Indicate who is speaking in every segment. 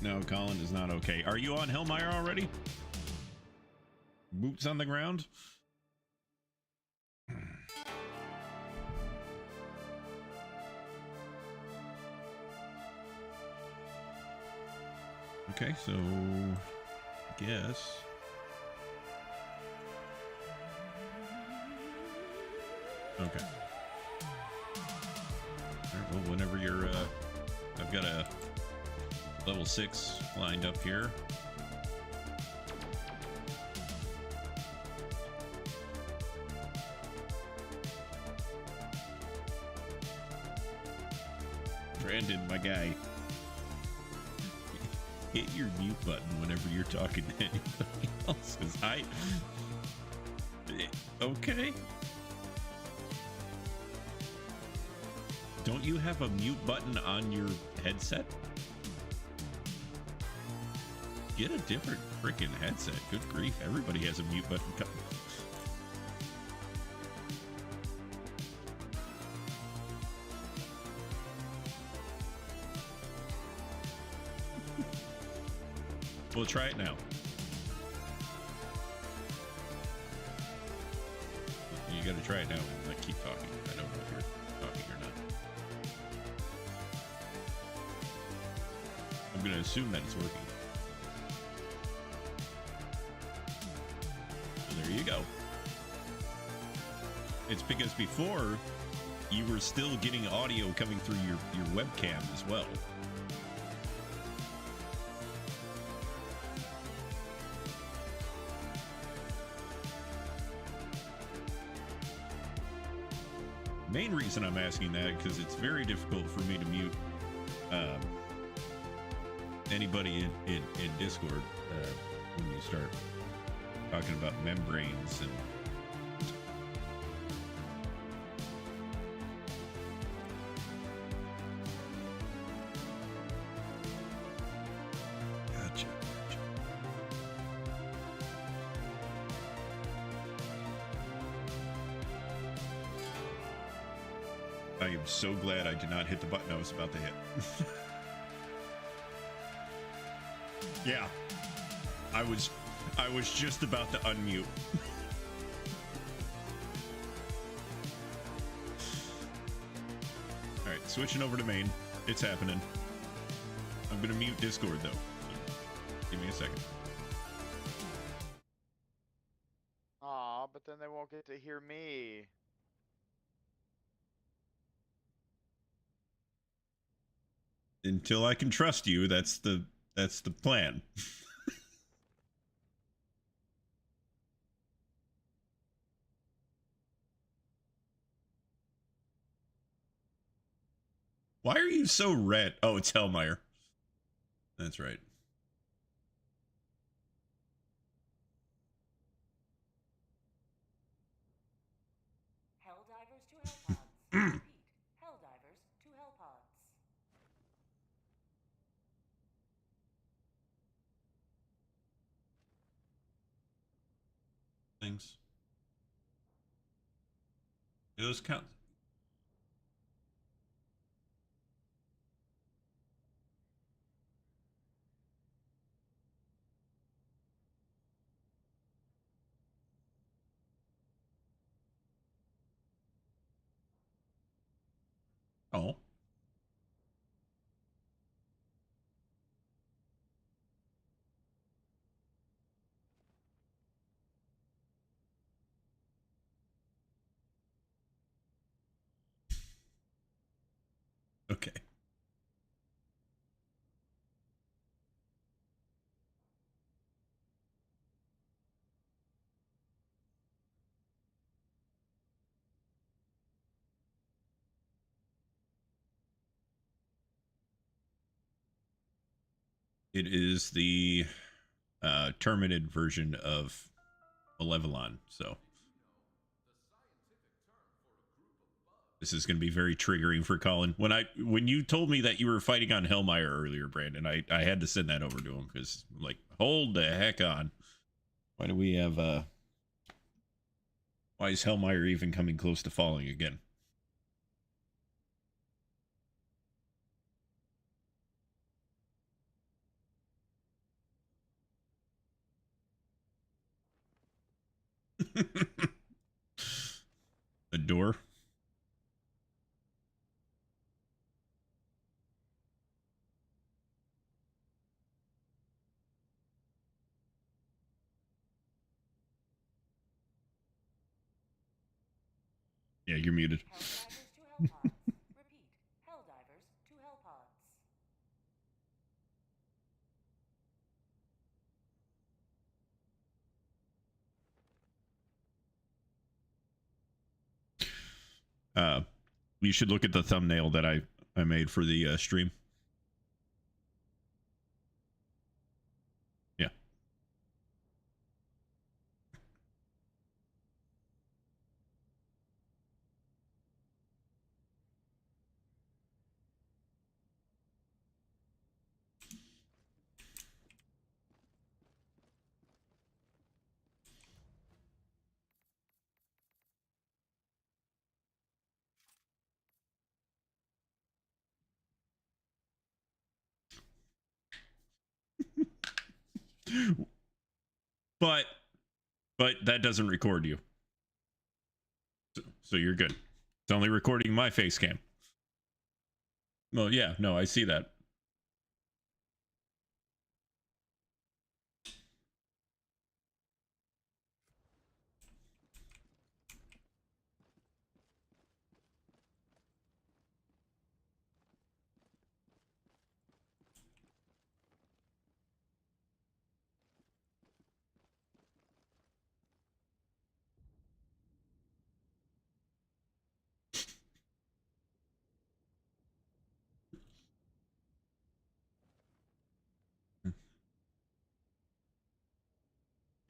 Speaker 1: No, Colin is not okay. Are you on Hellmire already? Boots on the ground? Okay, so I guess. Okay. All right, well, whenever you're, I've got a level 6 lined up here. Brandon, my guy. Hit your mute button whenever you're talking to anybody else, because okay. Don't you have a mute button on your headset? Get a different freaking headset. Good grief, everybody has a mute button. We'll try it now. You gotta try it now and like keep talking. I don't know if you're talking or not. I'm gonna assume that it's working. So there you go. It's because before you were still getting audio coming through your webcam as well. Main reason I'm asking that because it's very difficult for me to mute anybody in Discord when you start talking about membranes and gotcha. I am so glad I did not hit the button I was about to hit. Yeah. I was just about to unmute. All right, switching over to main. It's happening. I'm going to mute Discord though. So give me a second.
Speaker 2: Aw, but then they won't get to hear me.
Speaker 1: Until I can trust you, that's the plan. Why are you so red? Oh, it's Hellmire. That's right.
Speaker 3: Helldivers to Hellpods. Repeat. Helldivers to Hellpods.
Speaker 1: Things. Do those count? Oh. Okay. It is the terminated version of Malevolon, so this is going to be very triggering for Colin. When you told me that you were fighting on Hellmire earlier, Brandon, I had to send that over to him because I'm like, hold the heck on. Why do we have why is Hellmire even coming close to falling again? The door. Yeah, you're muted.
Speaker 3: Helldivers to Hellpods. Repeat. Helldivers to Hellpods.
Speaker 1: You should look at the thumbnail that I made for the stream. Yeah. But that doesn't record you. So you're good. It's only recording my face cam. Well, yeah, no, I see that.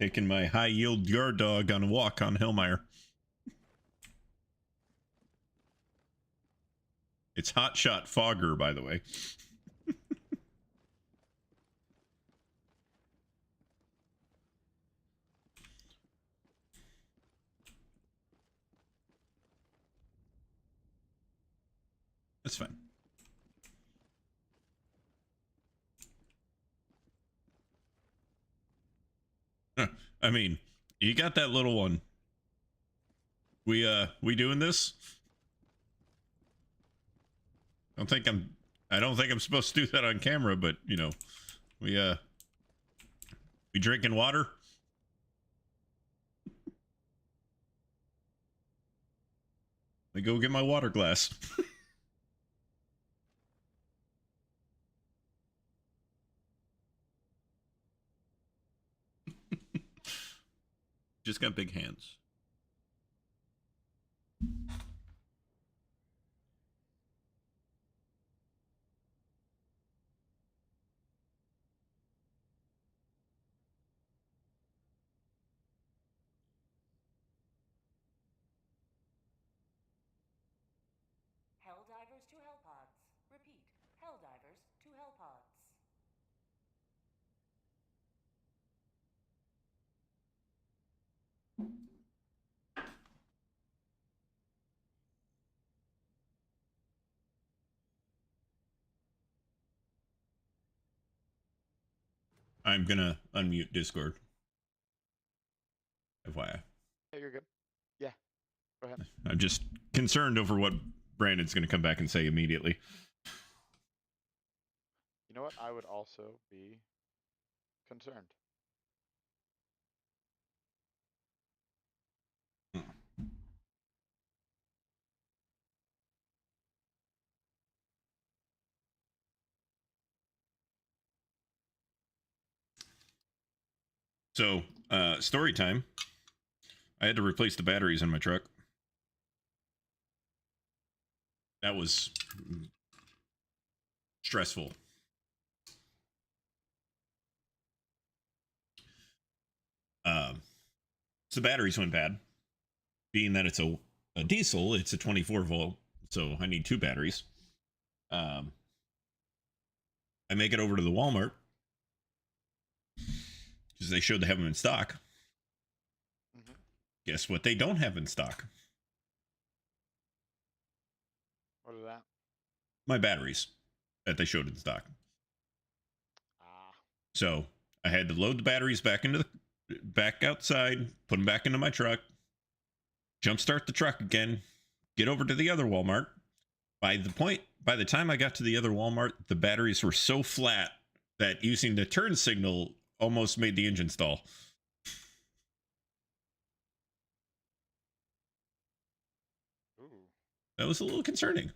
Speaker 1: Taking my high yield guard dog on a walk on Hellmire. It's Hotshot Fogger, by the way. That's fine. I mean, you got that little one. We doing this? I don't think I'm supposed to do that on camera, but you know, we drinking water? Let me go get my water glass. Just got big hands.
Speaker 3: Helldivers to Hellpods. Repeat. Helldivers to Hellpods.
Speaker 1: I'm gonna unmute Discord. FYI.
Speaker 2: Yeah, you're good. Yeah. Go ahead.
Speaker 1: I'm just concerned over what Brandon's gonna come back and say immediately.
Speaker 2: You know what? I would also be concerned.
Speaker 1: So, story time. I had to replace the batteries in my truck. That was stressful. So the batteries went bad. Being that it's a diesel, it's a 24 volt, so I need two batteries. I make it over to the Walmart because they showed they have them in stock.
Speaker 2: Mm-hmm.
Speaker 1: Guess what they don't have in stock?
Speaker 2: What is that?
Speaker 1: My batteries that they showed in stock.
Speaker 2: Ah.
Speaker 1: So I had to load the batteries back into back outside, put them back into my truck, jumpstart the truck again, get over to the other Walmart. By the time I got to the other Walmart, the batteries were so flat that using the turn signal almost made the engine stall.
Speaker 2: Ooh.
Speaker 1: That was a little concerning.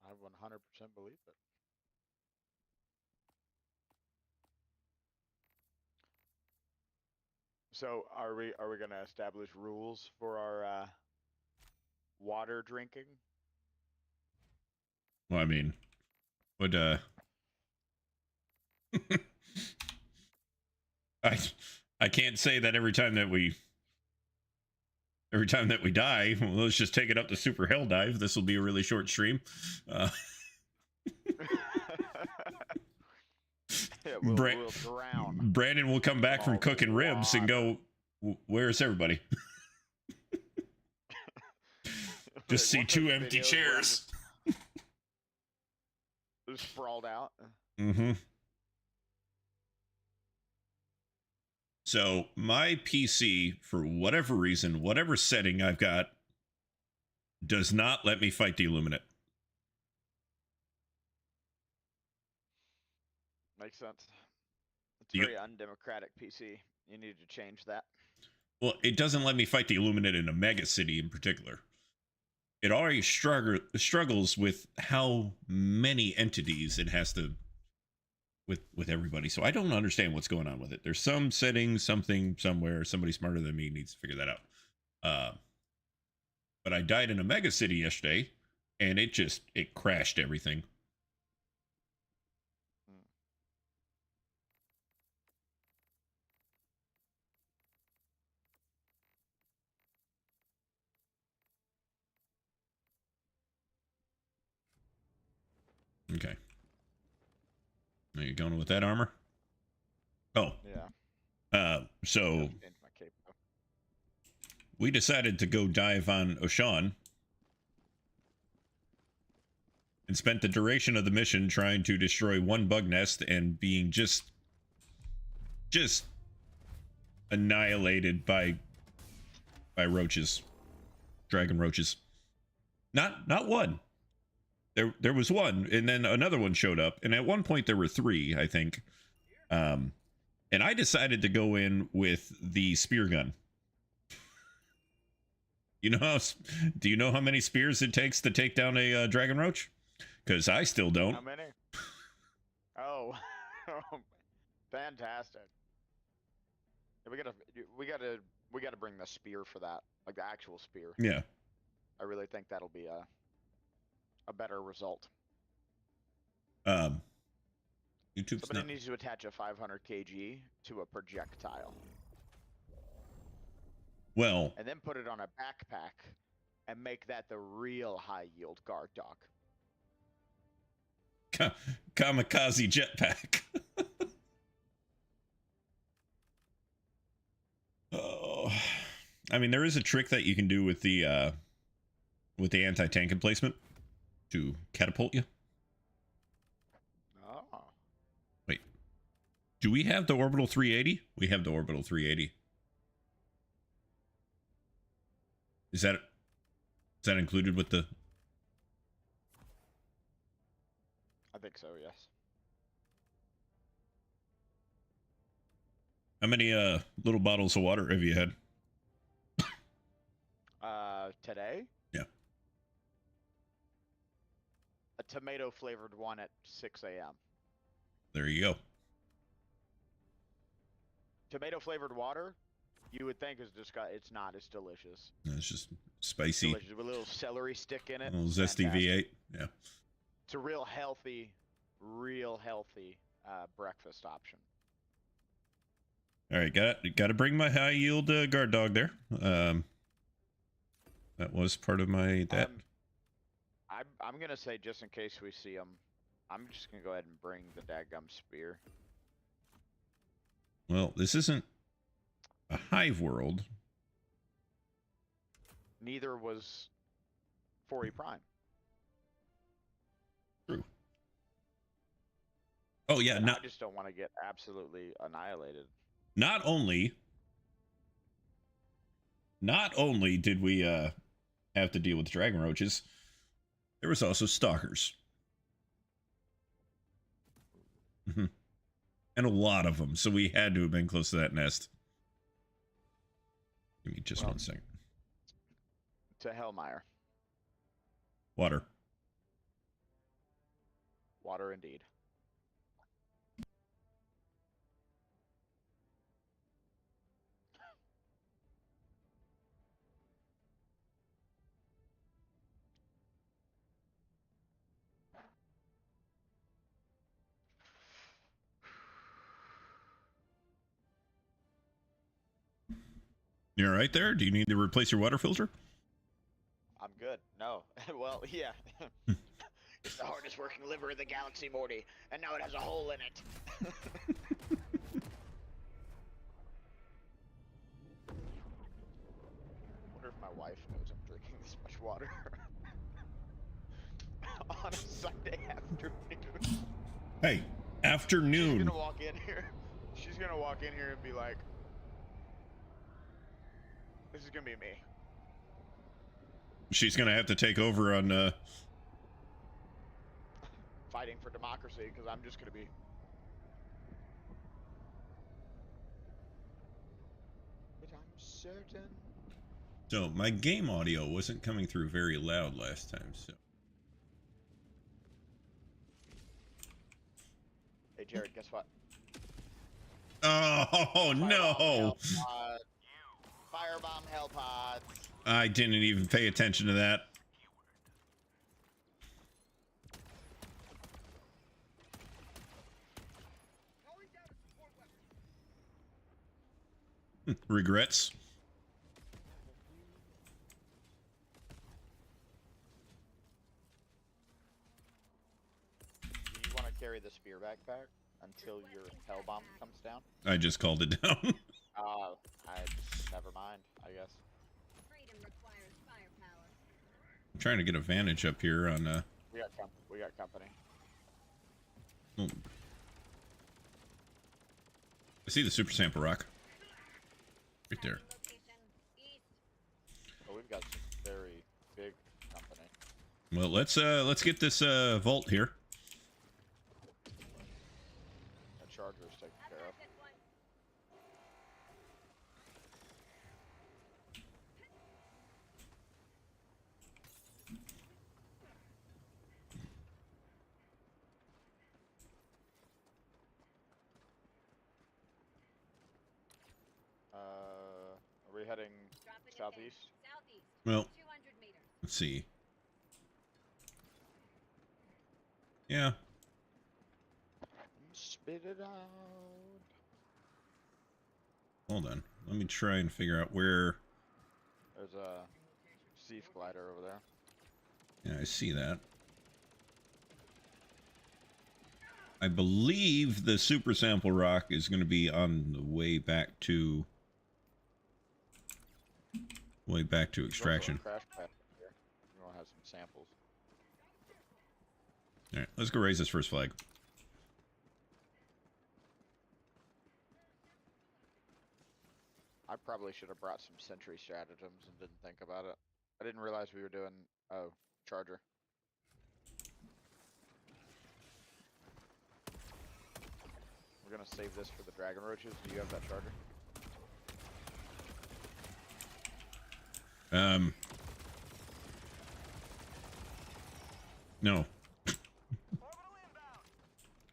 Speaker 2: I 100% believe it. So are we going to establish rules for our water drinking?
Speaker 1: Well, I mean, would I can't say that every time that we die, well, let's just take it up to Super Hell Dive. This will be a really short stream.
Speaker 2: Yeah, we'll drown.
Speaker 1: Brandon will come back from cooking ribs and go, "Where's everybody?" Just see two empty chairs.
Speaker 2: Just sprawled out.
Speaker 1: Mm-hmm. So my PC, for whatever reason, whatever setting I've got, does not let me fight the Illuminate.
Speaker 2: Makes sense. It's very undemocratic PC. You need to change that.
Speaker 1: Well, it doesn't let me fight the Illuminate in a mega city in particular. It already struggles with how many entities it has to with everybody. So I don't understand what's going on with it. There's some settings, something somewhere. Somebody smarter than me needs to figure that out. But I died in a mega city yesterday, and it crashed everything. Okay. Are you going with that armor? Oh.
Speaker 2: Yeah.
Speaker 1: So we decided to go dive on Oshan and spent the duration of the mission trying to destroy one bug nest and being just annihilated by roaches, dragon roaches. Not one. There was one, and then another one showed up, and at one point there were three, I think. And I decided to go in with the spear gun. Do you know how many spears it takes to take down a dragon roach? Because I still don't.
Speaker 2: How many? Oh, fantastic! We gotta bring the spear for that, like the actual spear.
Speaker 1: Yeah.
Speaker 2: I really think that'll be a better result.
Speaker 1: YouTube's
Speaker 2: Somebody needs to attach a 500 kg to a projectile.
Speaker 1: Well.
Speaker 2: And then put it on a backpack and make that the real high yield guard dog.
Speaker 1: Kamikaze jetpack. Oh, I mean, there is a trick that you can do with the anti-tank emplacement to catapult you.
Speaker 2: Oh.
Speaker 1: Wait. Do we have the orbital 380? We have the orbital 380. Is that included with the...
Speaker 2: I think so, yes.
Speaker 1: How many little bottles of water have you had?
Speaker 2: Today?
Speaker 1: Yeah.
Speaker 2: A tomato flavored one at 6 a.m.
Speaker 1: There you go.
Speaker 2: Tomato flavored water, you would think is just it's not. It's delicious.
Speaker 1: It's just spicy.
Speaker 2: Delicious, with a little celery stick in it.
Speaker 1: A little zesty V8. Yeah.
Speaker 2: It's a real healthy breakfast option.
Speaker 1: All right, got to bring my high yield guard dog there. That was part of my
Speaker 2: I'm gonna say, just in case we see him, I'm just gonna go ahead and bring the dadgum spear.
Speaker 1: Well, this isn't a hive world.
Speaker 2: Neither was 4E Prime.
Speaker 1: True. Oh yeah,
Speaker 2: And
Speaker 1: not
Speaker 2: I just don't want to get absolutely annihilated.
Speaker 1: not only did we have to deal with dragon roaches, there was also stalkers. And a lot of them, so we had to have been close to that nest. Give me just 1 second.
Speaker 2: To Hellmire.
Speaker 1: Water.
Speaker 2: Water indeed.
Speaker 1: You all right there? Do you need to replace your water filter?
Speaker 2: I'm good. No. Well, yeah. It's the hardest working liver in the galaxy, Morty, and now it has a hole in it. I wonder if my wife knows I'm drinking this much water on a Sunday afternoon.
Speaker 1: Hey, afternoon.
Speaker 2: She's gonna walk in here. She's gonna walk in here and be like, "This is gonna be me."
Speaker 1: She's gonna have to take over on
Speaker 2: Fighting for democracy, because I'm just gonna be. But I'm certain.
Speaker 1: So my game audio wasn't coming through very loud last time, so.
Speaker 2: Hey Jared, guess what?
Speaker 1: Oh no!
Speaker 2: Firebomb hell pods.
Speaker 1: I didn't even pay attention to that. Regrets.
Speaker 2: Do you want to carry the spear backpack until your hell bomb comes down?
Speaker 1: I just called it down.
Speaker 2: Never mind, I guess.
Speaker 4: Freedom requires firepower.
Speaker 1: I'm trying to get a vantage up here on
Speaker 2: We got company.
Speaker 1: Oh. I see the super sample rock. Right there.
Speaker 4: Location east.
Speaker 2: Oh, we've got some very big company.
Speaker 1: Well, let's get this vault here.
Speaker 2: That charger's taken care of.
Speaker 4: This one.
Speaker 2: Are we heading
Speaker 4: Dropping
Speaker 2: southeast?
Speaker 4: Southeast.
Speaker 1: Well,
Speaker 4: 200 meters.
Speaker 1: let's see. Yeah.
Speaker 2: Spit it out.
Speaker 1: Hold on. Let me try and figure out where.
Speaker 2: There's a Thief glider over there.
Speaker 1: Yeah, I see that. I believe the super sample rock is going to be on the way back to extraction.
Speaker 2: Crash pad here. You want to have some samples.
Speaker 1: All right, let's go raise this first flag.
Speaker 2: I probably should have brought some sentry stratagems and didn't think about it. I didn't realize we were doing, charger. We're gonna save this for the dragon roaches. Do you have that charger?
Speaker 1: No.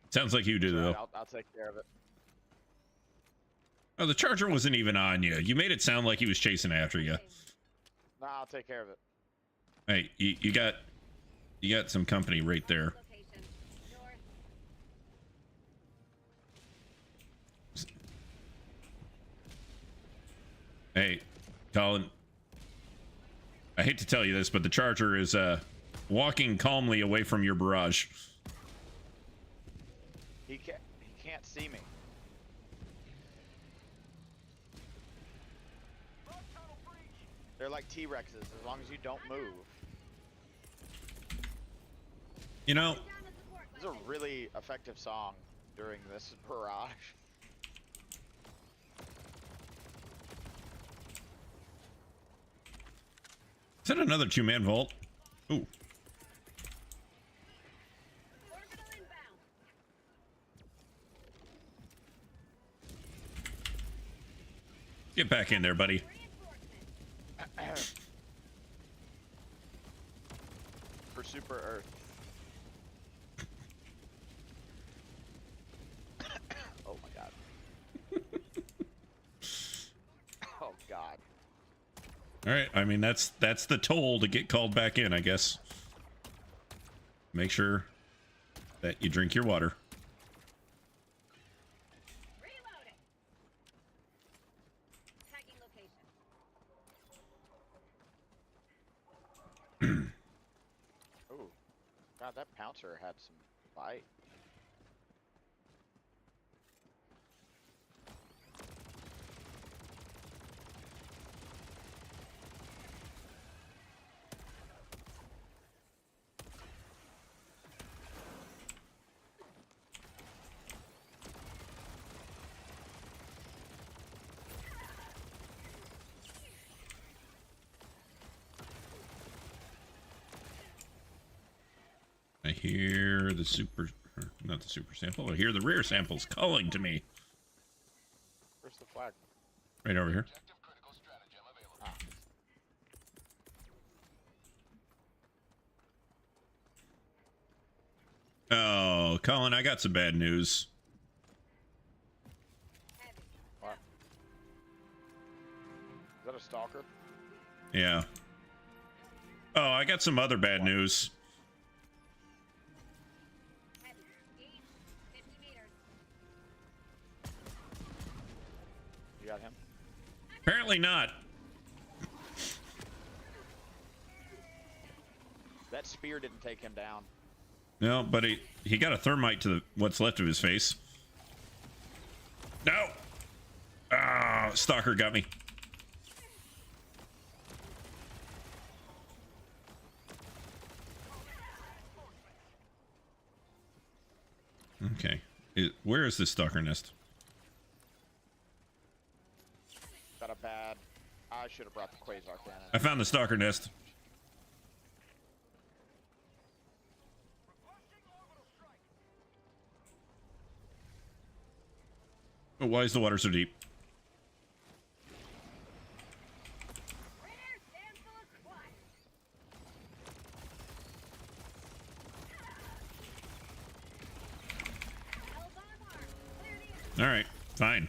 Speaker 1: Sounds like you do, though.
Speaker 2: I'll take care of it.
Speaker 1: Oh, the charger wasn't even on you. You made it sound like he was chasing after you.
Speaker 2: Nah, I'll take care of it.
Speaker 1: Hey, you got some company right there.
Speaker 4: Location north.
Speaker 1: Hey, Colin. I hate to tell you this, but the charger is walking calmly away from your barrage.
Speaker 2: He can't see me. They're like T-Rexes, as long as you don't move.
Speaker 1: You know,
Speaker 4: Down the support
Speaker 2: This is a really effective song. during this barrage.
Speaker 1: Is that another 2-man vault? Ooh.
Speaker 4: Orbital inbound.
Speaker 1: Get back in there, buddy.
Speaker 4: Reinforcements.
Speaker 2: For Super Earth. Oh my god. Oh god.
Speaker 1: All right. I mean, that's the toll to get called back in, I guess. Make sure that you drink your water.
Speaker 4: Reloading. Tagging location.
Speaker 2: Ooh. God, that Pouncer had some bite.
Speaker 1: I hear the super, not the super sample. I hear the rare samples calling to me.
Speaker 2: Where's the flag?
Speaker 1: Right over here.
Speaker 2: Ah.
Speaker 1: Oh, Colin, I got some bad news.
Speaker 4: Heavy.
Speaker 2: What? Is that a stalker?
Speaker 1: Yeah. Oh, I got some other bad news.
Speaker 4: Heavy. East. 50 meters.
Speaker 2: You got him?
Speaker 1: Apparently not.
Speaker 2: That spear didn't take him down.
Speaker 1: No, but he got a thermite to what's left of his face. No. Ah, stalker got me. Okay. Where is this stalker nest?
Speaker 2: Got a bad. I should have brought the Quasar cannon.
Speaker 1: I found the stalker nest. Oh, why is the water so deep?
Speaker 4: Rare sample acquired. Hellmire mark. Clear the
Speaker 1: All right, fine.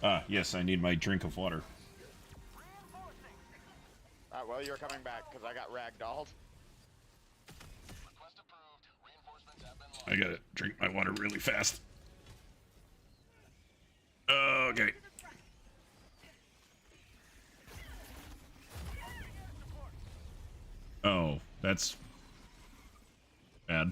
Speaker 1: Ah, yes, I need my drink of water.
Speaker 2: Well, you're coming back because I got ragdolled.
Speaker 1: I gotta drink my water really fast. Okay. Oh, that's bad.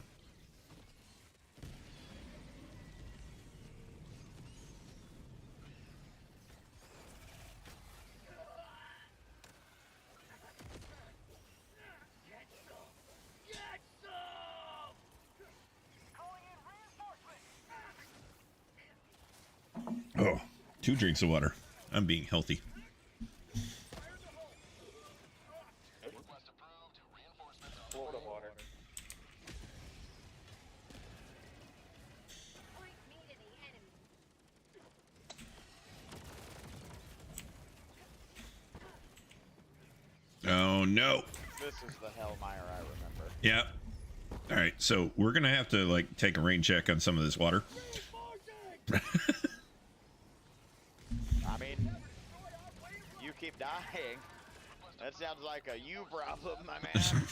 Speaker 1: Oh, 2 drinks of water. I'm being healthy.
Speaker 2: Florida water.
Speaker 4: point me to the enemy.
Speaker 1: Oh no.
Speaker 2: This is the Hellmire I remember.
Speaker 1: Yeah. All right, so we're gonna have to like take a rain check on some of this water.
Speaker 2: I mean, you keep dying. That sounds like a you problem, my man.
Speaker 4: Democracy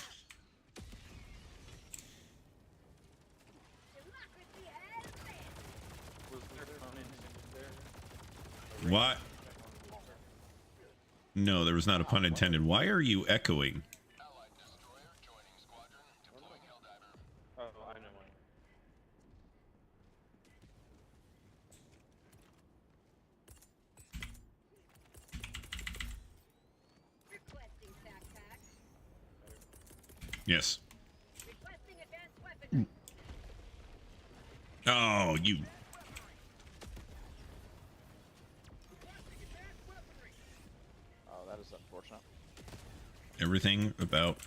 Speaker 4: has advanced.
Speaker 1: What? No, there was not a pun intended. Why are you echoing?
Speaker 5: Oh, I know one.
Speaker 1: Yes.
Speaker 4: Requesting advanced weaponry.
Speaker 1: Oh, you.
Speaker 2: Oh, that is unfortunate.
Speaker 1: Everything about.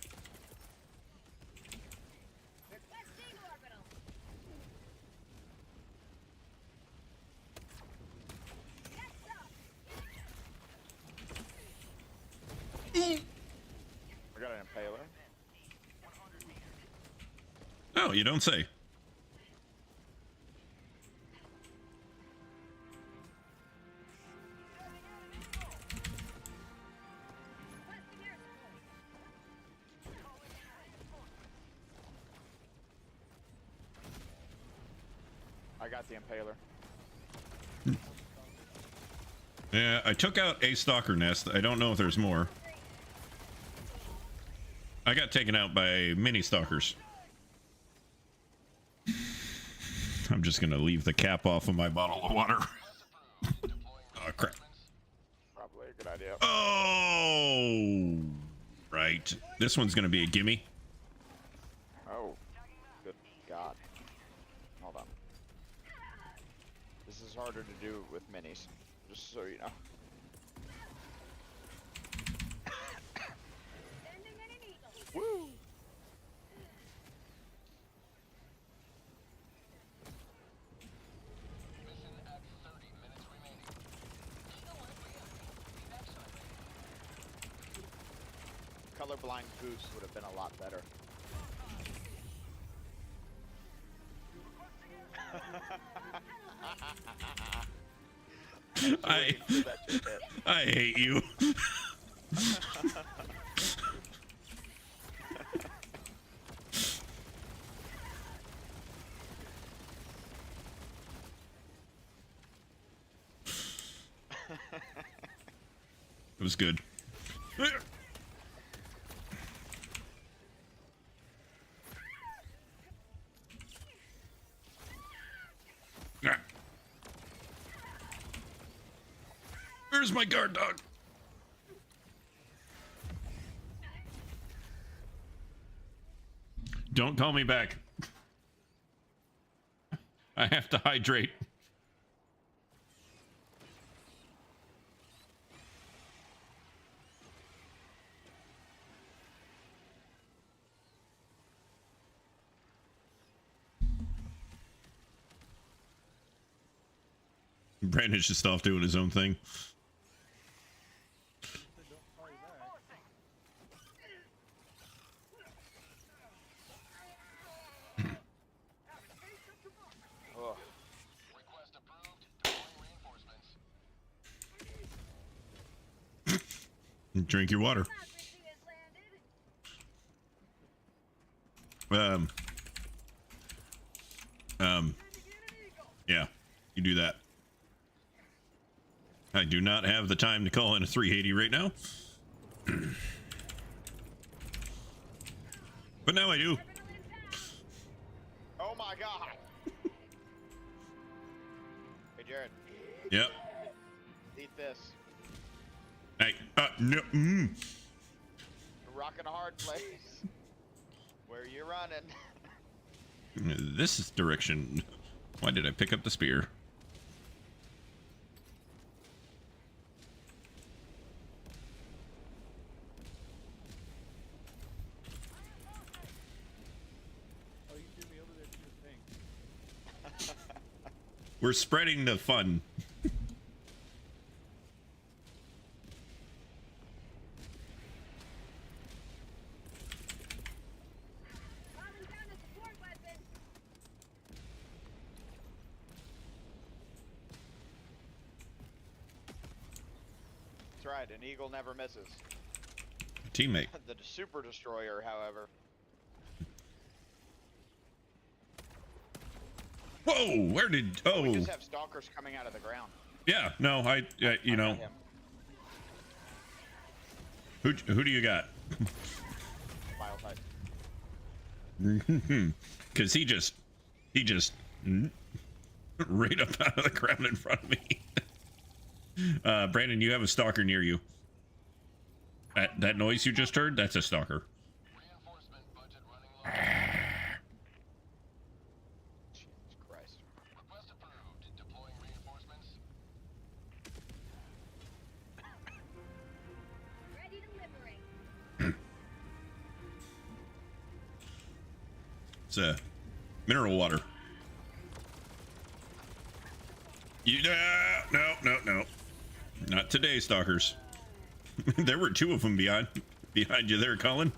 Speaker 4: Requesting orbital. Next up.
Speaker 2: We got an impaler.
Speaker 1: Oh, you don't say.
Speaker 4: Requesting air support.
Speaker 2: I got the impaler.
Speaker 1: Yeah, I took out a stalker nest. I don't know if there's more. I got taken out by mini stalkers. I'm just gonna leave the cap off of my bottle of water. Oh crap.
Speaker 2: Probably a good idea.
Speaker 1: Oh, right. This one's gonna be a gimme.
Speaker 2: Oh, good God. Hold on. This is harder to do with minis, just so you know.
Speaker 4: Sending in an eagle.
Speaker 2: Woo! Colorblind goose would have been a lot better.
Speaker 1: I hate you. It was good. Where's my guard dog? Don't call me back. I have to hydrate. Brandon's just off doing his own thing.
Speaker 2: Ugh.
Speaker 1: Drink your water.
Speaker 4: Democracy has landed.
Speaker 1: Yeah, you do that. I do not have the time to call in a 380 right now. But now I do.
Speaker 2: Oh my God! Hey Jared,
Speaker 1: Yep.
Speaker 2: eat this.
Speaker 1: Hey, no.
Speaker 2: You're rocking a hard place. Where are you running?
Speaker 1: This is direction. Why did I pick up the spear?
Speaker 5: Oh, you threw me over there to your thing.
Speaker 1: We're spreading the fun.
Speaker 4: Calling down a support weapon.
Speaker 2: That's right, an eagle never misses.
Speaker 1: Teammate.
Speaker 2: The super destroyer, however.
Speaker 1: Whoa, where did...
Speaker 2: We
Speaker 1: Oh,
Speaker 2: just have stalkers coming out of the ground.
Speaker 1: yeah, no, you
Speaker 2: I
Speaker 1: know,
Speaker 2: got him.
Speaker 1: who do you got?
Speaker 2: File type.
Speaker 1: Because he just right up out of the ground in front of me. Brandon, you have a stalker near you. That noise you just heard, that's a stalker.
Speaker 5: Reinforcement budget
Speaker 2: Jesus Christ.
Speaker 4: Ready to liberate.
Speaker 1: It's mineral water. No. Not today, stalkers. There were two of them behind you there, Colin.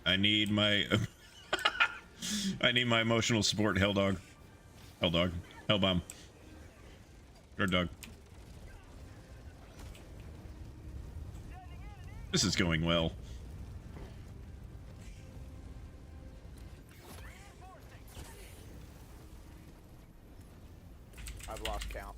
Speaker 1: I need my I need my emotional support, Hell Dog. Hell Bomb. Guard Dog. This is going well.
Speaker 2: I've lost count.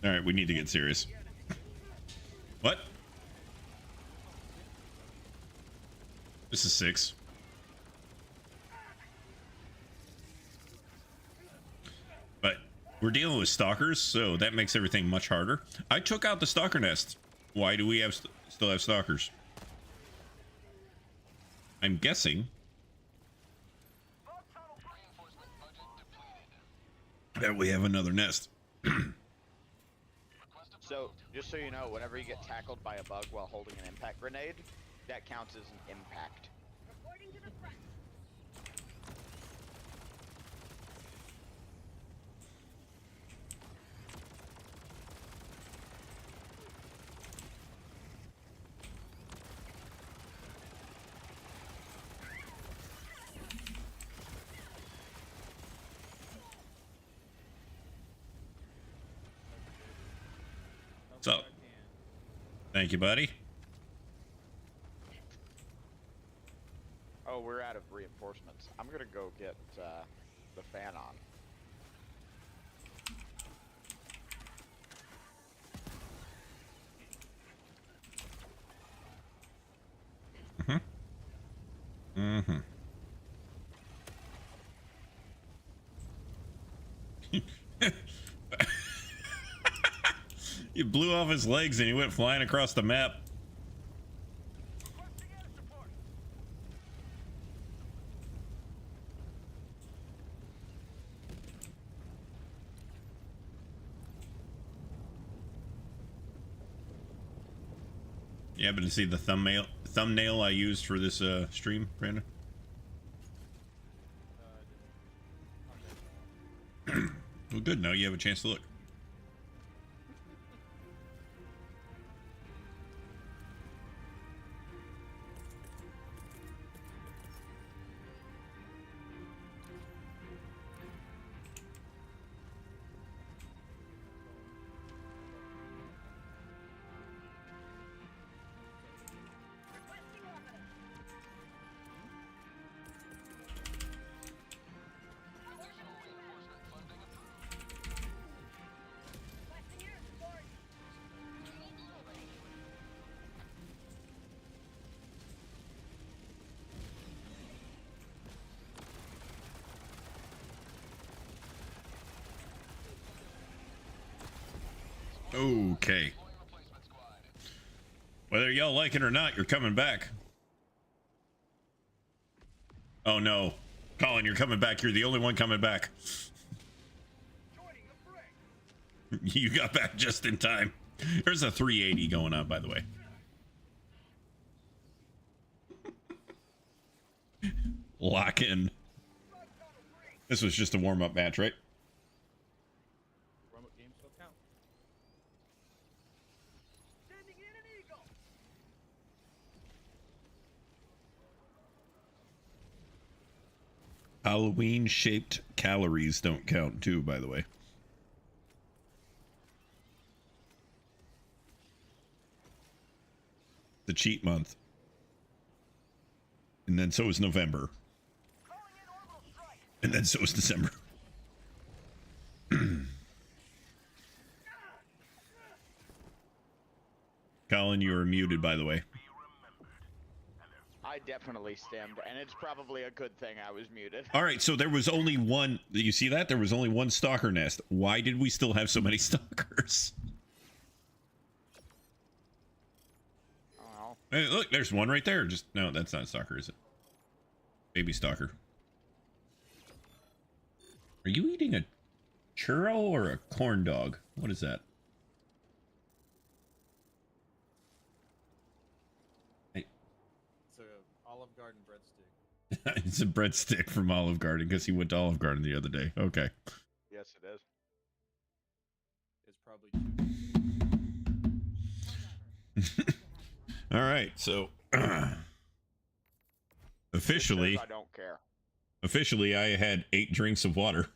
Speaker 1: All right, we need to get serious. What? This is 6. But we're dealing with stalkers, so that makes everything much harder. I took out the stalker nest. Why do we have still have stalkers? I'm guessing that we have another nest.
Speaker 2: So, just so you know, whenever you get tackled by a bug while holding an impact grenade, that counts as an impact.
Speaker 4: Reporting to the front.
Speaker 1: So,
Speaker 5: I can.
Speaker 1: thank you, buddy.
Speaker 2: Oh, we're out of reinforcements. I'm gonna go get the fan on.
Speaker 1: Mm-hmm. You blew off his legs and he went flying across the map. You happen to see the thumbnail I used for this stream, Brandon? Well, good. Now you have a chance to look.
Speaker 4: Requesting orbital. Requesting air support.
Speaker 1: Okay. Whether y'all like it or not, you're coming back. Oh no. Colin, you're coming back. You're the only one coming back. You got back just in time. There's a 380 going on, by the way. Lock in. This was just a warm-up match, right?
Speaker 5: Warm-up games still count.
Speaker 4: Sending in an eagle.
Speaker 1: Halloween-shaped calories don't count, too, by the way. The cheat month. And then so is November. And then so is December. Colin, you are muted, by the way.
Speaker 2: I I definitely stemmed, and it's probably a good thing I was muted.
Speaker 1: All right, so there was only one. You see that? There was only one stalker nest. Why did we still have so many stalkers?
Speaker 2: Oh,
Speaker 1: Hey, look, there's one right there. Just no, that's not a stalker, is it? Baby stalker. Are you eating a churro or a corn dog? What is that? Hey,
Speaker 5: It's a Olive Garden breadstick.
Speaker 1: it's a breadstick from Olive Garden because he went to Olive Garden the other day. Okay.
Speaker 2: yes, it is.
Speaker 5: It's probably too.
Speaker 1: All right, so officially,
Speaker 2: It says I don't care.
Speaker 1: officially, I had 8 drinks of water.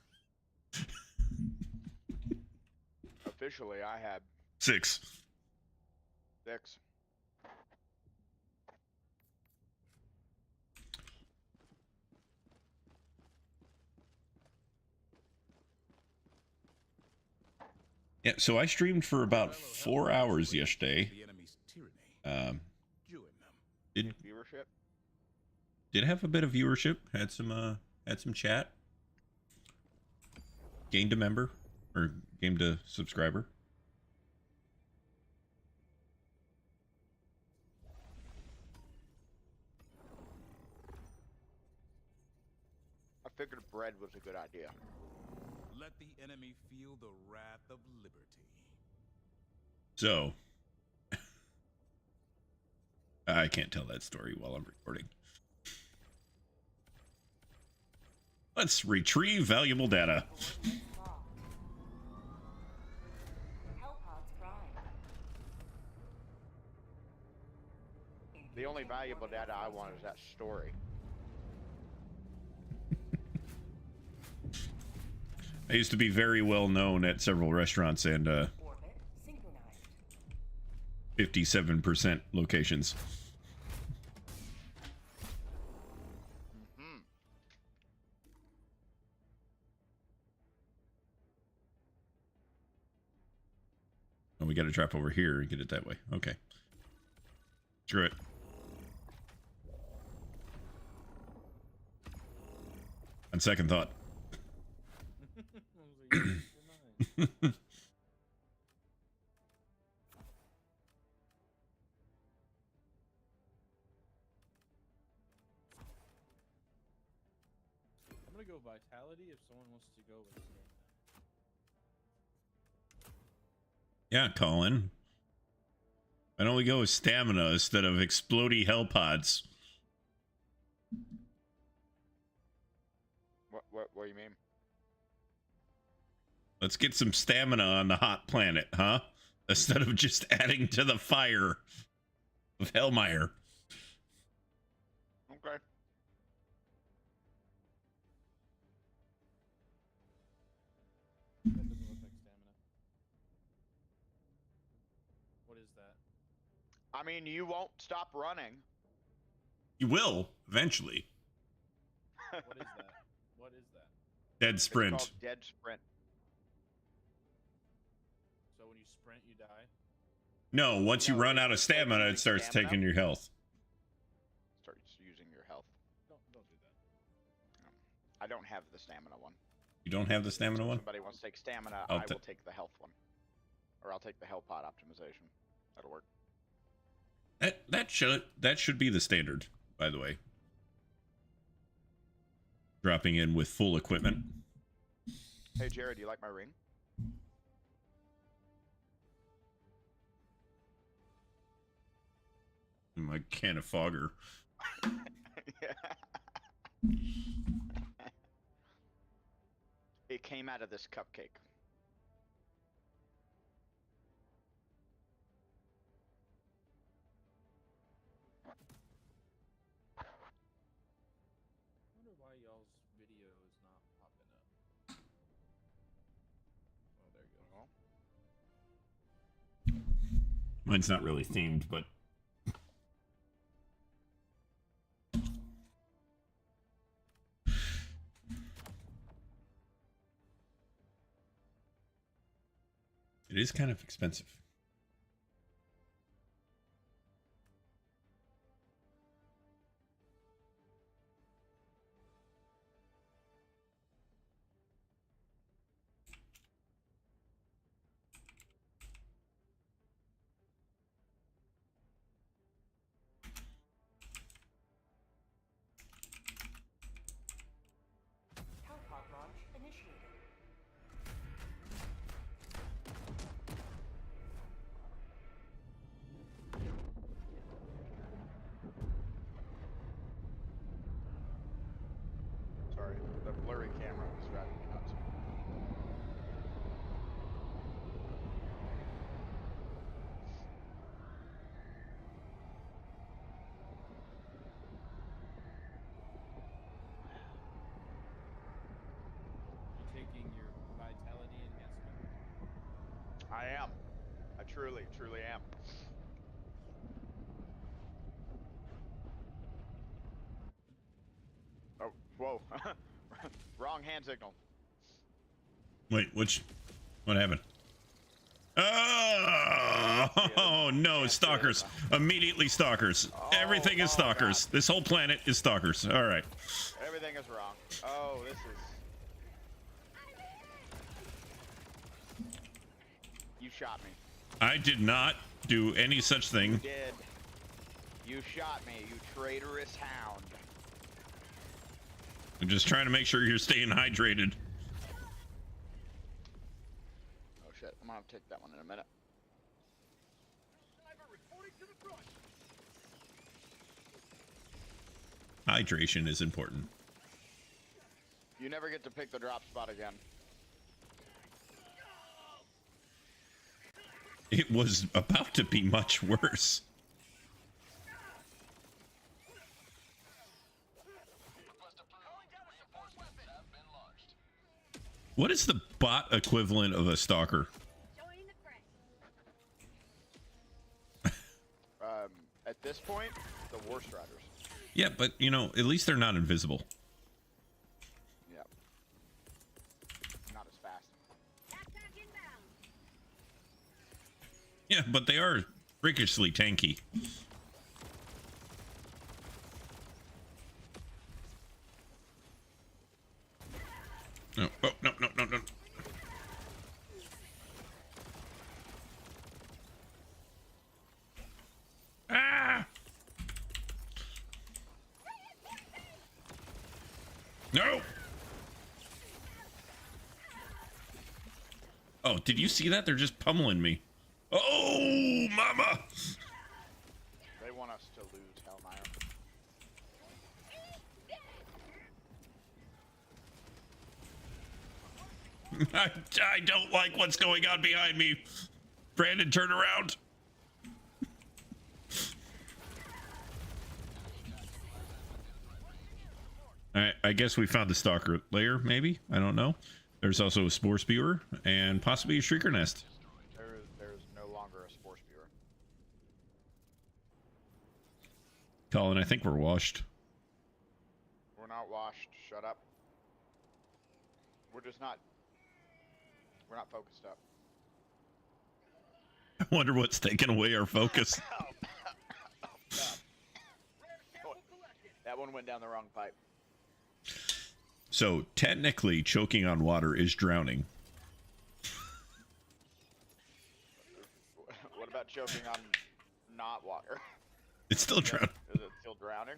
Speaker 2: Officially, I had
Speaker 1: 6.
Speaker 2: 6.
Speaker 1: Yeah, so I streamed for about 4 hours yesterday. Did
Speaker 2: Viewership.
Speaker 1: have a bit of viewership. Had some chat. Gained a member or gained a subscriber.
Speaker 2: I figured bread was a good idea.
Speaker 6: Let the enemy feel the wrath of liberty.
Speaker 1: So I can't tell that story while I'm recording. Let's retrieve valuable data.
Speaker 3: Hellpods prime.
Speaker 2: The only valuable data I want is that story.
Speaker 1: I used to be very well known at several restaurants and
Speaker 3: Orbit synchronized.
Speaker 1: 57% locations.
Speaker 2: Hmm.
Speaker 1: Oh, we got to drop over here and get it that way. Okay. Screw it. On second thought.
Speaker 5: I was like, "Yes, you're mine." I'm gonna go vitality if someone wants to go with stamina.
Speaker 1: Yeah, Colin. Why don't we go with stamina instead of explodey hell pods?
Speaker 2: What do you mean?
Speaker 1: Let's get some stamina on the hot planet, huh? Instead of just adding to the fire of Hellmire.
Speaker 2: Okay.
Speaker 5: That doesn't look like stamina. What is that?
Speaker 2: I mean, you won't stop running.
Speaker 1: You will, eventually.
Speaker 5: What is that? What is that?
Speaker 1: Dead
Speaker 2: It's
Speaker 1: sprint.
Speaker 2: called dead sprint.
Speaker 5: So when you sprint, you die?
Speaker 1: No, once you
Speaker 2: No,
Speaker 1: run
Speaker 2: it
Speaker 1: out of
Speaker 2: starts
Speaker 1: stamina, it
Speaker 2: using
Speaker 1: starts
Speaker 2: stamina.
Speaker 1: taking your health.
Speaker 2: Starts using your health.
Speaker 5: Don't do that.
Speaker 2: I don't have the stamina one.
Speaker 1: You don't have the stamina
Speaker 2: So if
Speaker 1: one?
Speaker 2: somebody wants to take stamina,
Speaker 1: I'll
Speaker 2: I will take the health one. Or I'll take the health pod optimization. That'll work.
Speaker 1: That should be the standard, by the way. Dropping in with full equipment.
Speaker 2: Hey, Jared, do you like my ring?
Speaker 1: My can of fogger.
Speaker 2: Yeah. It came out of this cupcake.
Speaker 5: I wonder why y'all's video is not popping up. Oh, there you go.
Speaker 1: Mine's not really themed, but it is kind of expensive.
Speaker 2: Sorry, the blurry camera is driving me nuts.
Speaker 5: You taking your vitality enhancement?
Speaker 2: I am. I truly, truly am. Oh, whoa. Wrong hand signal.
Speaker 1: Wait, what happened? Oh no, stalkers. Immediately stalkers. Everything is stalkers.
Speaker 2: God.
Speaker 1: This whole planet is stalkers. All right.
Speaker 2: Everything is wrong. Oh, this is... You shot me.
Speaker 1: I did not do any such
Speaker 2: You
Speaker 1: thing.
Speaker 2: did. You shot me, you traitorous hound.
Speaker 1: I'm just trying to make sure you're staying hydrated.
Speaker 2: Oh shit, I'm gonna have to take that one in a minute.
Speaker 4: Helldiver reporting to the front.
Speaker 1: Hydration is important.
Speaker 2: You never get to pick the drop spot again.
Speaker 1: It was about to be much worse. What is the bot equivalent of a stalker?
Speaker 4: Join the fray.
Speaker 2: At this point, the worst riders.
Speaker 1: Yeah, but you know, at least they're not invisible.
Speaker 2: Yep. Not as fast.
Speaker 4: Attack inbound.
Speaker 1: Yeah, but they are freakishly tanky. No, oh, no, no, no, no. Ah! No! Oh, did you see that? They're just pummeling me. Oh, mama!
Speaker 2: They want us to lose, Hellmire.
Speaker 1: I don't like what's going on behind me. Brandon, turn around. I guess we found the stalker layer, maybe? I don't know. There's also a spore spewer and possibly a shrieker nest.
Speaker 2: There's no longer a spore spewer.
Speaker 1: Colin, I think we're washed.
Speaker 2: We're not washed. Shut up. We're just not... We're not focused up.
Speaker 1: I wonder what's taking away our focus.
Speaker 2: That one went down the wrong pipe.
Speaker 1: So technically, choking on water is drowning.
Speaker 2: What about choking on not water?
Speaker 1: It's still drowning.
Speaker 2: Is it still drowning?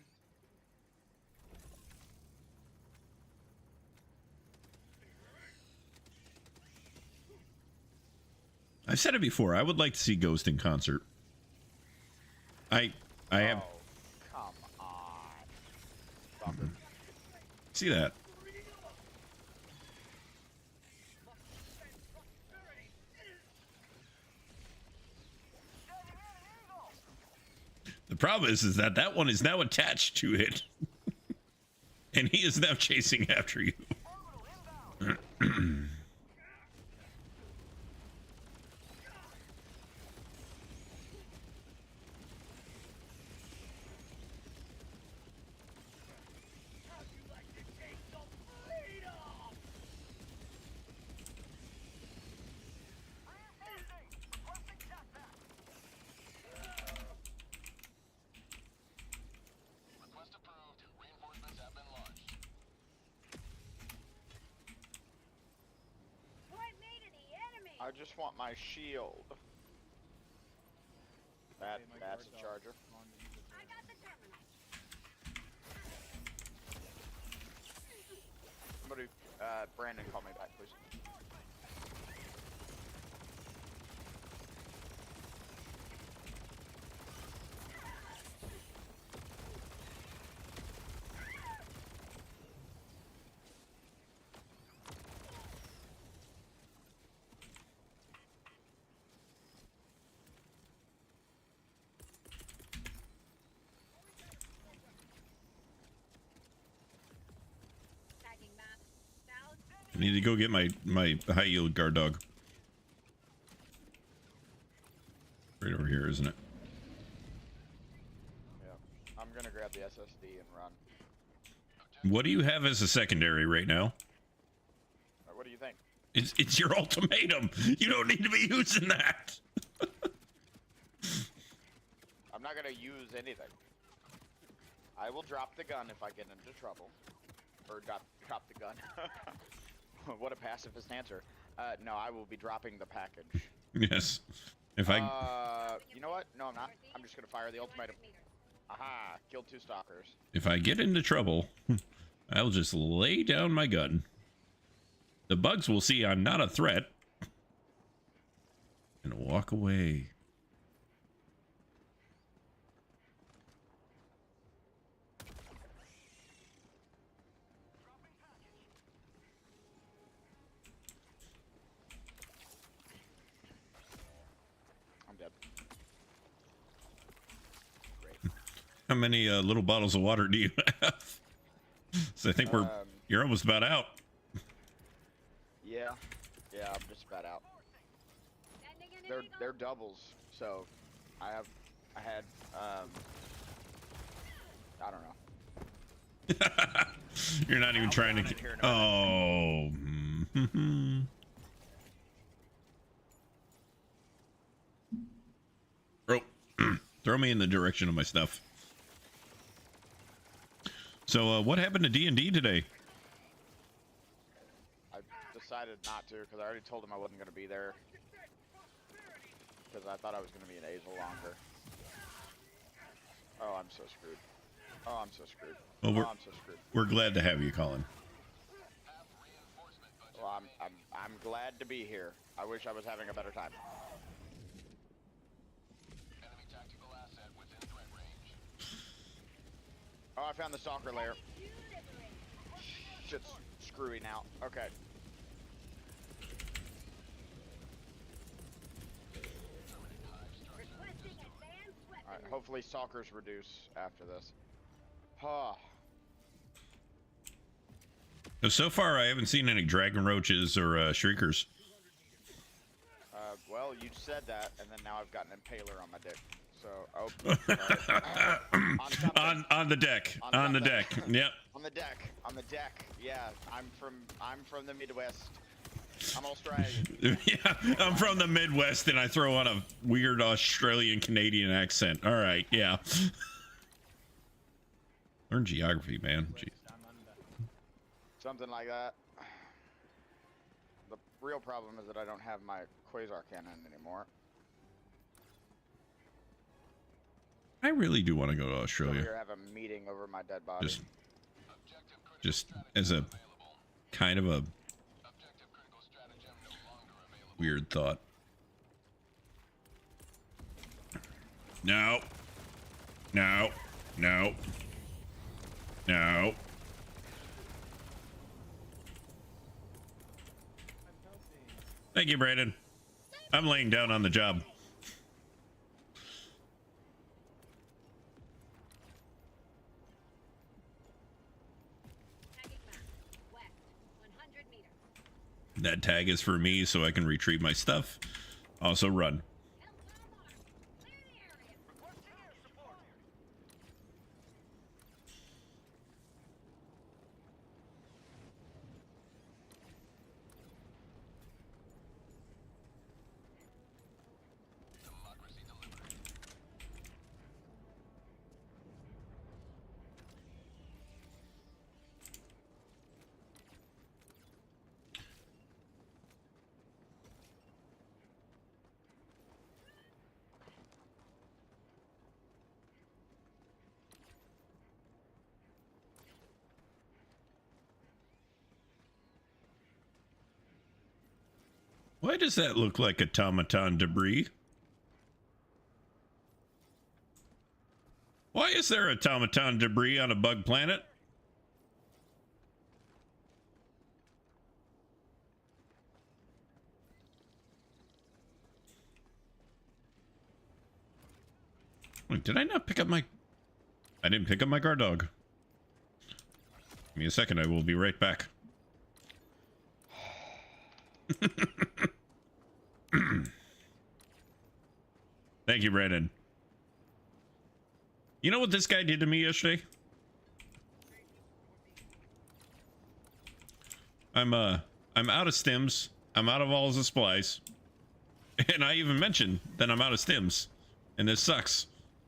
Speaker 1: I've said it before. I would like to see Ghost in concert. I have.
Speaker 2: Oh, come on. Stalker.
Speaker 1: See that. The problem is that that one is now attached to it. And he is now chasing after you.
Speaker 4: Point me to the enemy.
Speaker 2: I just want my shield. That's
Speaker 5: Okay, my
Speaker 2: a
Speaker 5: guard's
Speaker 2: charger.
Speaker 5: on the unit
Speaker 4: I
Speaker 5: there.
Speaker 4: got the terminal.
Speaker 2: Somebody, Brandon, call me back, please.
Speaker 1: I need to go get my high yield guard dog. Right over here, isn't it?
Speaker 2: Yeah. I'm gonna grab the SSD and run.
Speaker 1: What do you have as a secondary right now?
Speaker 2: What do you think?
Speaker 1: It's your ultimatum. You don't need to be using that.
Speaker 2: I'm not gonna use anything. I will drop the gun if I get into trouble. Or drop the gun. What a pacifist answer. No, I will be dropping the package.
Speaker 1: Yes. If I
Speaker 2: You know what? No, I'm not. I'm just gonna fire the ultimatum. Aha! Killed 2 stalkers.
Speaker 1: if I get into trouble, I'll just lay down my gun. The bugs will see I'm not a threat and walk away.
Speaker 2: I'm dead.
Speaker 1: How many little bottles of water do you have? So I think you're almost about out.
Speaker 2: Yeah. Yeah, I'm just about out. They're doubles, so I had I don't know.
Speaker 1: You're not even trying to. Oh. Throw me in the direction of my stuff. So, what happened to D&D today?
Speaker 2: I decided not to because I already told him I wasn't going to be there. Because I thought I was going to be in Azel longer. Oh, I'm so screwed. Oh, I'm so screwed.
Speaker 1: Well,
Speaker 2: I'm so screwed.
Speaker 1: we're glad to have you, Colin.
Speaker 2: Well, I'm glad to be here. I wish I was having a better time. Oh, I found the stalker lair. Shit's screwy now. Okay. Alright, hopefully stalkers reduce after this. Huh.
Speaker 1: So far, I haven't seen any dragon roaches or shriekers.
Speaker 2: Well, you said that, and then now I've got an impaler on my dick. So,
Speaker 1: on the deck. On the deck. Yep.
Speaker 2: On the deck. On the deck. Yeah, I'm from the Midwest. I'm Australian.
Speaker 1: Yeah, I'm from the Midwest, and I throw on a weird Australian Canadian accent. All right, yeah. Learn geography, man. Jeez.
Speaker 2: Something like that. The real problem is that I don't have my quasar cannon anymore.
Speaker 1: I really do want to go to Australia.
Speaker 2: Here, have a meeting over my dead body.
Speaker 1: Just as a kind of a weird thought. No. No. No. No. Thank you, Brandon. I'm laying down on the job. That tag is for me so I can retrieve my stuff. Also run. Why does that look like automaton debris? Why is there automaton debris on a bug planet? Wait, did I not pick up my... I didn't pick up my guard dog. Give me a second, I will be right back. Thank you, Brandon. You know what this guy did to me yesterday? I'm out of stims. I'm out of all the supplies. And I even mentioned that I'm out of stims. And this sucks.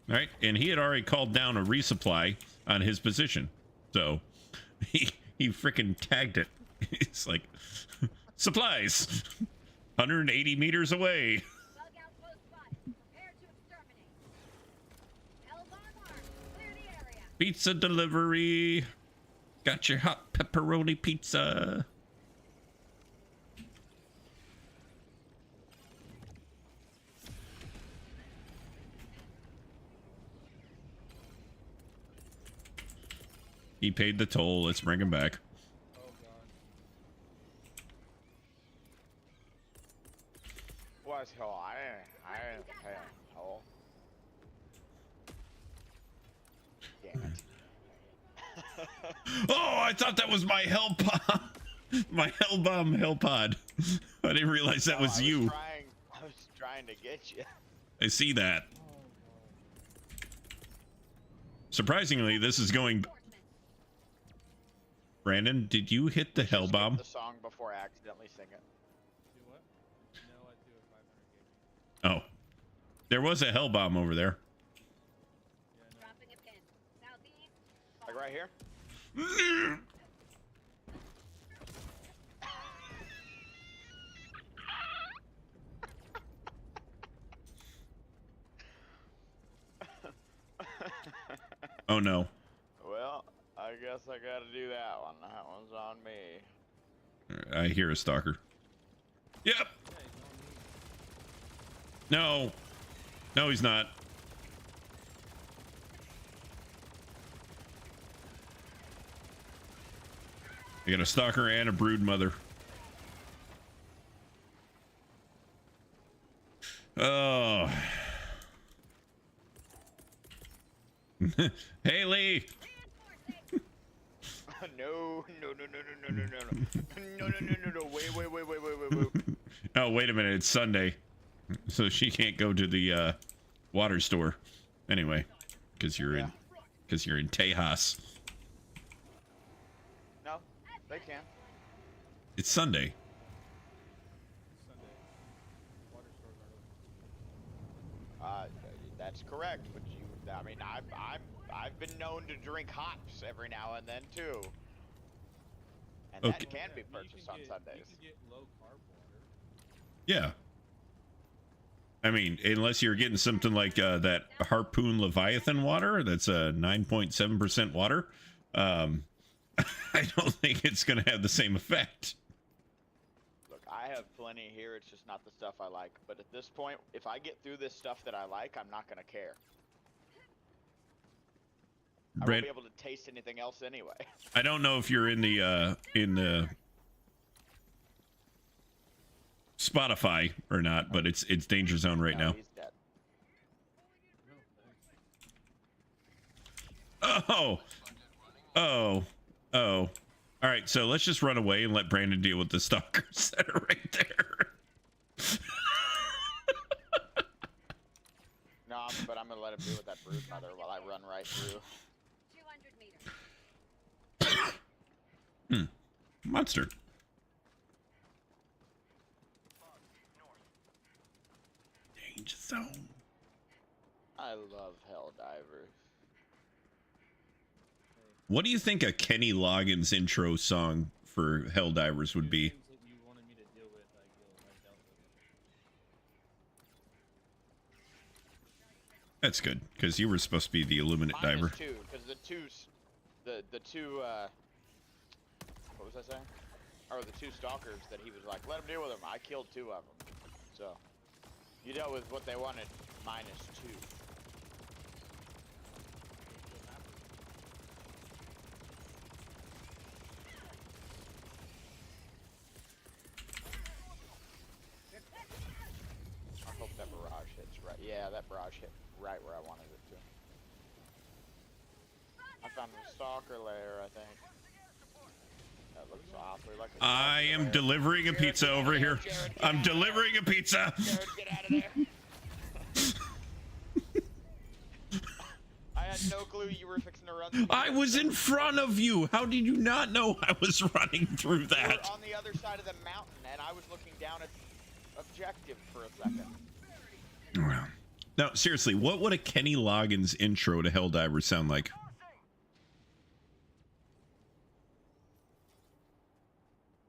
Speaker 1: All right? And he had already called down a resupply on his position. So he freaking tagged it. It's like supplies 180 meters away.
Speaker 4: Bug out close by. Prepare to exterminate. Hellbomb armed. Clear the area.
Speaker 1: Pizza delivery. Got your hot pepperoni pizza. He paid the toll. Let's bring him back.
Speaker 5: Oh god.
Speaker 2: Was hell? I hell. Damn it.
Speaker 1: Oh, I thought that was my hell pod. My hellbomb hell pod. I didn't realize that was you.
Speaker 2: I was trying to get you.
Speaker 1: I see that. Surprisingly, this is going. Brandon, did you hit the hell bomb?
Speaker 2: The song before I accidentally sing it.
Speaker 5: Do what? No, I do a 500 gauge.
Speaker 1: Oh, there was a hell bomb over there.
Speaker 5: Yeah, no.
Speaker 4: Dropping a pin. Southeast.
Speaker 2: Like right here.
Speaker 1: Oh no.
Speaker 2: Well, I guess I gotta do that one. That one's on me.
Speaker 1: I hear a stalker. Yep.
Speaker 5: Yeah, he's on me.
Speaker 1: No. No, he's not. I got a stalker and a brood mother. Oh. Hey, Lee.
Speaker 2: No. Wait.
Speaker 1: Oh, wait a minute. It's Sunday. So she can't go to the water store. Anyway, because you're in Tejas.
Speaker 2: No, they can.
Speaker 1: It's Sunday.
Speaker 5: Sunday. Water stores aren't open.
Speaker 2: That's correct. But I mean, I've been known to drink hops every now and then too. And
Speaker 1: Okay.
Speaker 2: that can be
Speaker 5: Yeah, you
Speaker 2: purchased
Speaker 5: can
Speaker 2: on
Speaker 5: get-
Speaker 2: Sundays.
Speaker 5: You can get low carb water.
Speaker 1: Yeah. I mean, unless you're getting something like that Harpoon Leviathan water, that's a 9.7% water. I don't think it's going to have the same effect.
Speaker 2: Look, I have plenty here. It's just not the stuff I like. But at this point, if I get through this stuff that I like, I'm not gonna care. I won't
Speaker 1: Brett,
Speaker 2: be able to taste anything else anyway.
Speaker 1: I don't know if you're in the Spotify or not, but it's Danger Zone right
Speaker 2: No,
Speaker 1: now.
Speaker 2: he's dead.
Speaker 1: Oh. All right, so let's just run away and let Brandon deal with the stalkers that are right there.
Speaker 2: No, but I'm gonna let him deal with that brood mother while I run right through.
Speaker 4: 200 meters.
Speaker 1: Monster. Danger Zone.
Speaker 2: I love Helldivers.
Speaker 1: What do you think a Kenny Loggins intro song for Helldivers would be?
Speaker 5: Things that you wanted me to deal with, I dealt with it.
Speaker 1: That's good, because you were supposed to be the Illuminate
Speaker 2: Mine
Speaker 1: diver.
Speaker 2: is two, because the two, what was I saying? Or the two stalkers that he was like, let him deal with them. I killed two of them. So, you dealt with what they wanted, minus two. I hope that barrage hits right. Yeah, that barrage hit right where I wanted it to. I found a stalker lair, I think. looks awfully like a
Speaker 1: I am
Speaker 2: Jared.
Speaker 1: delivering a
Speaker 2: Jared,
Speaker 1: pizza
Speaker 2: get out of
Speaker 1: over
Speaker 2: there.
Speaker 1: here.
Speaker 2: Jared, get
Speaker 1: I'm
Speaker 2: out of there.
Speaker 1: delivering a pizza.
Speaker 2: Jared, get out of there. I had no clue you were fixing to run through
Speaker 1: I
Speaker 2: the-
Speaker 1: was in front of you. How did you not know I was running through
Speaker 2: You
Speaker 1: that?
Speaker 2: were on the other side of the mountain, and I was looking down at the objective for a second.
Speaker 1: Well, now, seriously, what would a Kenny Loggins intro to Helldivers sound like?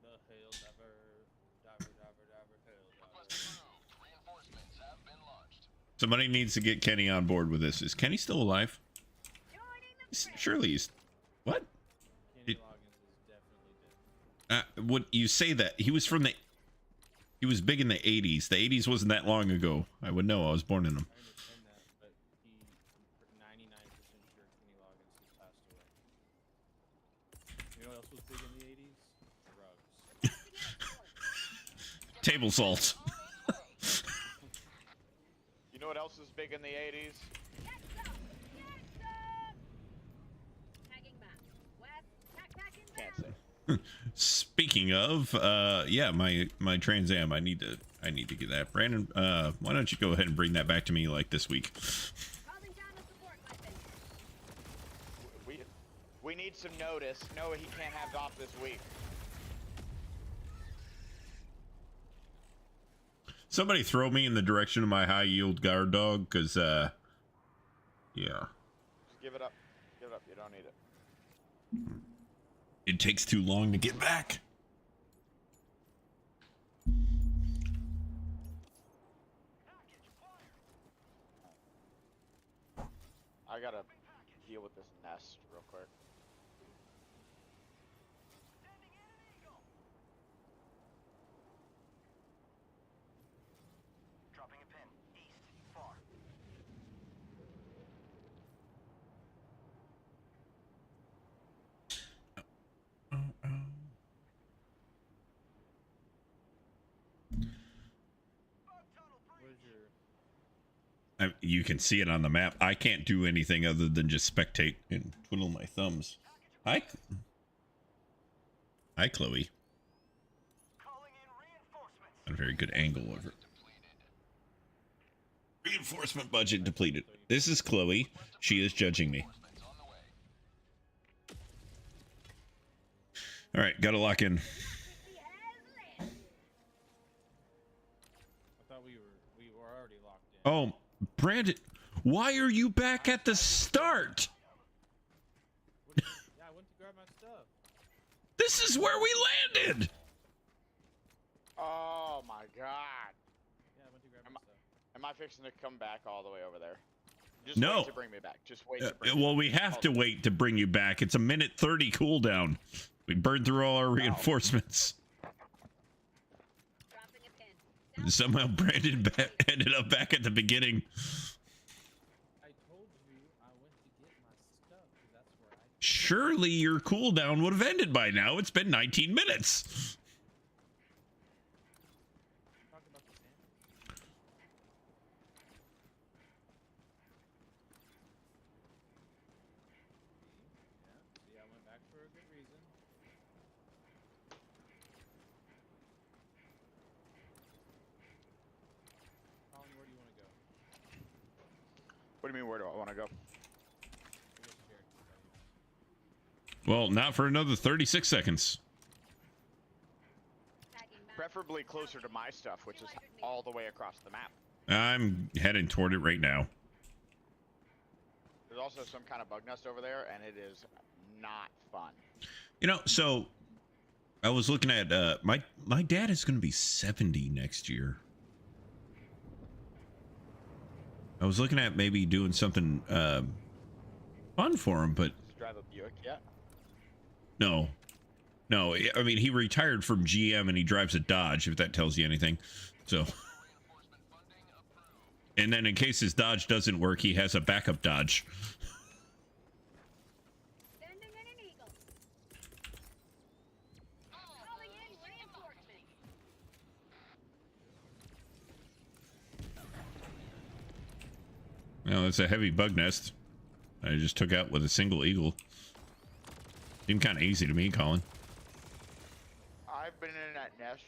Speaker 5: The Helldiver, diver, Helldiver.
Speaker 1: Somebody needs to get Kenny on board with this. Is Kenny still alive? Surely he's... What?
Speaker 5: Kenny Loggins is definitely dead.
Speaker 1: What you say that he was from the... He was big in the 80s. The 80s wasn't that long ago. I would know. I was born in them.
Speaker 5: I understand that, but I'm 99% sure Kenny Loggins has passed away. You know what else was big in the 80s? Drugs.
Speaker 1: Table salt.
Speaker 2: You know what else was big in the 80s?
Speaker 4: Tagging back. West, backpack
Speaker 2: Can't
Speaker 4: inbound.
Speaker 2: say.
Speaker 1: Speaking of, yeah, my Trans Am. I need to get that. Brandon, why don't you go ahead and bring that back to me like this week?
Speaker 4: Calling down a support weapon.
Speaker 2: We need some notice. No, he can't have it off this week.
Speaker 1: Somebody throw me in the direction of my high yield guard dog, cause yeah.
Speaker 2: Just give it up. Give it up. You don't need it.
Speaker 1: It takes too long to get back.
Speaker 2: I gotta deal with this nest real quick.
Speaker 7: Dropping a pin. East. Far.
Speaker 5: Where's your...
Speaker 1: You can see it on the map. I can't do anything other than just spectate and twiddle my thumbs. Hi, Chloe.
Speaker 7: Calling in reinforcements.
Speaker 1: Not a very good angle of it. Reinforcement budget depleted. This is Chloe. She is judging me. All right, gotta lock in.
Speaker 5: I thought we were already locked in.
Speaker 1: Oh, Brandon, why are you back at the start?
Speaker 5: Yeah, I went to grab my stuff.
Speaker 1: This is where we landed.
Speaker 2: Oh my god.
Speaker 5: Yeah, I went to grab my stuff.
Speaker 2: Am I fixing to come back all the way over there? Just
Speaker 1: No.
Speaker 2: wait to bring me back. Just wait to bring me
Speaker 1: Well,
Speaker 2: back.
Speaker 1: we have to wait to bring you back. It's a minute 30 cooldown. We burned through all our reinforcements.
Speaker 4: Dropping a pin.
Speaker 1: Somehow Brandon ended up back at the beginning.
Speaker 5: I told you I went to get my stuff because that's where I...
Speaker 1: Surely your cooldown would have ended by now. It's been 19 minutes.
Speaker 5: Talk about the sand. Yeah, I went back for a good reason. Colin, where do you want to go?
Speaker 2: What do you mean, where do I want to go?
Speaker 5: I guess Jared can tell you.
Speaker 1: Well, not for another 36 seconds.
Speaker 4: Tagging back.
Speaker 2: Preferably closer to my stuff, which is all the way across the map.
Speaker 1: I'm heading toward it right now.
Speaker 2: There's also some kind of bug nest over there, and it is not fun.
Speaker 1: You know, so I was looking at my dad is going to be 70 next year. I was looking at maybe doing something fun for him, but
Speaker 2: Just drive a Buick, yeah.
Speaker 1: no. I mean, he retired from GM and he drives a Dodge, if that tells you anything. So, and then in case his Dodge doesn't work, he has a backup Dodge.
Speaker 4: Sending in an eagle. Calling in reinforcements.
Speaker 1: Well, it's a heavy bug nest. I just took out with a single eagle. Seemed kind of easy to me, Colin.
Speaker 2: mesh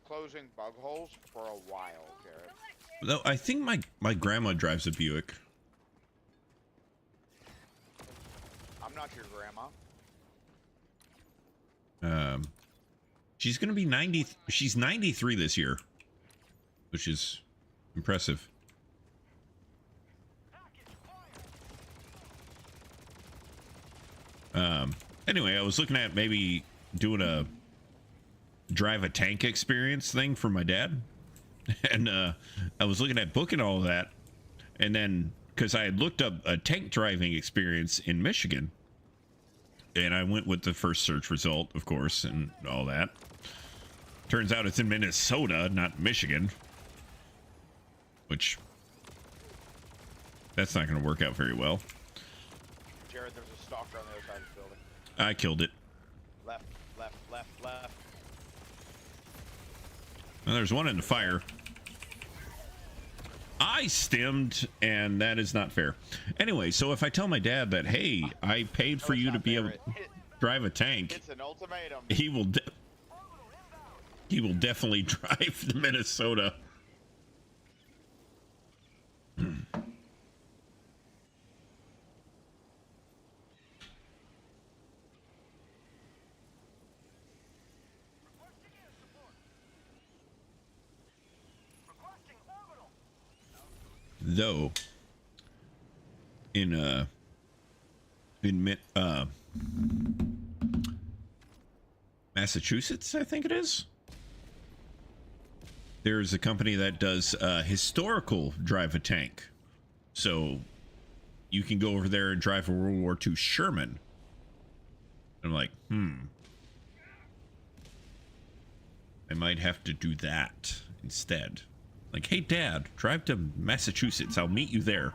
Speaker 2: closing bug holes for a while, Jared.
Speaker 1: Though I think my grandma drives a Buick.
Speaker 2: I'm not your grandma.
Speaker 1: She's gonna be 90. She's 93 this year, which is impressive. Anyway, I was looking at maybe doing a drive a tank experience thing for my dad, and I was looking at booking all of that, and then because I had looked up a tank driving experience in Michigan, and I went with the first search result, of course, and all that. Turns out it's in Minnesota, not Michigan, which that's not going to work out very well.
Speaker 2: Jared, there's a stalker on the other side of the building.
Speaker 1: I killed it.
Speaker 2: Left, left, left, left.
Speaker 1: Well, there's one in the fire. I stemmed, and that is not fair. Anyway, so if I tell my dad that, hey, I paid for you to be able to drive a tank,
Speaker 2: It's an ultimatum.
Speaker 1: he will definitely drive to Minnesota. Though in Massachusetts, I think it is, there's a company that does historical drive a tank, so you can go over there and drive a World War II Sherman. I'm like, I might have to do that instead. Like, hey, Dad, drive to Massachusetts. I'll meet you there.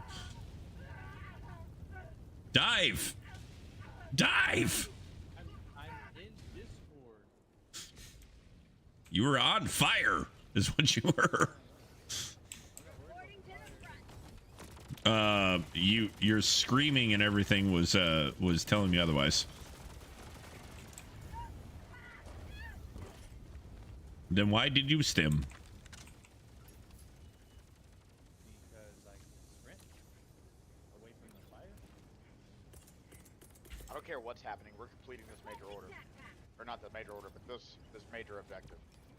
Speaker 1: Dive! Dive!
Speaker 5: I'm in Discord.
Speaker 1: You were on fire, is what you were. Your screaming and everything was telling me otherwise. Then why did you stem?
Speaker 5: Because I can sprint away from the fire.
Speaker 2: I don't care what's happening. We're completing this major order. Or not the major order, but this major objective.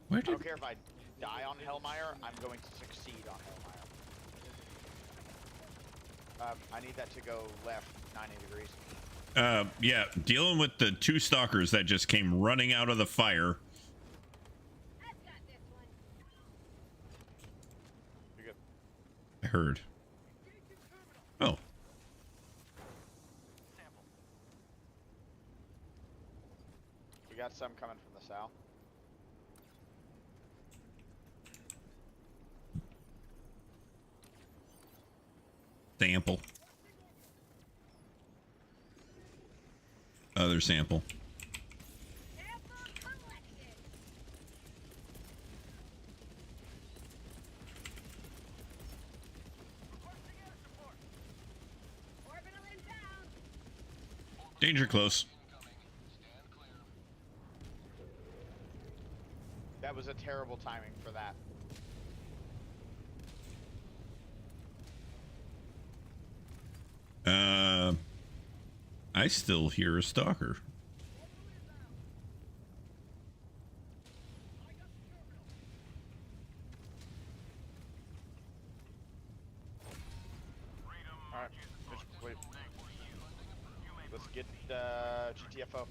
Speaker 1: Where
Speaker 2: I
Speaker 1: did
Speaker 2: don't care if I die on Hellmire, I'm going to succeed on Hellmire. I need that to go left 90 degrees.
Speaker 1: yeah, dealing with the two stalkers that just came running out of the fire.
Speaker 4: I've got this one.
Speaker 2: You're good.
Speaker 1: I heard. Oh,
Speaker 2: We got some coming from the south.
Speaker 1: sample. Other sample.
Speaker 4: Sample collected. Orbital inbound.
Speaker 1: Danger close.
Speaker 2: That was a terrible timing for that.
Speaker 1: I still hear a stalker.
Speaker 2: Alright, mission complete. Let's get GTFO.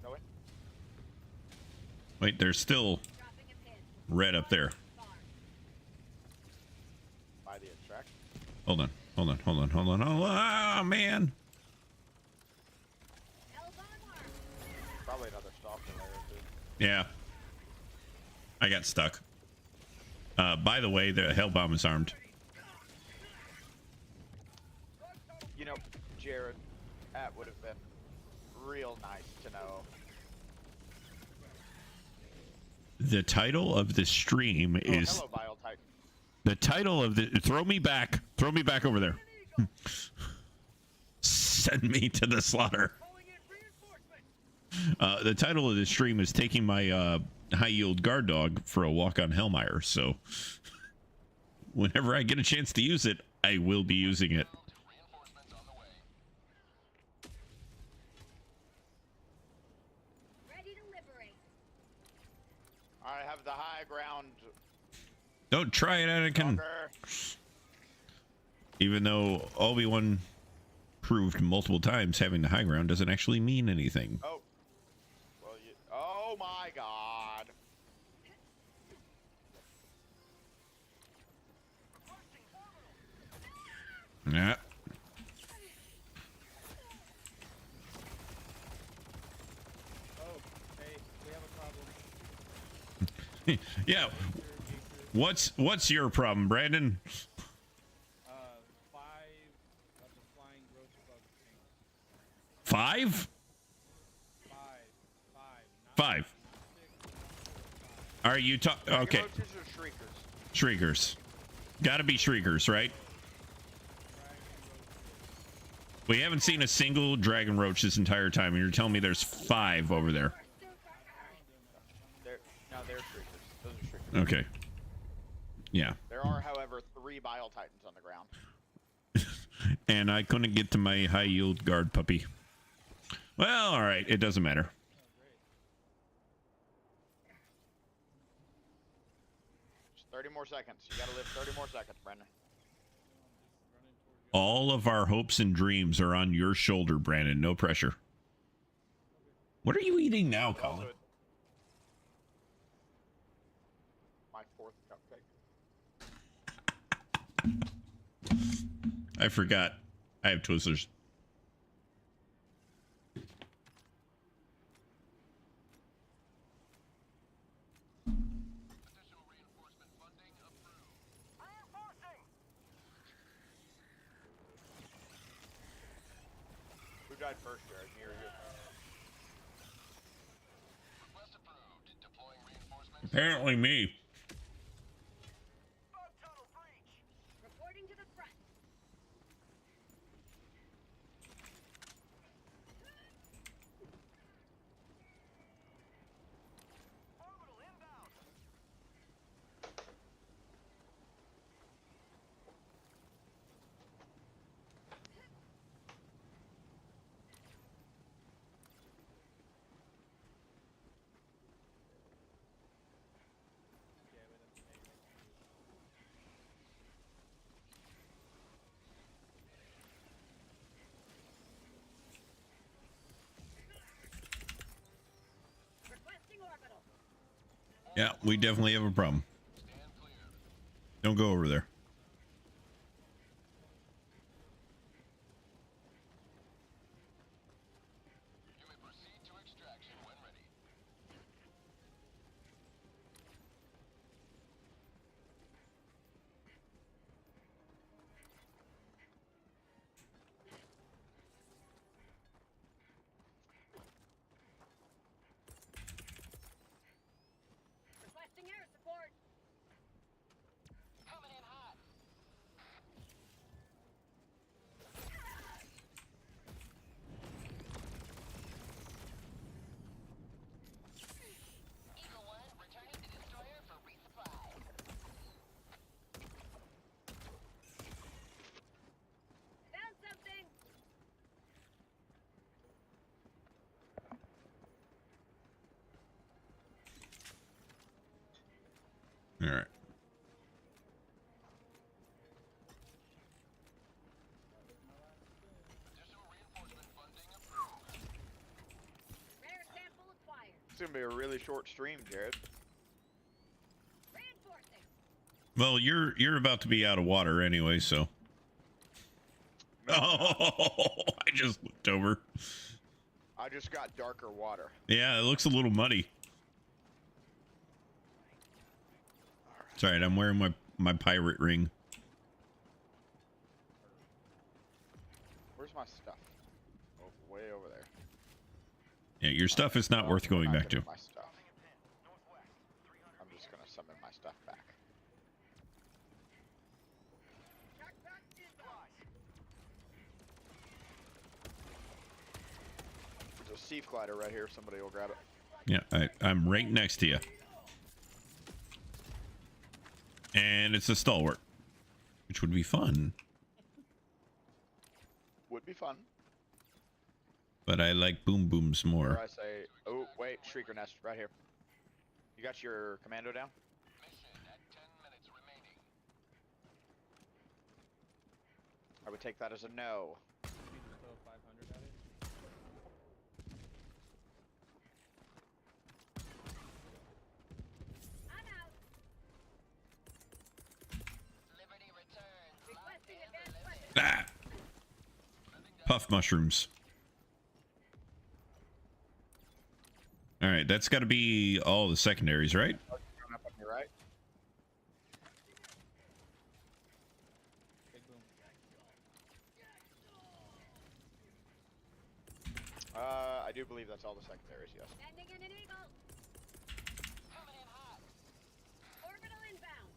Speaker 2: No way.
Speaker 1: Wait, there's still
Speaker 4: Dropping a pin.
Speaker 1: red up there.
Speaker 4: Far.
Speaker 2: By the extract.
Speaker 1: Hold on. Hold on. Hold on. Hold on. Hold on. Oh, man.
Speaker 4: Hellmire.
Speaker 2: Probably another stalker layer too.
Speaker 1: Yeah. I got stuck. By the way, the hell bomb is armed.
Speaker 2: You know, Jared, that would have been real nice to know.
Speaker 1: The title of the stream
Speaker 2: Oh,
Speaker 1: is
Speaker 2: hello, Biotype.
Speaker 1: the title of the throw me back over there. Send me to the slaughter.
Speaker 7: Calling in reinforcements.
Speaker 1: The title of this stream is taking my high yield guard dog for a walk on Hellmire. So whenever I get a chance to use it, I will be using it.
Speaker 4: Ready to liberate.
Speaker 2: I have the high ground.
Speaker 1: Don't try it, Anakin.
Speaker 2: Fucker.
Speaker 1: Even though Obi-Wan proved multiple times having the high ground doesn't actually mean anything.
Speaker 2: Oh. Well, oh my God.
Speaker 1: Yeah.
Speaker 5: Oh, hey, we have a problem.
Speaker 1: Yeah. What's your problem, Brandon?
Speaker 5: 5 of the flying growth bug things.
Speaker 1: 5?
Speaker 5: 5.
Speaker 1: 5. Are you talking? Okay.
Speaker 2: Roaches or shriekers?
Speaker 1: Shriekers. Gotta be shriekers, right? We haven't seen a single dragon roach this entire time, and you're telling me there's 5 over there.
Speaker 2: They're shriekers. Those are shriekers.
Speaker 1: Okay. Yeah.
Speaker 2: There are, however, 3 bile titans on the ground.
Speaker 1: And I couldn't get to my high yield guard puppy. Well, all right. It doesn't matter.
Speaker 2: Just 30 more seconds. You gotta live 30 more seconds, Brendan.
Speaker 1: All of our hopes and dreams are on your shoulder, Brandon. No pressure. What are you eating now, Colin?
Speaker 2: My 4th cupcake.
Speaker 1: I forgot. I have Twizzlers.
Speaker 2: Who died first, Jared? Me or you?
Speaker 1: Apparently me.
Speaker 4: Reporting to the front.
Speaker 7: Orbital inbound.
Speaker 4: Requesting orbital.
Speaker 1: Yeah, we definitely have a problem. Don't go over there.
Speaker 4: Requesting air support.
Speaker 7: Coming in hot. Eagle 1, returning to destroyer for resupply.
Speaker 4: Found something.
Speaker 1: All right.
Speaker 4: Rare sample acquired.
Speaker 2: It's gonna be a really short stream, Jared.
Speaker 4: Reinforcing.
Speaker 1: Well, you're about to be out of water anyway, so. Oh, I just looked over.
Speaker 2: I just got darker water.
Speaker 1: Yeah, it looks a little muddy. It's all right. I'm wearing my pirate ring.
Speaker 2: Where's my stuff? Oh, way over there.
Speaker 1: Yeah, your stuff is not
Speaker 2: Well,
Speaker 1: worth going
Speaker 2: I'm not
Speaker 1: back to.
Speaker 2: getting my stuff. I'm just gonna summon my stuff back. a Thief glider right here. Somebody will grab it.
Speaker 1: Yeah, I'm right next to you. And it's a stalwart, which would be fun.
Speaker 2: Would be fun.
Speaker 1: But I like boom booms
Speaker 2: Or
Speaker 1: more.
Speaker 2: I say, oh wait, Shrieker Nest right here. You got your commando down?
Speaker 7: Mission at 10 minutes remaining.
Speaker 2: I would take that as a no.
Speaker 5: You just throw 500 at it.
Speaker 4: I'm out.
Speaker 7: Liberty returns.
Speaker 4: Requesting advanced weapon.
Speaker 1: Ah! Puff mushrooms. All right, that's got to be all the secondaries, right?
Speaker 2: Coming up on your right.
Speaker 5: Big boom.
Speaker 2: I do believe that's all the secondaries, yes.
Speaker 4: Sending in an eagle.
Speaker 7: Coming in hot.
Speaker 4: Orbital inbound.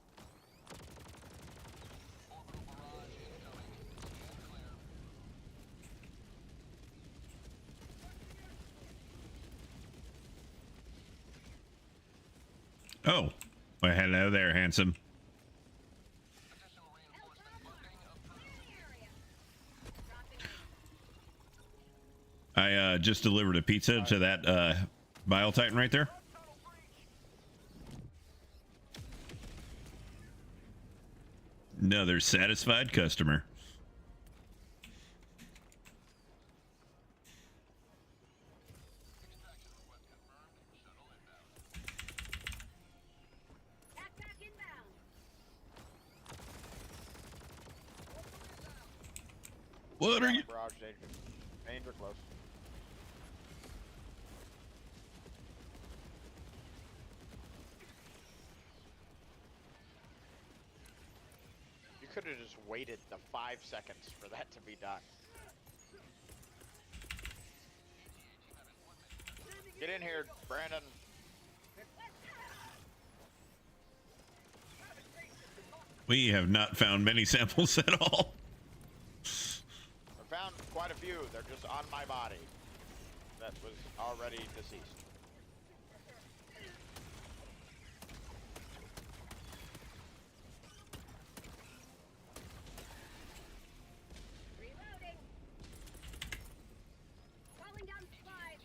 Speaker 7: Orbital barrage incoming. Stand clear.
Speaker 1: Oh, well, hello there, handsome.
Speaker 7: Additional reinforcement booking approved.
Speaker 4: Area. Dropping in.
Speaker 1: I just delivered a pizza to that Bile Titan right there. Another satisfied customer.
Speaker 7: Extraction request confirmed. Shuttle inbound.
Speaker 4: Backpack inbound.
Speaker 1: What are you?
Speaker 2: Barrage danger. Danger close. You could have just waited the 5 seconds for that to be done. Get in here, Brandon.
Speaker 1: We have not found many samples at all.
Speaker 2: I found quite a few. They're just on my body. That was already deceased.
Speaker 4: Reloading. Calling down supplies.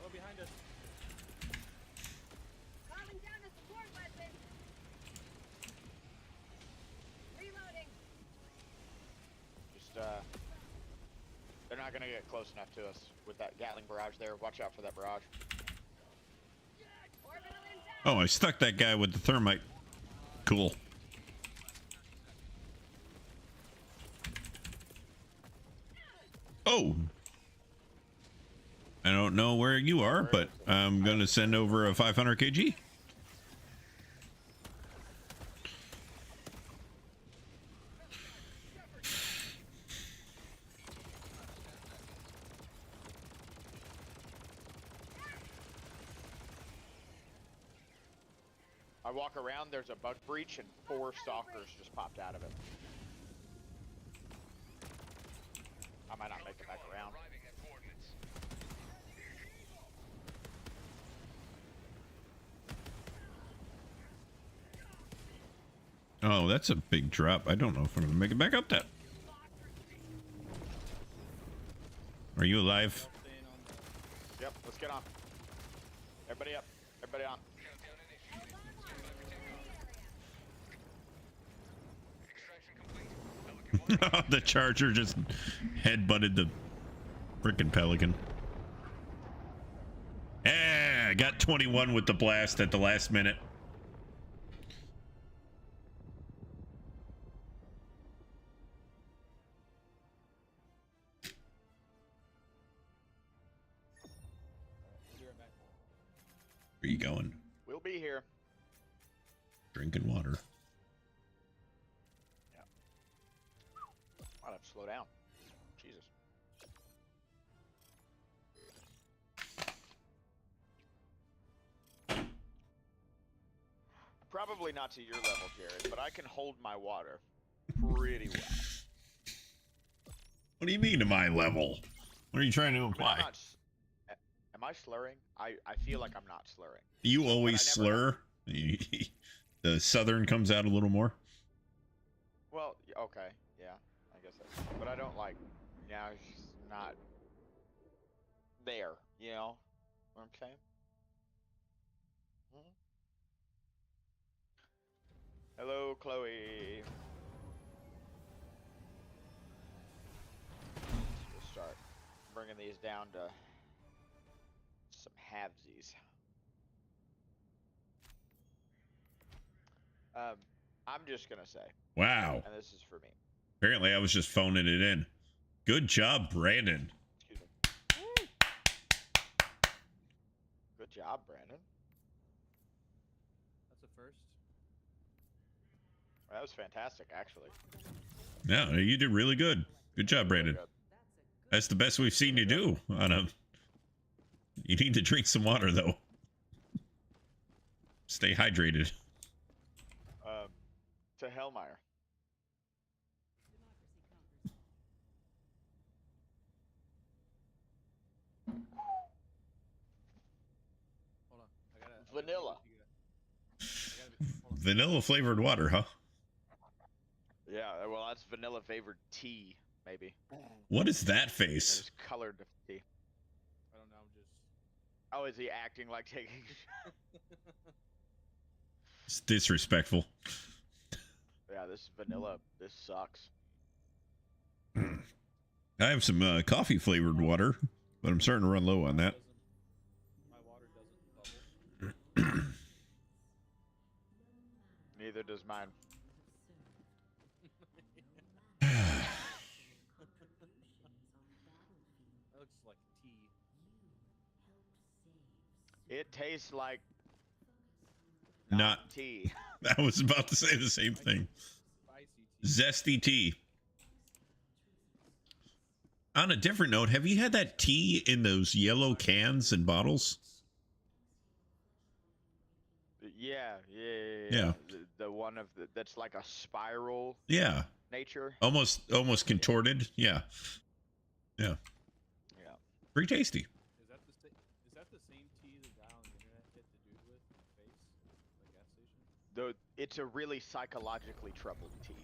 Speaker 5: Oh, behind us.
Speaker 4: Calling down a support weapon. Reloading.
Speaker 2: Just, they're not gonna get close enough to us with that Gatling barrage there. Watch out for that barrage.
Speaker 4: Orbital inbound.
Speaker 1: Oh, I stuck that guy with the thermite. Cool. Oh. I don't know where you are, but I'm going to send over a 500 kg.
Speaker 2: I walk around, there's a bug breach, and 4 stalkers just popped out of it. I might not make it back around.
Speaker 7: Arriving at coordinates.
Speaker 1: Oh, that's a big drop. I don't know if I'm going to make it back up that. Are you alive?
Speaker 5: Staying on the.
Speaker 2: Yep, let's get on. Everybody up. Everybody on.
Speaker 7: Countdown initiated. Stand by for takeoff. Extraction complete. Pelican 1.
Speaker 1: The charger just headbutted the freaking pelican. I got 21 with the blast at the last minute.
Speaker 5: Be right back.
Speaker 1: Where you going?
Speaker 2: We'll be here.
Speaker 1: Drinking water.
Speaker 2: I'll have to slow down. Jesus. Probably not to your level, Jared, but I can hold my water pretty well.
Speaker 1: What do you mean to my level? What are you trying to
Speaker 2: I mean,
Speaker 1: imply?
Speaker 2: am I slurring? I feel like I'm not slurring.
Speaker 1: You always
Speaker 2: But I never
Speaker 1: slur. The southern comes out a little more.
Speaker 2: Well, okay, yeah, I guess that's. But I don't like. Yeah, it's just not there. You know what I'm saying? Mhm. Hello, Chloe. We'll start bringing these down to some halvesies. I'm just gonna say,
Speaker 1: Wow.
Speaker 2: and this is for me.
Speaker 1: Apparently, I was just phoning it in. Good job, Brandon.
Speaker 2: Excuse me. Good job, Brandon.
Speaker 5: That's a first.
Speaker 2: That was fantastic, actually.
Speaker 1: Yeah, you did really good. Good job,
Speaker 2: Really
Speaker 1: Brandon.
Speaker 2: good.
Speaker 1: That's the best we've seen you do on a. You need to drink some water though. Stay hydrated.
Speaker 2: To Hellmire.
Speaker 5: Hold on. I gotta.
Speaker 2: Vanilla.
Speaker 5: Hold on.
Speaker 1: Vanilla flavored water, huh?
Speaker 2: Yeah, well, that's vanilla flavored tea, maybe.
Speaker 1: What is that
Speaker 2: That
Speaker 1: face?
Speaker 2: is colored tea.
Speaker 5: I don't know. I'm just.
Speaker 2: Oh, is he acting like taking?
Speaker 1: It's disrespectful.
Speaker 2: Yeah, this is vanilla. This sucks.
Speaker 1: I have some coffee flavored water, but I'm starting to run low on that.
Speaker 5: My water doesn't bubble.
Speaker 2: Neither does mine.
Speaker 5: That looks like tea.
Speaker 2: It tastes like
Speaker 1: Not.
Speaker 2: tea.
Speaker 1: I was about to say the same thing.
Speaker 5: Spicy tea.
Speaker 1: Zesty tea. On a different note, have you had that tea in those yellow cans and bottles?
Speaker 2: Yeah.
Speaker 1: Yeah.
Speaker 2: The one of that's like a spiral
Speaker 1: Yeah.
Speaker 2: nature.
Speaker 1: Almost contorted. Yeah. Yeah.
Speaker 2: Yeah.
Speaker 1: Pretty tasty.
Speaker 5: Is that the same tea the guy on the internet hit the dude with in the face at the gas station?
Speaker 2: Though it's a really psychologically troubled tea.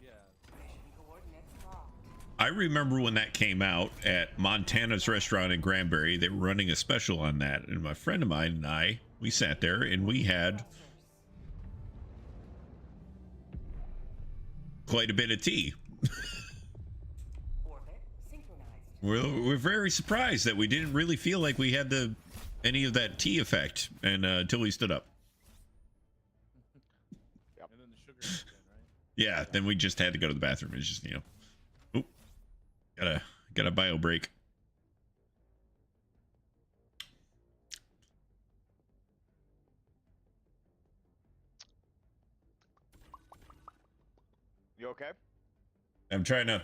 Speaker 5: Yeah.
Speaker 3: Mission coordinates locked.
Speaker 1: I remember when that came out at Montana's restaurant in Granbury. They were running a special on that, and my friend of mine and we sat there and we had quite a bit of tea.
Speaker 3: Orbit synchronized.
Speaker 1: We're very surprised that we didn't really feel like we had any of that tea effect, and until we stood up.
Speaker 5: And then the sugar kicked in, right?
Speaker 1: Yeah, then we just had to go to the bathroom. It's just, oop, got a bio break.
Speaker 2: You okay?
Speaker 1: I'm trying to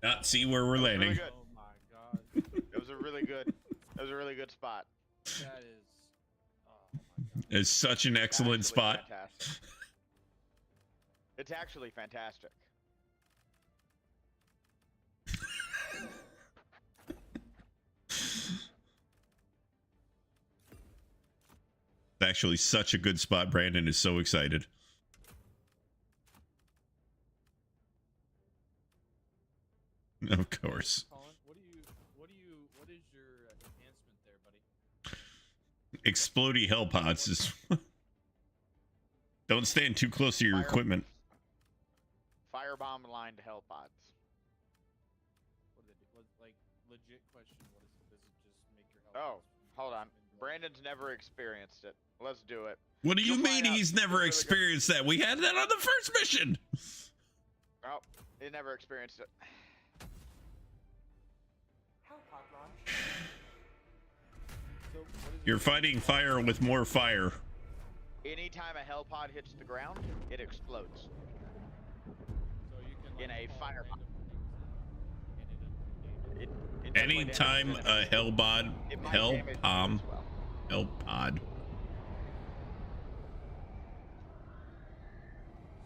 Speaker 1: not see where we're landing.
Speaker 2: Really good.
Speaker 5: Oh my god.
Speaker 2: It was a really good. It was a really good spot.
Speaker 5: That is. Oh my god.
Speaker 1: It's such an excellent
Speaker 2: Actually
Speaker 1: spot.
Speaker 2: Fantastic. It's actually fantastic.
Speaker 1: It's actually such a good spot. Brandon is so excited. Of course.
Speaker 5: Colin, what is your enhancement there, buddy?
Speaker 1: Explodey hell pods is. Don't stand too close to your
Speaker 2: Fire-
Speaker 1: equipment.
Speaker 2: Firebomb lined hell pods.
Speaker 5: What do they do? Like, legit question, what is it? Does it just make your health?
Speaker 2: Oh, hold on. Brandon's never experienced it. Let's do it.
Speaker 1: What do you
Speaker 2: You'll
Speaker 1: mean
Speaker 2: find out.
Speaker 1: he's never
Speaker 2: It's really good.
Speaker 1: experienced that? We had that on the first mission.
Speaker 2: Oh, he never experienced it.
Speaker 3: Hellpod launch.
Speaker 5: So, what is
Speaker 1: You're fighting fire with more fire.
Speaker 2: Anytime a hell pod hits the ground, it explodes.
Speaker 5: So you can
Speaker 2: in a
Speaker 5: call
Speaker 2: fire
Speaker 5: random things and it
Speaker 2: It
Speaker 1: Anytime a hellbod,
Speaker 2: It might damage you as well.
Speaker 1: hellpod.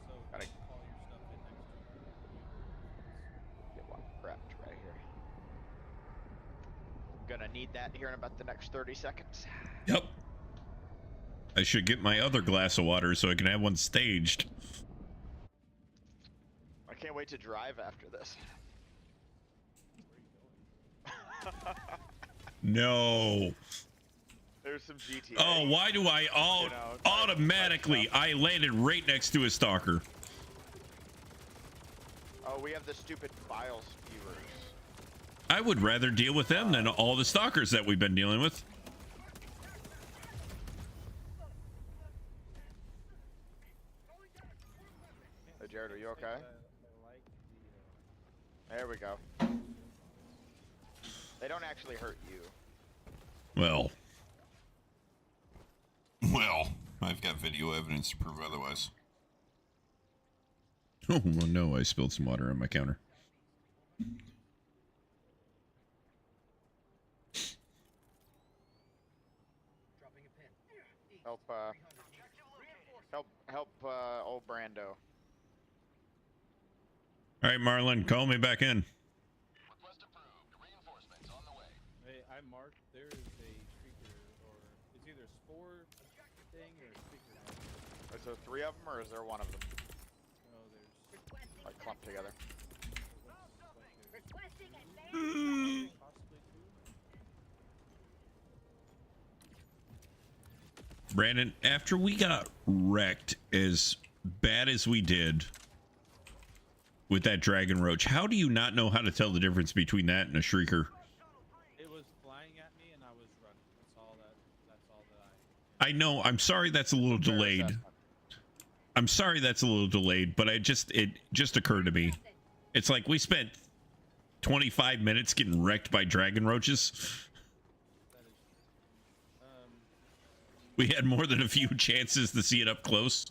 Speaker 5: So
Speaker 2: Gotta-
Speaker 5: call your stuff in next to
Speaker 2: Get one prepped right here. Gonna need that here in about the next 30 seconds.
Speaker 1: Yep. I should get my other glass of water so I can have one staged.
Speaker 2: I can't wait to drive after this.
Speaker 1: No.
Speaker 2: There's some GTA.
Speaker 1: Oh, why do I all
Speaker 2: You know,
Speaker 1: automatically? I landed right next to a stalker.
Speaker 2: Oh, we have the stupid bile spewers.
Speaker 1: I would rather deal with them than all the stalkers that we've been dealing with.
Speaker 2: Hey, Jared, are you okay?
Speaker 5: I like the,
Speaker 2: There we go. They don't actually hurt you.
Speaker 1: Well, I've got video evidence to prove otherwise. Oh well, no, I spilled some water on my counter.
Speaker 2: Help, old Brando.
Speaker 1: All right, Marlon, call me back in.
Speaker 7: Request approved. Reinforcements on the way.
Speaker 5: hey, I marked there is a streaker, or it's either a spore thing or a streaker.
Speaker 2: Is there 3 of them, or is there 1 of them?
Speaker 5: No, there's
Speaker 4: Requesting
Speaker 2: Like clumped together.
Speaker 4: Requesting advance.
Speaker 5: possibly 2.
Speaker 1: Brandon, after we got wrecked as bad as we did with that dragon roach, how do you not know how to tell the difference between that and a shrieker?
Speaker 5: It was flying at me and I was running. That's all that
Speaker 1: I know. I'm sorry that's a little
Speaker 2: Fair
Speaker 1: delayed.
Speaker 2: assessment.
Speaker 1: I'm sorry that's a little delayed, but it just occurred to me. It's like we spent 25 minutes getting wrecked by dragon roaches.
Speaker 5: that is
Speaker 1: We had more than a few chances to see it up close.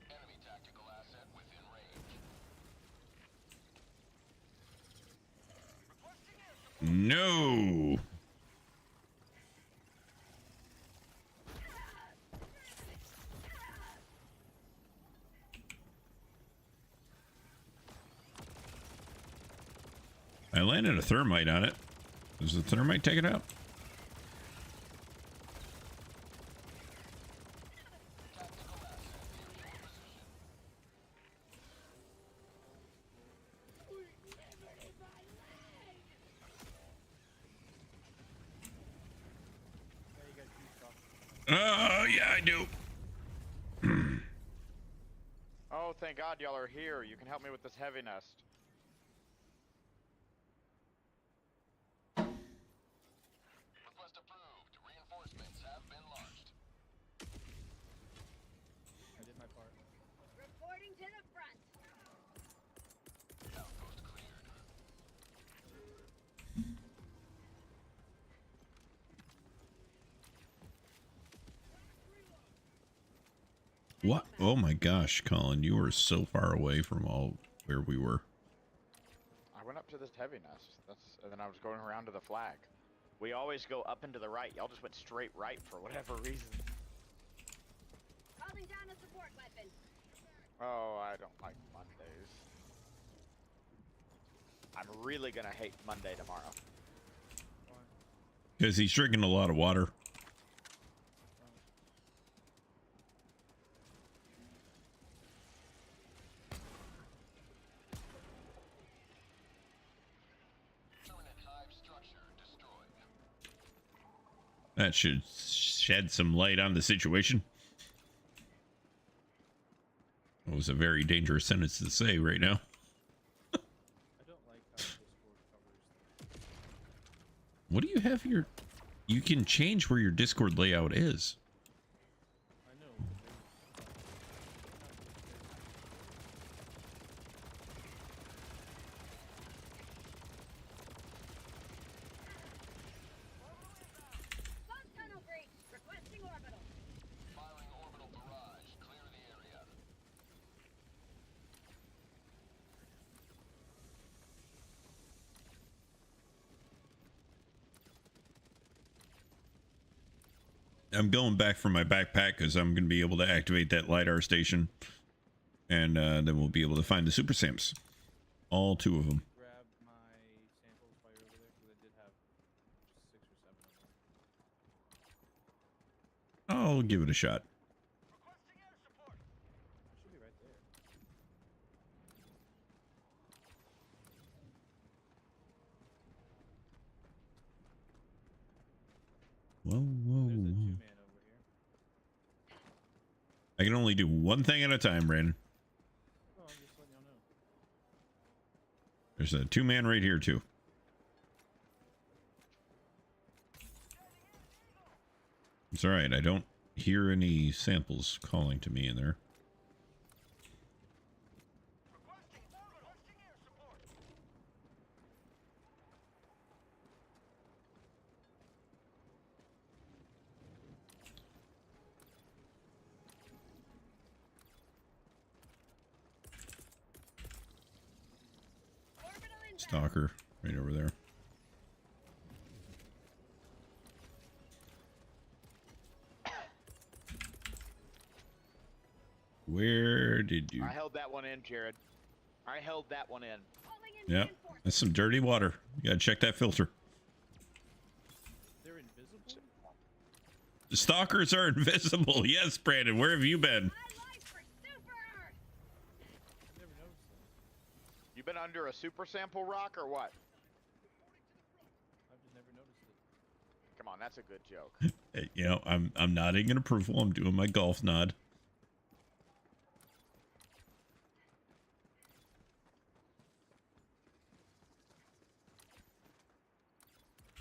Speaker 7: Enemy tactical asset within range.
Speaker 1: No. I landed a thermite on it. Does the thermite take it out? Oh, yeah, I do.
Speaker 2: Oh, thank God y'all are here. You can help me with this heavy nest.
Speaker 7: Request approved. Reinforcements have been launched.
Speaker 5: I did my part.
Speaker 4: Reporting to the front.
Speaker 7: Outpost cleared.
Speaker 1: What? Oh my gosh, Colin, you were so far away from all where we were.
Speaker 2: I went up to this heavy nest. And then I was going around to the flag. We always go up and to the right. Y'all just went straight right for whatever reason.
Speaker 4: Calling down a support weapon.
Speaker 2: Oh, I don't like Mondays. I'm really gonna hate Monday tomorrow.
Speaker 1: Because he's drinking a lot of water.
Speaker 7: Permanent hive structure destroyed.
Speaker 1: That should shed some light on the situation. It was a very dangerous sentence to say right now.
Speaker 5: I don't like how Discord covers.
Speaker 1: What do you have here? You can change where your Discord layout is.
Speaker 5: I know. But
Speaker 4: Bomb tunnel breach. Requesting orbital.
Speaker 7: Firing orbital barrage. Clear the area.
Speaker 1: I'm going back for my backpack because I'm going to be able to activate that LiDAR station. And then we'll be able to find the super Samps. All 2 of them.
Speaker 5: Grab my samples while you're over there, because I did have 6 or 7 of them.
Speaker 1: I'll give it a shot.
Speaker 5: It should be right there.
Speaker 1: Whoa, whoa,
Speaker 5: There's a
Speaker 1: whoa.
Speaker 5: 2-man over here.
Speaker 1: I can only do one thing at a time, Brandon.
Speaker 5: Oh, I'm just letting y'all know.
Speaker 1: There's a 2-man right here, too. It's alright, I don't hear any samples calling to me in there.
Speaker 4: Orbital inbound.
Speaker 1: Stalker, right over there. Where did you...
Speaker 2: I held that one in, Jared. I held that one in.
Speaker 4: Calling in
Speaker 1: Yep,
Speaker 4: reinforcements.
Speaker 1: that's some dirty water. You gotta check that filter.
Speaker 5: They're invisible?
Speaker 1: The stalkers are invisible. Yes, Brandon, where have you been?
Speaker 4: My life for Super Earth.
Speaker 5: I've never noticed that.
Speaker 2: You been under a super sample rock or what?
Speaker 5: I've just never noticed it.
Speaker 2: Come on, that's a good joke.
Speaker 1: Hey, you know, I'm nodding in approval. I'm doing my golf nod.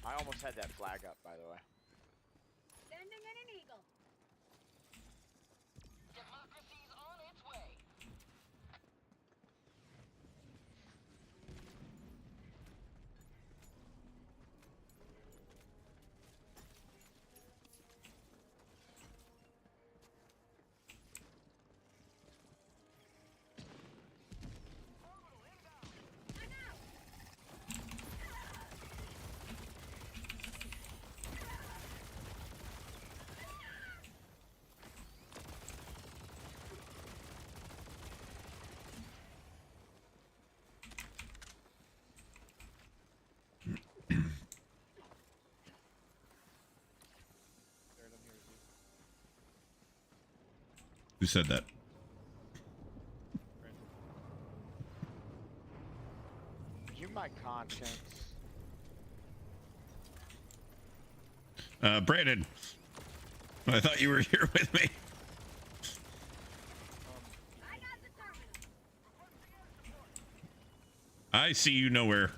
Speaker 2: I almost had that flag up, by the way.
Speaker 4: Sending in an eagle.
Speaker 7: Democracy's on its way.
Speaker 5: Jared, I'm here with you.
Speaker 1: Who said that?
Speaker 5: Brandon.
Speaker 2: You my conscience.
Speaker 1: Brandon. I thought you were here with me.
Speaker 4: I got the terminal.
Speaker 1: I see you nowhere.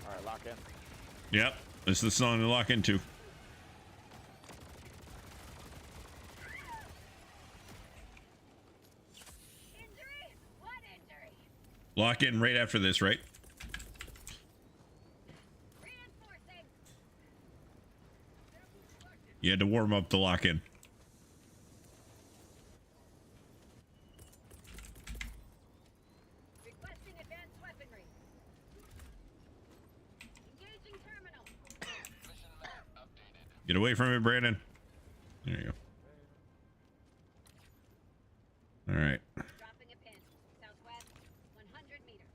Speaker 2: All right, lock in.
Speaker 1: Yep, this is the song to lock into.
Speaker 4: Injury? What injury?
Speaker 1: Lock in right after this, right?
Speaker 4: Reinforcing.
Speaker 1: You had to warm up the lock in.
Speaker 4: Requesting advanced weaponry. Engaging terminal.
Speaker 7: Mission map updated.
Speaker 1: Get away from it, Brandon. There you go. All right.
Speaker 4: Dropping a pin. Southwest, 100 meters.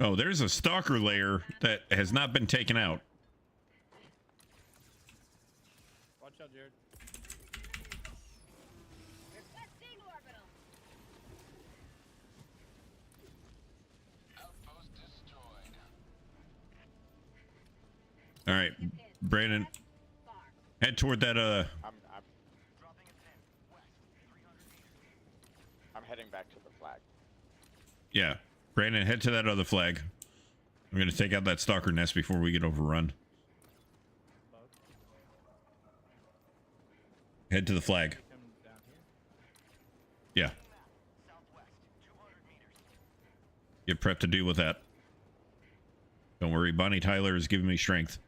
Speaker 1: Oh, there's a stalker layer that has not been taken out.
Speaker 5: Watch out, Jared.
Speaker 4: Requesting orbital.
Speaker 7: Outpost destroyed.
Speaker 1: All right,
Speaker 4: Pin.
Speaker 1: Brandon,
Speaker 4: West, far.
Speaker 1: head toward that.
Speaker 2: I'm heading back to the flag.
Speaker 1: Yeah, Brandon, head to that other flag. I'm gonna take out that stalker nest before we get overrun.
Speaker 5: Bug.
Speaker 1: Head to the flag.
Speaker 5: Come down here.
Speaker 1: Yeah. Get prepped to deal with that. Don't worry, Bonnie Tyler is giving me strength.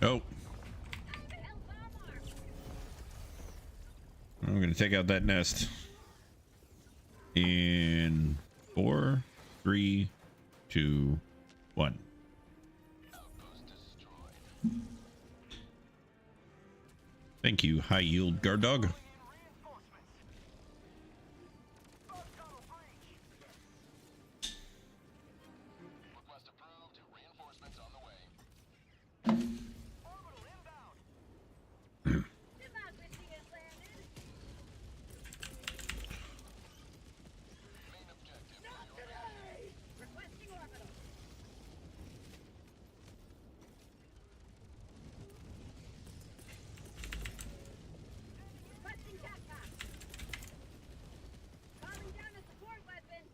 Speaker 1: Oh, I'm gonna take out that nest in 4, 3, 2, 1. Thank you, high yield guard dog.
Speaker 7: Request approved. Reinforcements on the way.
Speaker 4: Democracy has landed.
Speaker 7: Main objective
Speaker 4: Not today. Requesting orbital. Requesting jackpot. Calling down a support weapon.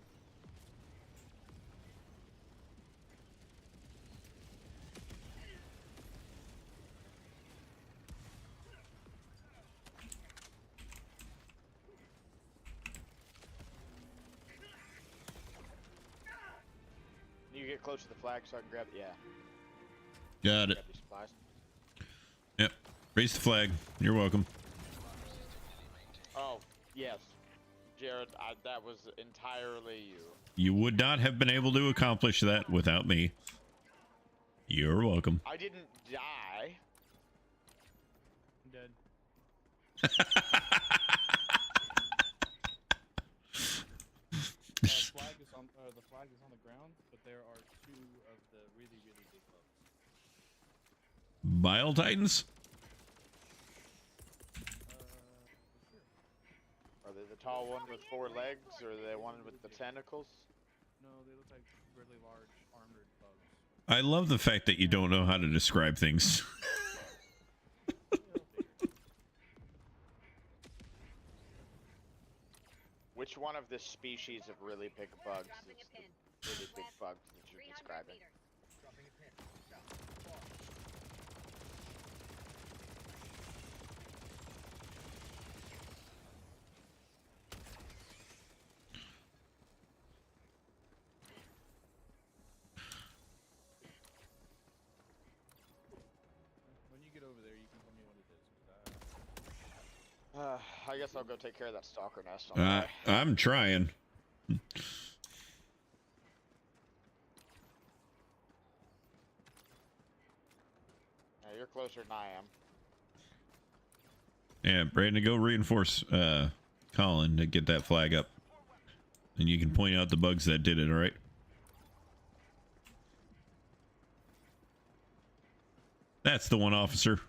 Speaker 2: You get close to the flag so I can grab it. Yeah.
Speaker 1: Got it.
Speaker 2: Grab these supplies.
Speaker 1: Yep. Raise the flag. You're welcome.
Speaker 2: Oh, yes. Jared, that was entirely you.
Speaker 1: You would not have been able to accomplish that without me. You're welcome.
Speaker 2: I didn't die.
Speaker 5: I'm dead. The flag is on the ground, but there are 2 of the really, really big bugs.
Speaker 1: Bile Titans?
Speaker 5: Sure.
Speaker 2: Are they the tall one with 4 legs, or are they one with the tentacles?
Speaker 5: No, they look like really large armored bugs.
Speaker 1: I love the fact that you don't know how to describe things.
Speaker 2: Which one of this species of really big bugs
Speaker 4: Dropping
Speaker 2: is
Speaker 4: a pin.
Speaker 2: the really big bugs that you're
Speaker 4: 300
Speaker 2: describing?
Speaker 4: meters.
Speaker 5: When you get over there, you can tell me what it is. 'Cause
Speaker 2: I guess I'll go take care of that stalker nest. On the way.
Speaker 1: I'm trying.
Speaker 2: Yeah, you're closer than I am.
Speaker 1: Yeah, Brandon, go reinforce Colin to get that flag up. And you can point out the bugs that did it, alright? That's the one, officer.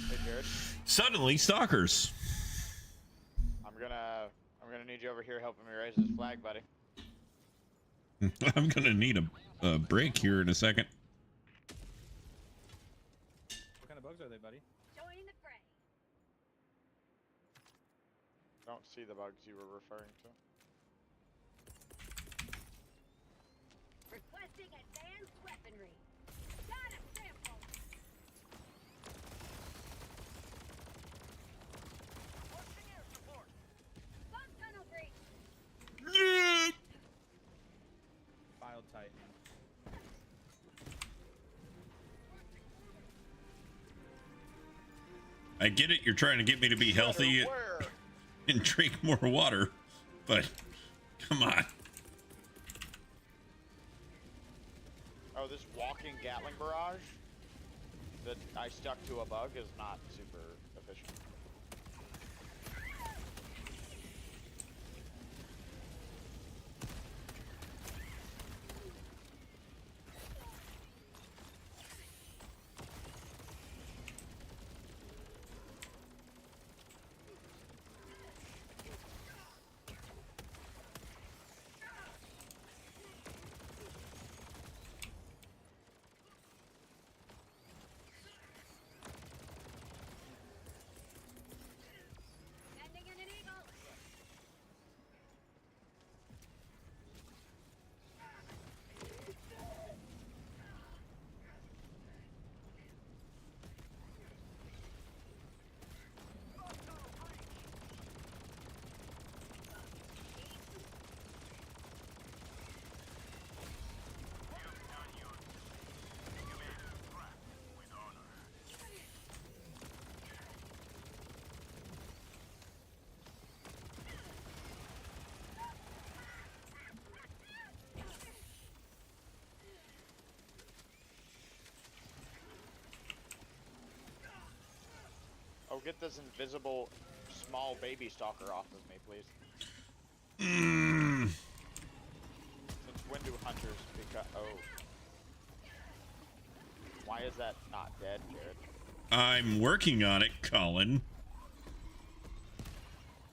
Speaker 2: Hey Jared,
Speaker 1: Suddenly, stalkers.
Speaker 2: I'm gonna need you over here helping me raise this flag, buddy.
Speaker 1: I'm gonna need a break here in a second.
Speaker 5: what kind of bugs are they, buddy?
Speaker 4: Joining the fray.
Speaker 2: Don't see the bugs you were referring to.
Speaker 4: Requesting advanced weaponry. Got a sample. Requesting air support. Bug tunnel breach.
Speaker 5: Bile Titan.
Speaker 1: I get it, you're trying to get me to be healthy
Speaker 2: Where?
Speaker 1: and drink more water, but come on.
Speaker 2: Oh, this walking Gatling barrage that I stuck to a bug is not super efficient. get this invisible small baby stalker off of me, please.
Speaker 1: Mm.
Speaker 2: Since when do hunters become... Oh. Why is that not dead, Jared?
Speaker 1: I'm working on it, Colin.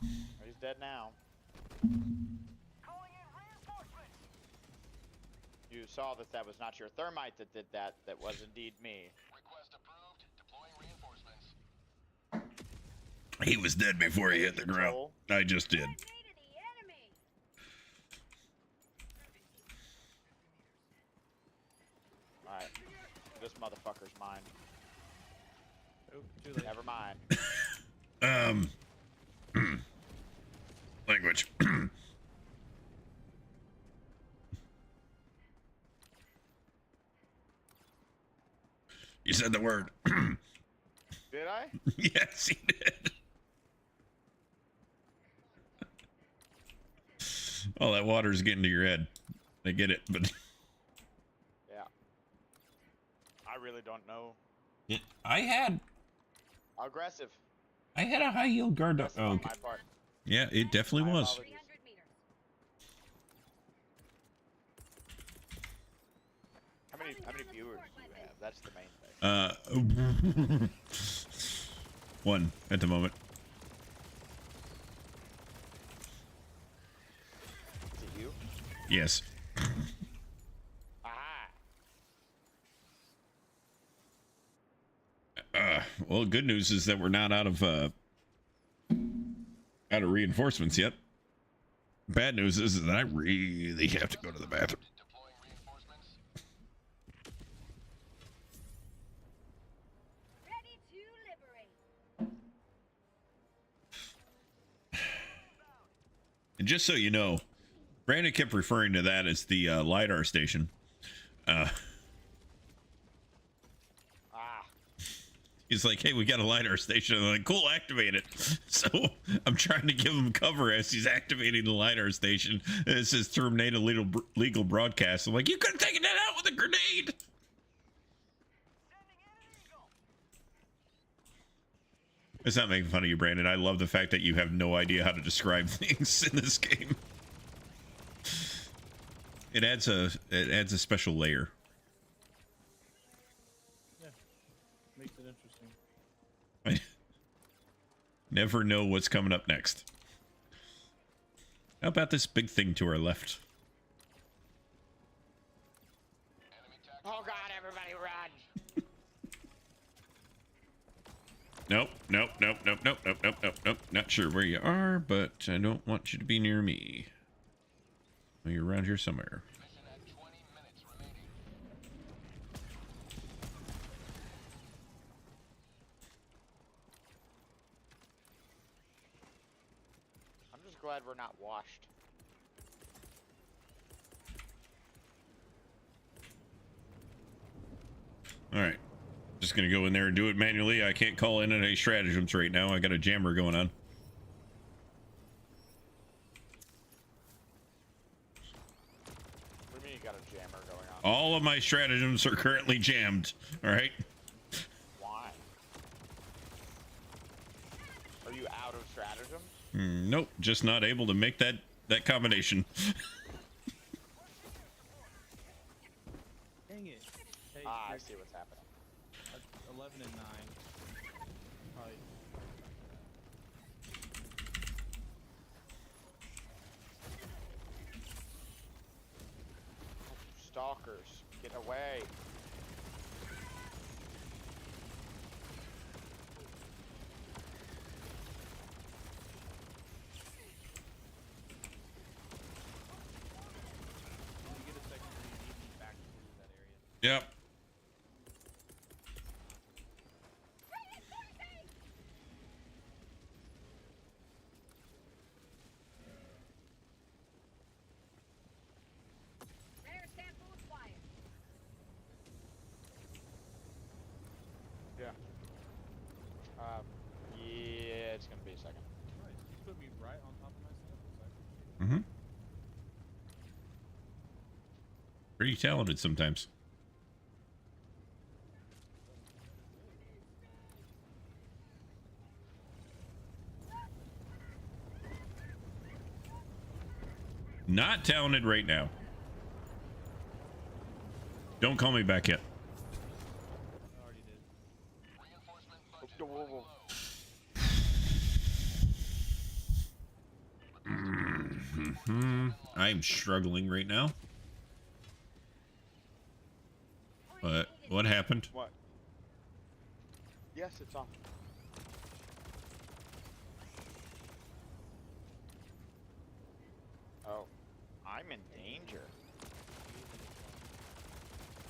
Speaker 2: He's dead now. You saw that that was not your thermite that did that. That was indeed me.
Speaker 7: Request approved. Deploying reinforcements.
Speaker 1: He was dead before he hit the ground.
Speaker 2: Control.
Speaker 1: I just did.
Speaker 4: Grenade to the enemy.
Speaker 2: Alright. This motherfucker's mine.
Speaker 5: Oh, too late.
Speaker 2: Never mind.
Speaker 1: Language. You said the word.
Speaker 2: Did I?
Speaker 1: Yes, he did. Oh, that water's getting to your head. I get it, but
Speaker 2: Yeah. I really don't know.
Speaker 1: I had
Speaker 2: Aggressive.
Speaker 1: a high yield guard dog.
Speaker 2: Aggressive
Speaker 1: Oh,
Speaker 2: on
Speaker 1: okay.
Speaker 2: my part.
Speaker 1: Yeah, it definitely
Speaker 2: My
Speaker 1: was.
Speaker 2: apologies.
Speaker 4: 300 meters.
Speaker 2: How many viewers do you have? That's the main thing.
Speaker 1: One at the moment.
Speaker 2: Is it you?
Speaker 1: Yes.
Speaker 2: Aha.
Speaker 1: Well, good news is that we're not out of reinforcements yet. Bad news is that I really have to go to the bathroom.
Speaker 7: Deploying reinforcements.
Speaker 4: Ready to liberate.
Speaker 1: And just so you know, Brandon kept referring to that as the LiDAR station.
Speaker 2: Ah.
Speaker 1: He's like, hey, we got a LiDAR station. I'm like, cool, activate it. So I'm trying to give him cover as he's activating the LiDAR station. And it says terminate a legal broadcast. I'm like, you could have taken that out with a grenade. It's not making fun of you, Brandon. I love the fact that you have no idea how to describe things in this game. It adds a special layer.
Speaker 5: Yeah. Makes it interesting.
Speaker 1: I never know what's coming up next. How about this big thing to our left?
Speaker 7: Enemy tactical.
Speaker 2: Oh god, everybody run!
Speaker 1: Nope. Not sure where you are, but I don't want you to be near me. Well, you're around here somewhere.
Speaker 7: Mission at 20 minutes remaining.
Speaker 2: I'm just glad we're not washed.
Speaker 1: All right. Just gonna go in there and do it manually. I can't call in any stratagems right now. I got a jammer going on.
Speaker 2: What do you mean you got a jammer going on?
Speaker 1: All of my stratagems are currently jammed. All right.
Speaker 2: Why? Are you out of stratagem?
Speaker 1: Nope. Just not able to make that combination.
Speaker 5: Dang it. Hey,
Speaker 2: Ah, I
Speaker 5: Rick,
Speaker 2: see what's happening.
Speaker 5: 11 and 9. Probably.
Speaker 2: Stalkers, get away.
Speaker 5: When you get a second, you need me back to that area.
Speaker 1: Yep.
Speaker 4: Rare sample acquired.
Speaker 2: Yeah. Yeah, it's gonna be a second.
Speaker 5: Nice. You put me right on top of my samples. I appreciate it.
Speaker 1: Mm-hmm. Pretty talented sometimes. Not talented right now. Don't call me back yet.
Speaker 5: I already did.
Speaker 7: Reinforcement
Speaker 2: Whoa,
Speaker 7: budget
Speaker 2: whoa, whoa.
Speaker 1: I'm struggling right now. What happened?
Speaker 2: What? Yes, it's on. Oh, I'm in danger.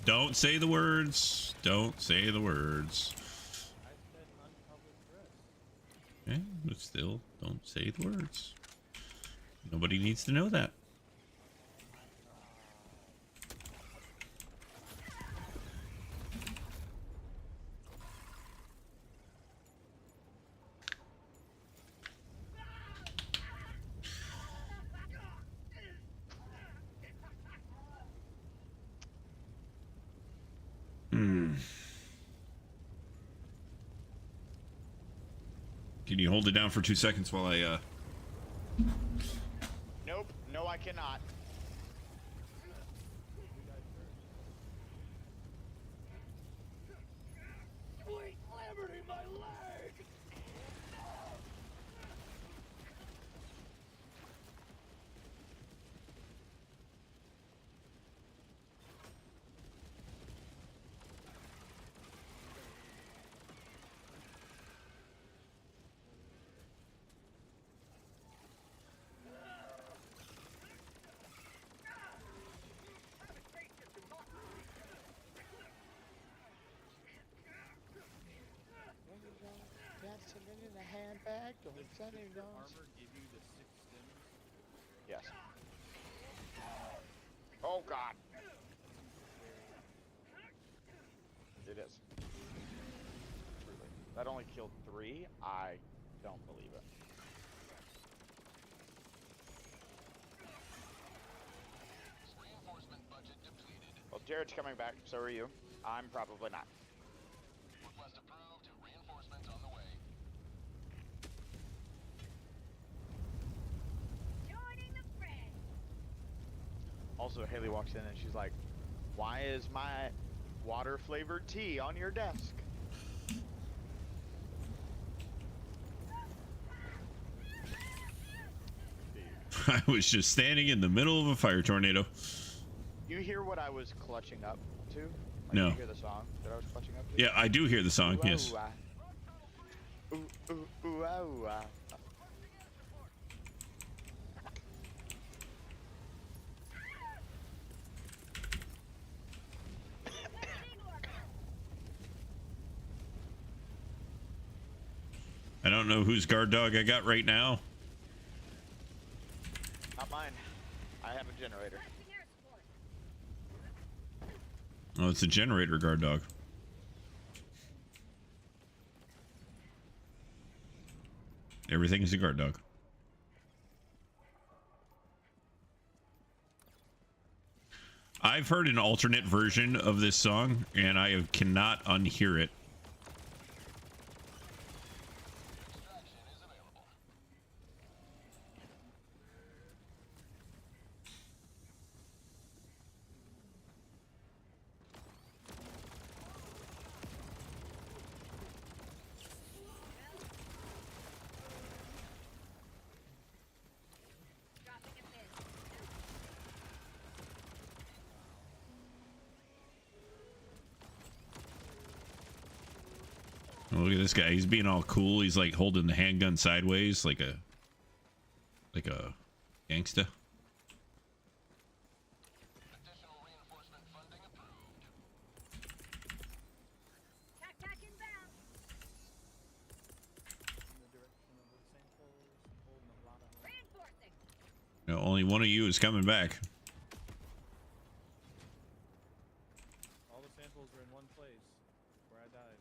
Speaker 1: Don't say the words. Don't say the words.
Speaker 5: I said unpublished dress.
Speaker 1: Okay, but still, don't say the words. Nobody needs to know that. Can you hold it down for 2 seconds while I
Speaker 2: Nope. No, I cannot. In the handbag.
Speaker 5: Did your armor give you the 6 stims?
Speaker 2: Yes. Oh God. It is. Truly. That only killed 3. I don't believe it.
Speaker 7: reinforcement budget depleted.
Speaker 2: Well, Jared's coming back. So are you. I'm probably not.
Speaker 7: Request approved. Reinforcements on the way.
Speaker 4: Joining the fray.
Speaker 2: Also, Haley walks in and she's like, "Why is my water-flavored tea on your desk?"
Speaker 1: I was just standing in the middle of a fire tornado.
Speaker 2: You hear what I was clutching up to? Like,
Speaker 1: No.
Speaker 2: You hear the song that I was clutching up to?
Speaker 1: Yeah, I do hear the song.
Speaker 2: Ooh, ah,
Speaker 1: Yes.
Speaker 2: ooh, ah. Ooh, ooh, ooh, ah, ooh, ah.
Speaker 1: I don't know whose guard dog I got right now.
Speaker 2: Not mine. I have a generator.
Speaker 4: Requesting air support.
Speaker 1: Oh, it's a generator guard dog. Everything is a guard dog. I've heard an alternate version of this song, and I cannot unhear it.
Speaker 7: Extraction is available.
Speaker 4: Dropping a pin.
Speaker 1: Oh, look at this guy. He's being all cool. He's like holding the handgun sideways, like a gangsta.
Speaker 7: Additional reinforcement funding approved.
Speaker 4: Tac inbound.
Speaker 5: In the direction of the samples, holding a lot of.
Speaker 4: Reinforcing.
Speaker 1: You know, only one of you is coming back.
Speaker 5: All the samples are in one place where I died.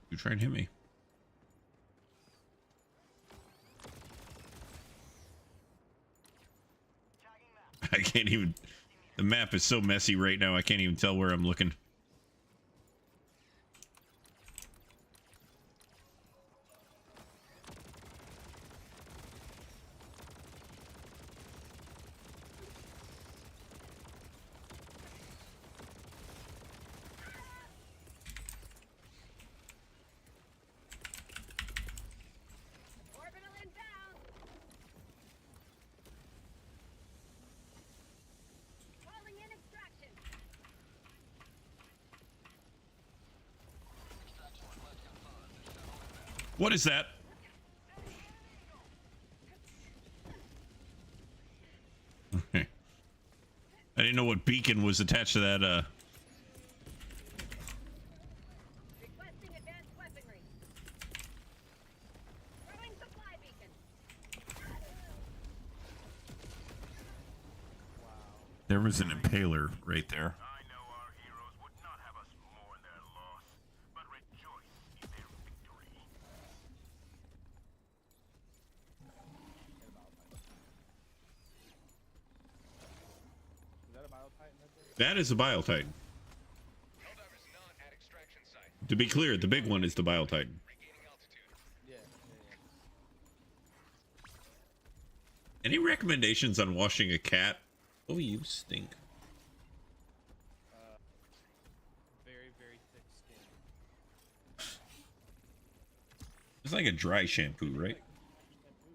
Speaker 1: You try and hit me. I can't even. The map is so messy right now. I can't even tell where I'm looking. What is that? Okay. I didn't know what beacon was attached to that.
Speaker 4: Requesting advanced weaponry. Throwing supply beacon.
Speaker 1: There was an impaler right there.
Speaker 6: I know our heroes would not have us mourn their loss, but rejoice in their victory.
Speaker 5: Is that a Bio Titan right there?
Speaker 1: That is a Bile Titan.
Speaker 7: Helldivers not at extraction site.
Speaker 1: To be clear, the big one is the Bile Titan.
Speaker 7: Regaining altitude.
Speaker 5: Yeah.
Speaker 1: Any recommendations on washing a cat? Oh, you stink.
Speaker 5: Very, very thick skin.
Speaker 1: It's like a dry shampoo, right?
Speaker 5: Shampoo.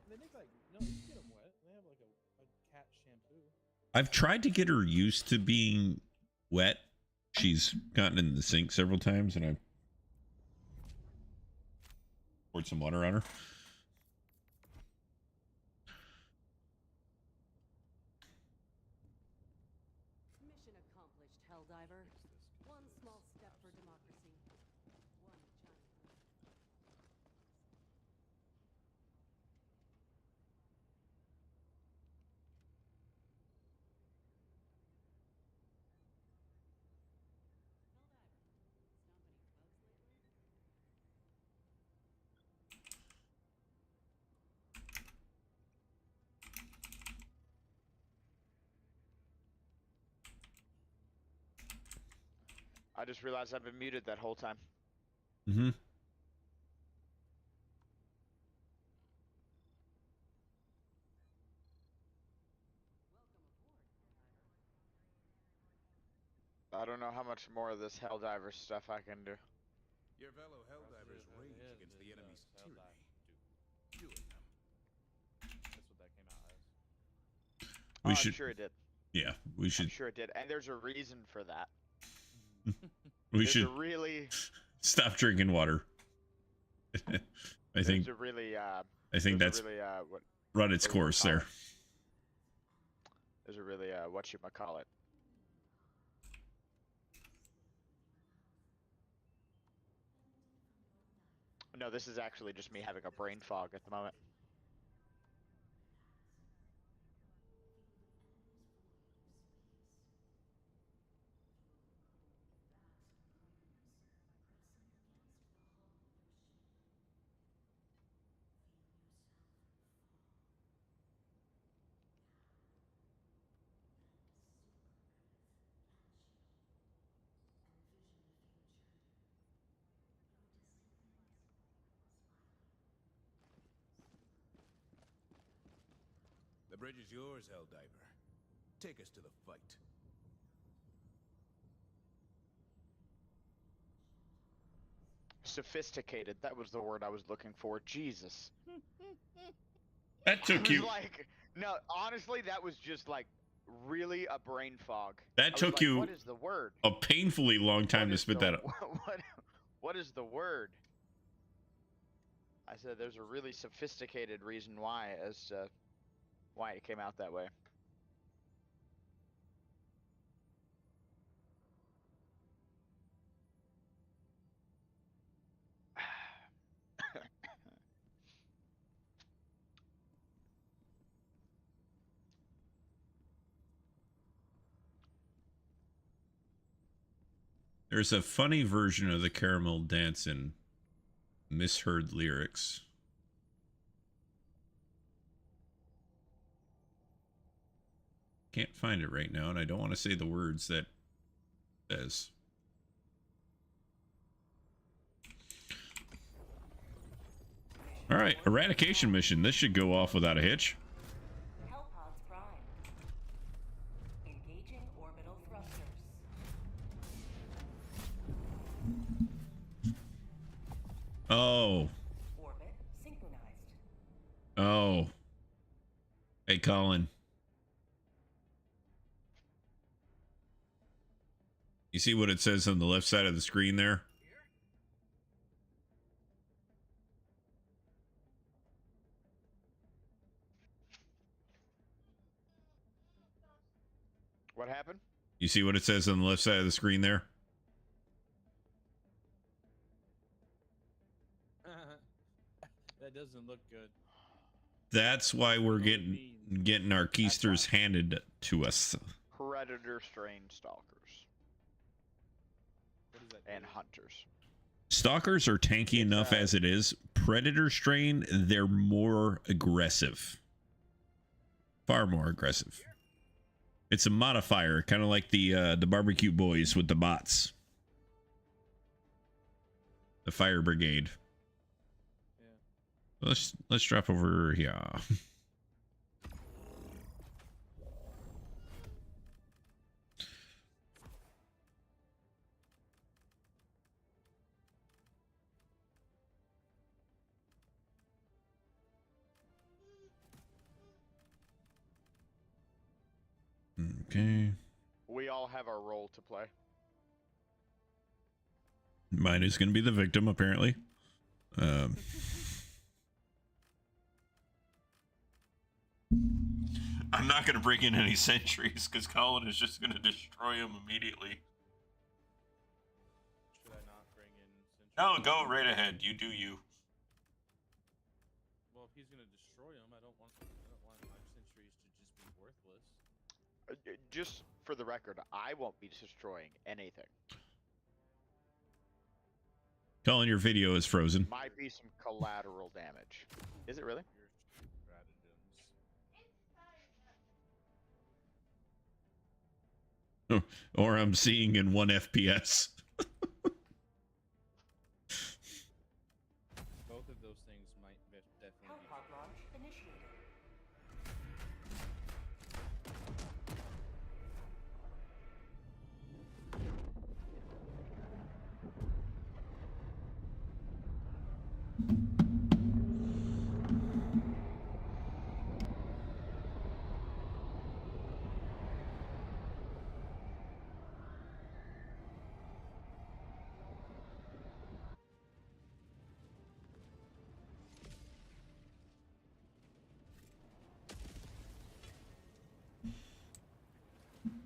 Speaker 5: They make like, no, you can get them wet. They have like a cat shampoo.
Speaker 1: I've tried to get her used to being wet. She's gotten in the sink several times, and I poured some water on her.
Speaker 3: Mission accomplished, Helldiver. One small step for democracy. One giant leap.
Speaker 2: I just realized I've been muted that whole time.
Speaker 1: Mm-hmm.
Speaker 2: I don't know how much more of this Helldiver stuff I can do.
Speaker 6: Your fellow Helldivers rage against the enemy's tyranny. You and them.
Speaker 5: That's what that came out as.
Speaker 1: We
Speaker 2: I'm
Speaker 1: should.
Speaker 2: sure it did.
Speaker 1: Yeah, we
Speaker 2: I'm
Speaker 1: should.
Speaker 2: sure it did. And there's a reason for that.
Speaker 1: We
Speaker 2: There's
Speaker 1: should
Speaker 2: a really,
Speaker 1: stop drinking water. I think.
Speaker 2: there's a really,
Speaker 1: I think
Speaker 2: there's
Speaker 1: that's
Speaker 2: a really, what,
Speaker 1: run its
Speaker 2: what do you
Speaker 1: course
Speaker 2: call
Speaker 1: there.
Speaker 2: it? There's a really, whatchamacallit. No, this is actually just me having a brain fog at the moment.
Speaker 6: The bridge is yours, Helldiver. Take us to the fight.
Speaker 2: Sophisticated. That was the word I was looking for. Jesus.
Speaker 1: That
Speaker 2: I
Speaker 1: took
Speaker 2: was
Speaker 1: you.
Speaker 2: like, no, honestly, that was just like really a brain fog.
Speaker 1: That
Speaker 2: I was
Speaker 1: took
Speaker 2: like,
Speaker 1: you
Speaker 2: What is the word?
Speaker 1: a painfully long time
Speaker 2: What
Speaker 1: to
Speaker 2: is
Speaker 1: spit
Speaker 2: the-
Speaker 1: that up.
Speaker 2: What is the word? I said there's a really sophisticated reason why as to why it came out that way.
Speaker 1: There's a funny version of the caramel dance in misheard lyrics. Can't find it right now, and I don't want to say the words that it says. All right, eradication mission. This should go off without a hitch.
Speaker 3: Hellpods prime. Engaging orbital thrusters.
Speaker 1: Oh,
Speaker 3: Orbit synchronized.
Speaker 1: oh. Hey, Colin. You see what it says on the left side of the screen there?
Speaker 2: What happened?
Speaker 1: You see what it says on the left side of the screen there?
Speaker 5: That doesn't look good.
Speaker 1: That's why we're
Speaker 5: What it means.
Speaker 1: getting our keisters handed to us.
Speaker 2: Predator strain stalkers
Speaker 5: What does that
Speaker 2: and
Speaker 5: do?
Speaker 2: hunters.
Speaker 1: Stalkers are tanky enough as it is. Predator strain, they're more aggressive. Far more aggressive. It's a modifier, kind of like the barbecue boys with the bots. The fire brigade.
Speaker 5: Yeah.
Speaker 1: Let's drop over here. Okay.
Speaker 2: We all have our role to play.
Speaker 1: Mine is going to be the victim, apparently. I'm not going to bring in any sentries because Colin is just going to destroy them immediately.
Speaker 5: Should I not bring in sentries?
Speaker 1: No, go right ahead. You do you.
Speaker 5: Well, if he's gonna destroy them, I don't want my sentries to just be worthless.
Speaker 2: Just for the record, I won't be destroying anything.
Speaker 1: Colin, your video is frozen.
Speaker 2: Might be some collateral damage. Is it really?
Speaker 5: Your stratagems.
Speaker 1: Or I'm seeing in 1 FPS.
Speaker 5: Both of those things might definitely be.
Speaker 3: Hellpod launch initiated.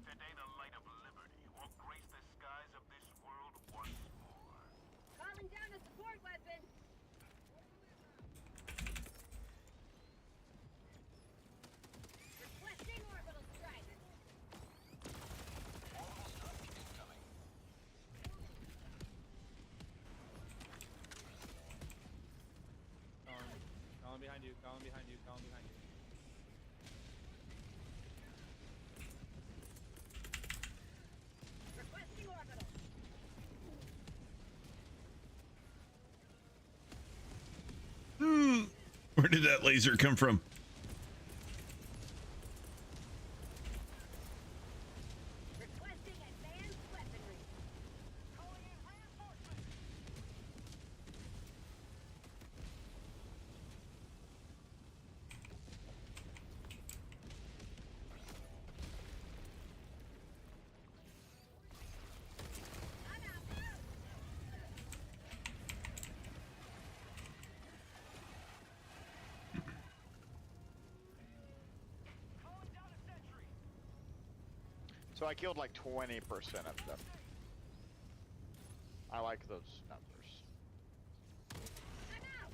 Speaker 6: Today the light of liberty will grace the skies of this world once more.
Speaker 4: Calling down a support weapon. Requesting orbital strike.
Speaker 7: Orbital strike incoming.
Speaker 5: Colin behind you. Colin behind you. Colin behind you.
Speaker 4: Requesting orbital.
Speaker 1: Where did that laser come from?
Speaker 4: Requesting advanced weaponry. Calling in reinforcements. I'm out.
Speaker 6: Calling down a sentry.
Speaker 2: So I killed like 20% of them. I like those numbers.
Speaker 4: I'm out.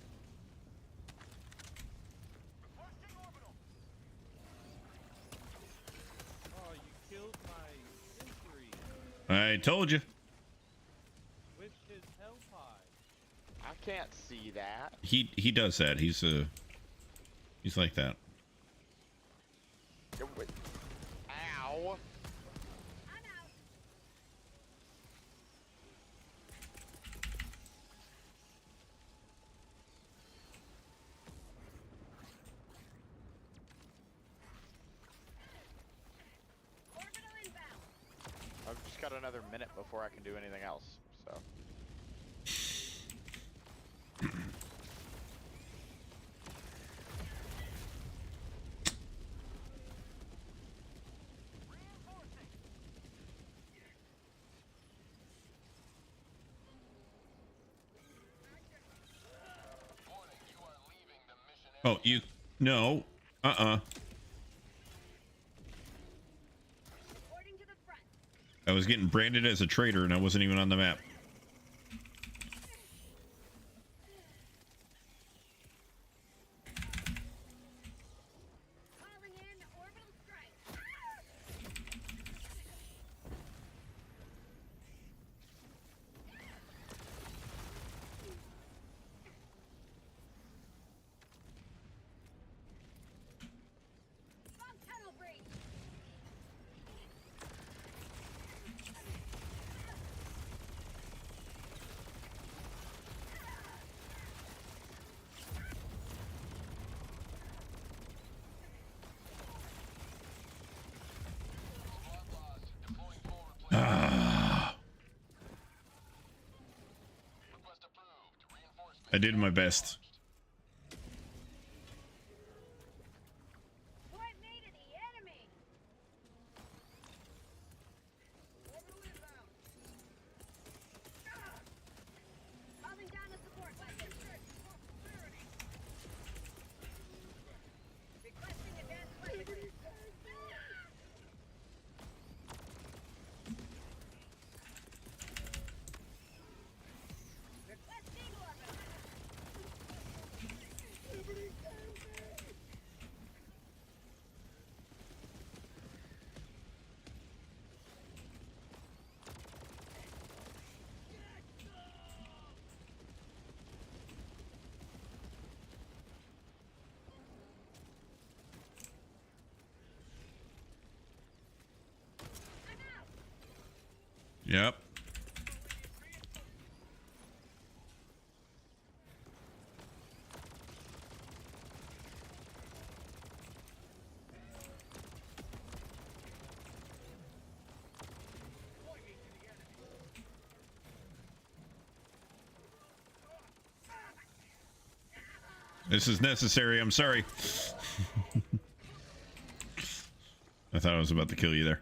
Speaker 6: Requesting orbital.
Speaker 5: Oh, you killed my sentry
Speaker 1: I told you.
Speaker 5: with his hellpie.
Speaker 2: I can't see that.
Speaker 1: He does that. He's like that.
Speaker 2: Ow!
Speaker 4: I'm out. Orbital inbound.
Speaker 2: I've just got another minute before I can do anything else. So
Speaker 6: Reinforcing.
Speaker 7: Warning, you are leaving the mission area.
Speaker 1: Oh, you no.
Speaker 4: Reporting
Speaker 1: I was getting branded as a traitor and I wasn't even on the map.
Speaker 4: Calling in orbital strike. Bomb tunnel breach.
Speaker 7: Squad lost. Deploying forward, please.
Speaker 1: Ah,
Speaker 7: Request approved. Reinforcements.
Speaker 1: I did my best.
Speaker 4: Point me to the enemy. Orbital inbound. Calling down a support weapon. Requesting advanced weaponry. Requesting orbital.
Speaker 1: Yep. This is necessary. I'm sorry. I thought I was about to kill you there.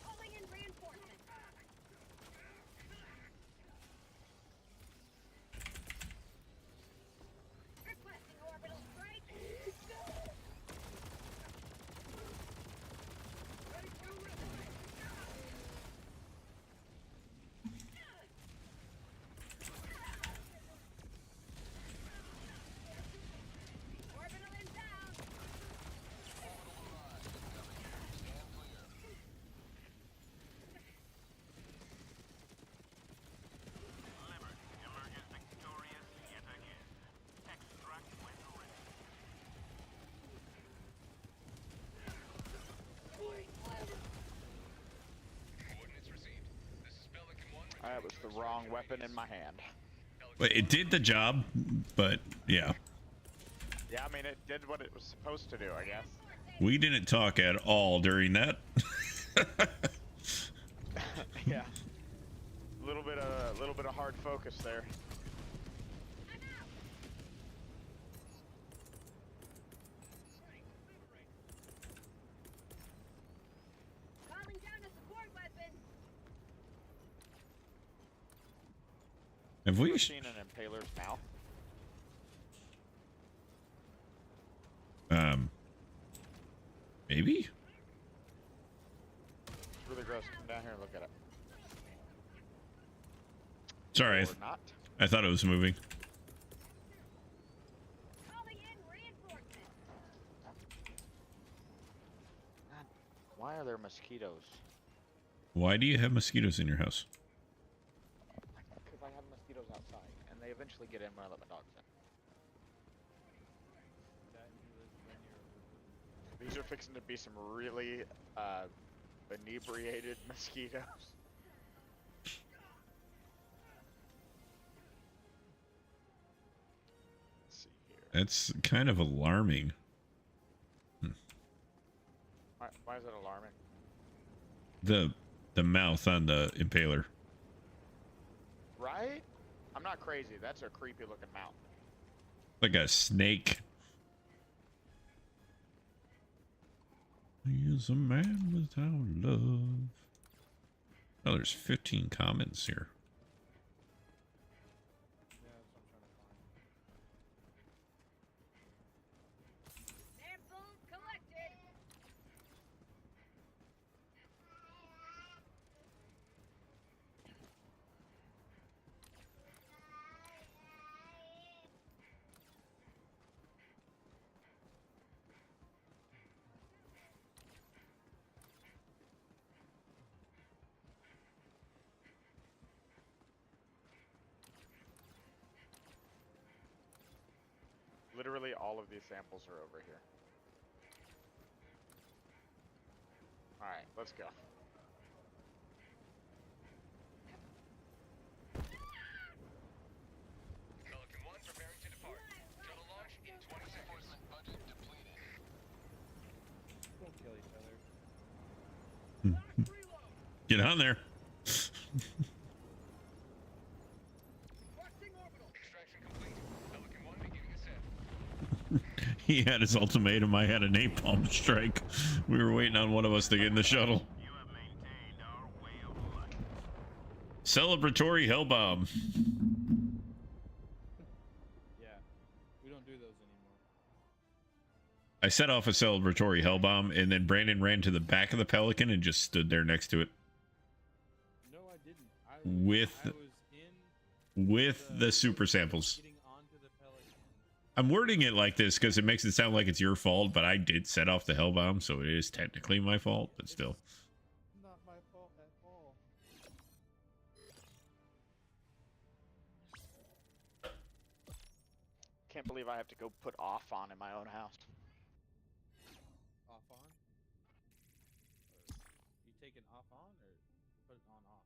Speaker 4: Calling in reinforcements. Requesting orbital strike. Ready for orbital inbound.
Speaker 7: Stand clear.
Speaker 6: Liberty emerges victorious yet again. Extract when ready.
Speaker 7: Coordinates received. This is Pelican 1.
Speaker 2: That was the wrong weapon in my hand.
Speaker 1: But it did the job, but yeah.
Speaker 2: Yeah, I mean, it did what it was supposed to do, I guess.
Speaker 1: We didn't talk at all during that.
Speaker 2: Yeah. Little bit of hard focus there.
Speaker 4: Calling down a support weapon.
Speaker 1: Have we?
Speaker 2: We've seen an impaler's mouth.
Speaker 1: Maybe?
Speaker 2: It's really gross. Come down here and look at it.
Speaker 1: Sorry,
Speaker 2: Or not.
Speaker 1: I thought it was moving.
Speaker 4: Calling in reinforcements.
Speaker 2: God, why are there mosquitoes?
Speaker 1: Why do you have mosquitoes in your house?
Speaker 2: Because I have mosquitoes outside, and they eventually get in when I let my dogs in.
Speaker 5: That and you live when you're
Speaker 2: These are fixing to be some really inebriated mosquitoes. Let's see here.
Speaker 1: That's kind of alarming.
Speaker 2: Why is that alarming?
Speaker 1: The mouth on the impaler.
Speaker 2: Right? I'm not crazy. That's a creepy looking mouth.
Speaker 1: Like a snake. He is a man without love. Oh, there's 15 comments here.
Speaker 5: Yeah, that's what I'm trying to find.
Speaker 4: Samples collected.
Speaker 2: Literally all of these samples are over here. Alright, let's go.
Speaker 7: Pelican 1 preparing to depart. Shuttle launch in 20 seconds. Reinforcement budget depleted.
Speaker 5: Don't kill each other.
Speaker 1: Get on there.
Speaker 7: Extraction complete. Pelican 1 beginning ascent.
Speaker 1: He had his ultimatum. I had a napalm strike. We were waiting on one of us to get in the shuttle.
Speaker 6: You have maintained our way of life.
Speaker 1: Celebratory hellbomb.
Speaker 5: Yeah, we don't do those anymore.
Speaker 1: I set off a celebratory hellbomb, and then Brandon ran to the back of the Pelican and just stood there next to it
Speaker 5: No, I didn't.
Speaker 1: with
Speaker 5: I was in
Speaker 1: the super samples.
Speaker 5: getting onto the Pelican.
Speaker 1: I'm wording it like this because it makes it sound like it's your fault, but I did set off the hellbomb, so it is technically my fault, but still.
Speaker 5: Not my fault at all.
Speaker 2: Can't believe I have to go put off on in my own house.
Speaker 5: Off on? Or you take it off on or put it on off?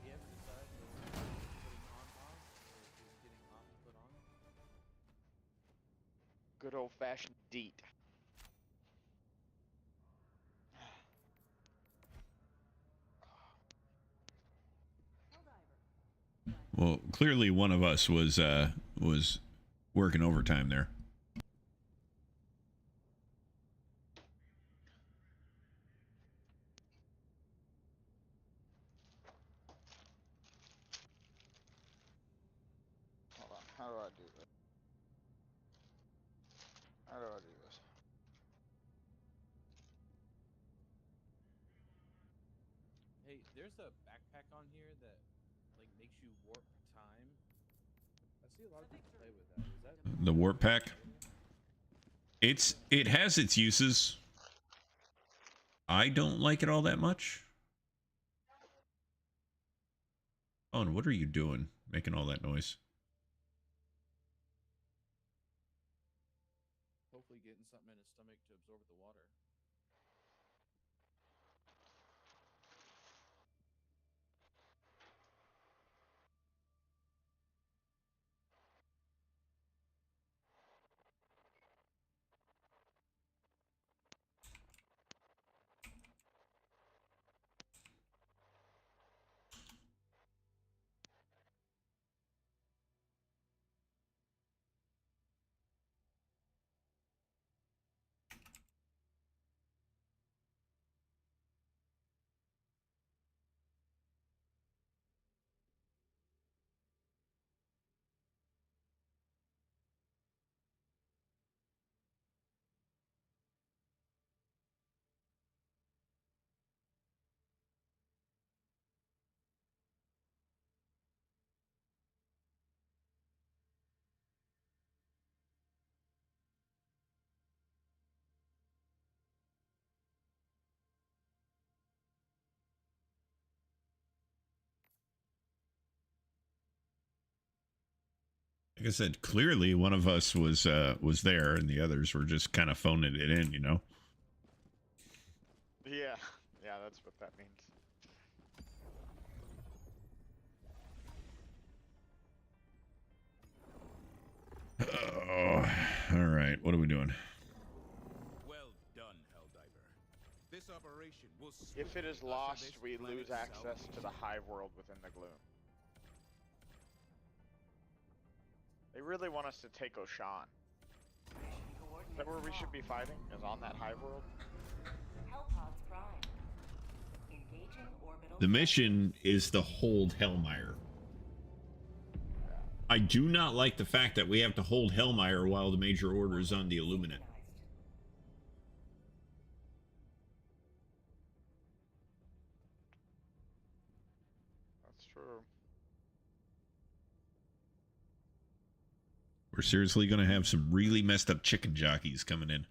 Speaker 5: You have to decide whether you're putting on off or if you're getting off put on.
Speaker 2: Good old fashioned deet.
Speaker 1: Well, clearly one of us was working overtime there.
Speaker 2: Hold on, how do I do this? How do I do this?
Speaker 5: Hey, there's a backpack on here that like makes you warp time. I see a lot of people play with that. Is that
Speaker 1: The warp pack. It has its uses. I don't like it all that much. Oh, and what are you doing? Making all that noise.
Speaker 5: hopefully getting something in his stomach to absorb the water?
Speaker 1: Like I said, clearly one of us was there, and the others were just kind of phoning it in, you know.
Speaker 2: Yeah, yeah, that's what that means.
Speaker 1: Oh, all right. What are we doing?
Speaker 6: Well done, Helldiver. This operation will
Speaker 2: If it is
Speaker 6: swiftly usher
Speaker 2: lost,
Speaker 6: this
Speaker 2: we
Speaker 6: planet's
Speaker 2: lose access to the
Speaker 6: salvation.
Speaker 2: hive world within the gloom. They really want us to take Oshan. Is that where we should be fighting? Is on that hive world?
Speaker 8: Hellpods prime. Engaging orbital.
Speaker 1: The mission is to hold Hellmire. I do not like the fact that we have to hold Hellmire while the major order is on the Illuminate.
Speaker 2: That's true.
Speaker 1: We're seriously going to have some really messed up chicken jockeys coming in.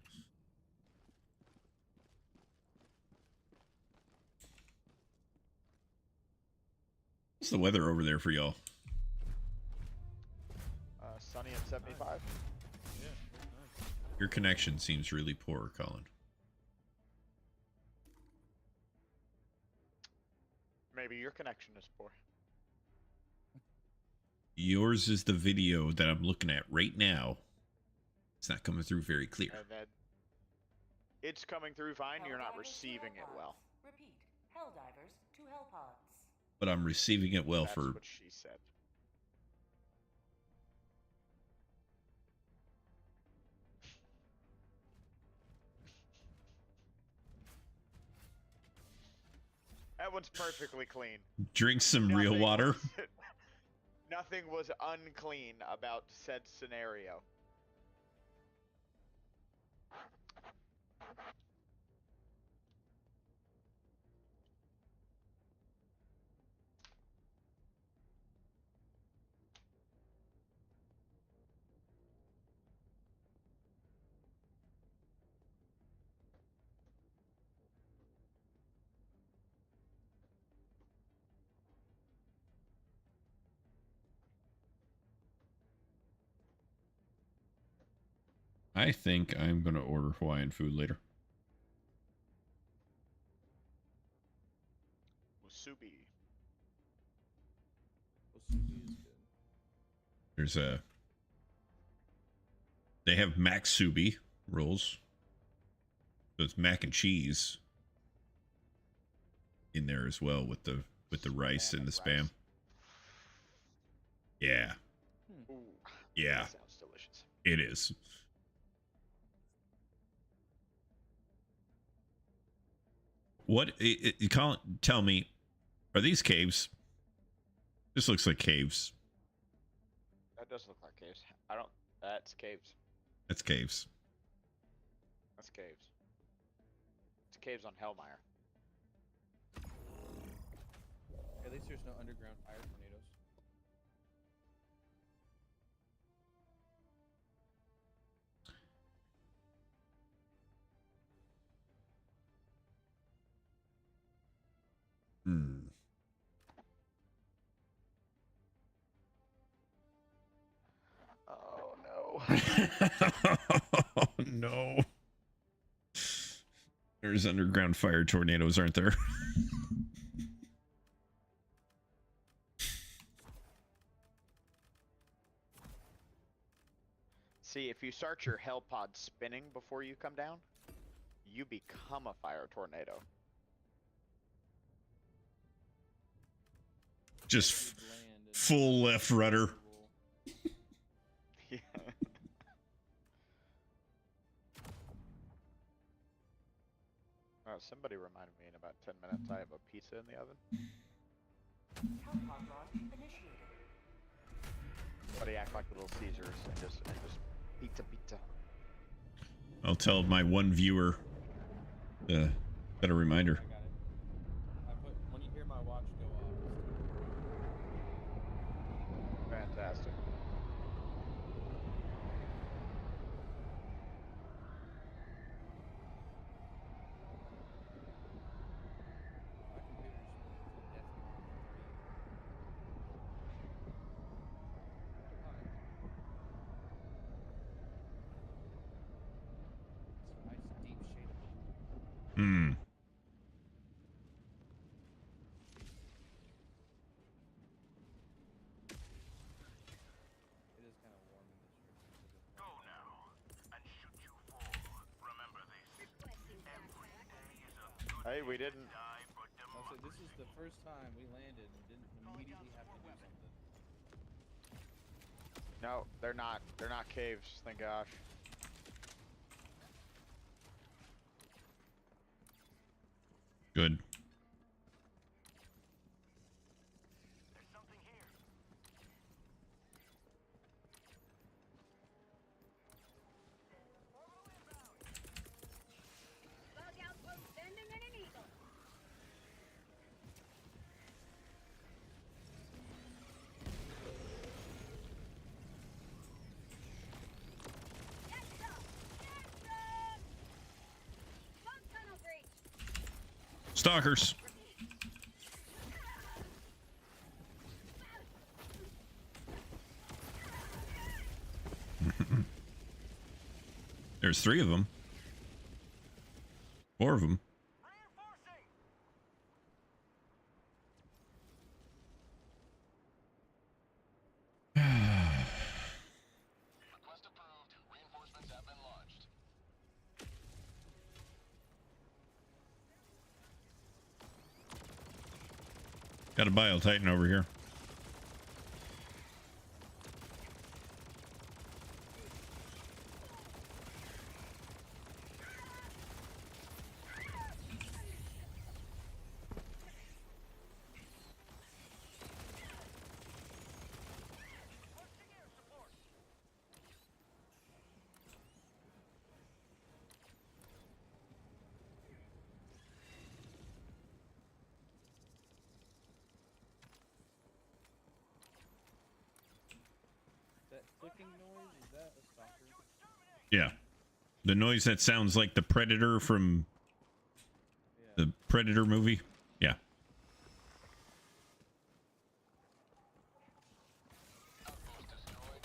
Speaker 1: What's the weather over there for y'all?
Speaker 2: Sunny at 75.
Speaker 5: Yeah, nice.
Speaker 1: Your connection seems really poor, Colin.
Speaker 2: Maybe your connection is poor.
Speaker 1: Yours is the video that I'm looking at right now. It's not coming through very clear.
Speaker 2: And then it's coming through fine. You're not
Speaker 8: Helldivers to
Speaker 2: receiving it
Speaker 8: Hellpods.
Speaker 2: well.
Speaker 8: Repeat. Helldivers to Hellpods.
Speaker 1: But I'm receiving it well
Speaker 2: That's
Speaker 1: for...
Speaker 2: what she said. That one's perfectly clean.
Speaker 1: Drink some real
Speaker 2: Nothing
Speaker 1: water.
Speaker 2: was- Nothing was unclean about said scenario.
Speaker 1: I think I'm going to order Hawaiian food later.
Speaker 2: Musubi.
Speaker 5: Osubi is good.
Speaker 1: There's a... They have Maksubi rolls. So it's mac and cheese in there as well with the rice and the spam.
Speaker 2: Rice.
Speaker 1: Yeah.
Speaker 2: Ooh,
Speaker 1: Yeah,
Speaker 2: that sounds delicious.
Speaker 1: it is. What, Colin, tell me, are these caves? This looks like caves.
Speaker 2: That does look like caves. I don't. That's caves.
Speaker 1: That's caves.
Speaker 2: That's caves. It's caves on Hellmire.
Speaker 5: At least there's no underground fire tornadoes.
Speaker 1: Hmm.
Speaker 2: Oh no.
Speaker 1: Oh, no. There's underground fire tornadoes, aren't there?
Speaker 2: See, if you start your hell pod spinning before you come down, you become a fire tornado.
Speaker 1: Just
Speaker 5: You'd land and-
Speaker 1: full left rudder.
Speaker 2: Yeah. Oh, somebody reminded me in about 10 minutes I have a pizza in the oven.
Speaker 8: Hellpod launch initiated.
Speaker 2: Somebody act like Little Caesars and just pizza.
Speaker 1: I'll tell my one viewer. Got a reminder.
Speaker 5: I got it. I put when you hear my watch go off.
Speaker 2: Fantastic.
Speaker 5: My computer's death on 3. It's a nice deep shade of blue.
Speaker 1: Hmm.
Speaker 5: It is kind of warm in this room.
Speaker 6: Go now and shoot you fall. Remember this. Every day is a good
Speaker 2: Hey, we didn't.
Speaker 6: die for
Speaker 5: Also,
Speaker 6: democracy.
Speaker 5: this is the first time we landed and didn't immediately have to do something.
Speaker 2: No, they're not. They're not caves. Thank gosh.
Speaker 1: Good.
Speaker 6: There's something here.
Speaker 4: Bug outpost sending in an eagle.
Speaker 1: stalkers. There's 3 of them. 4 of them.
Speaker 7: Request approved. Reinforcements have been launched.
Speaker 1: Got a Bile Titan over here.
Speaker 5: That clicking noise, is that a stalker?
Speaker 1: Yeah. The noise that sounds like the Predator from
Speaker 5: Yeah.
Speaker 1: the Predator movie. Yeah.
Speaker 7: Outpost destroyed.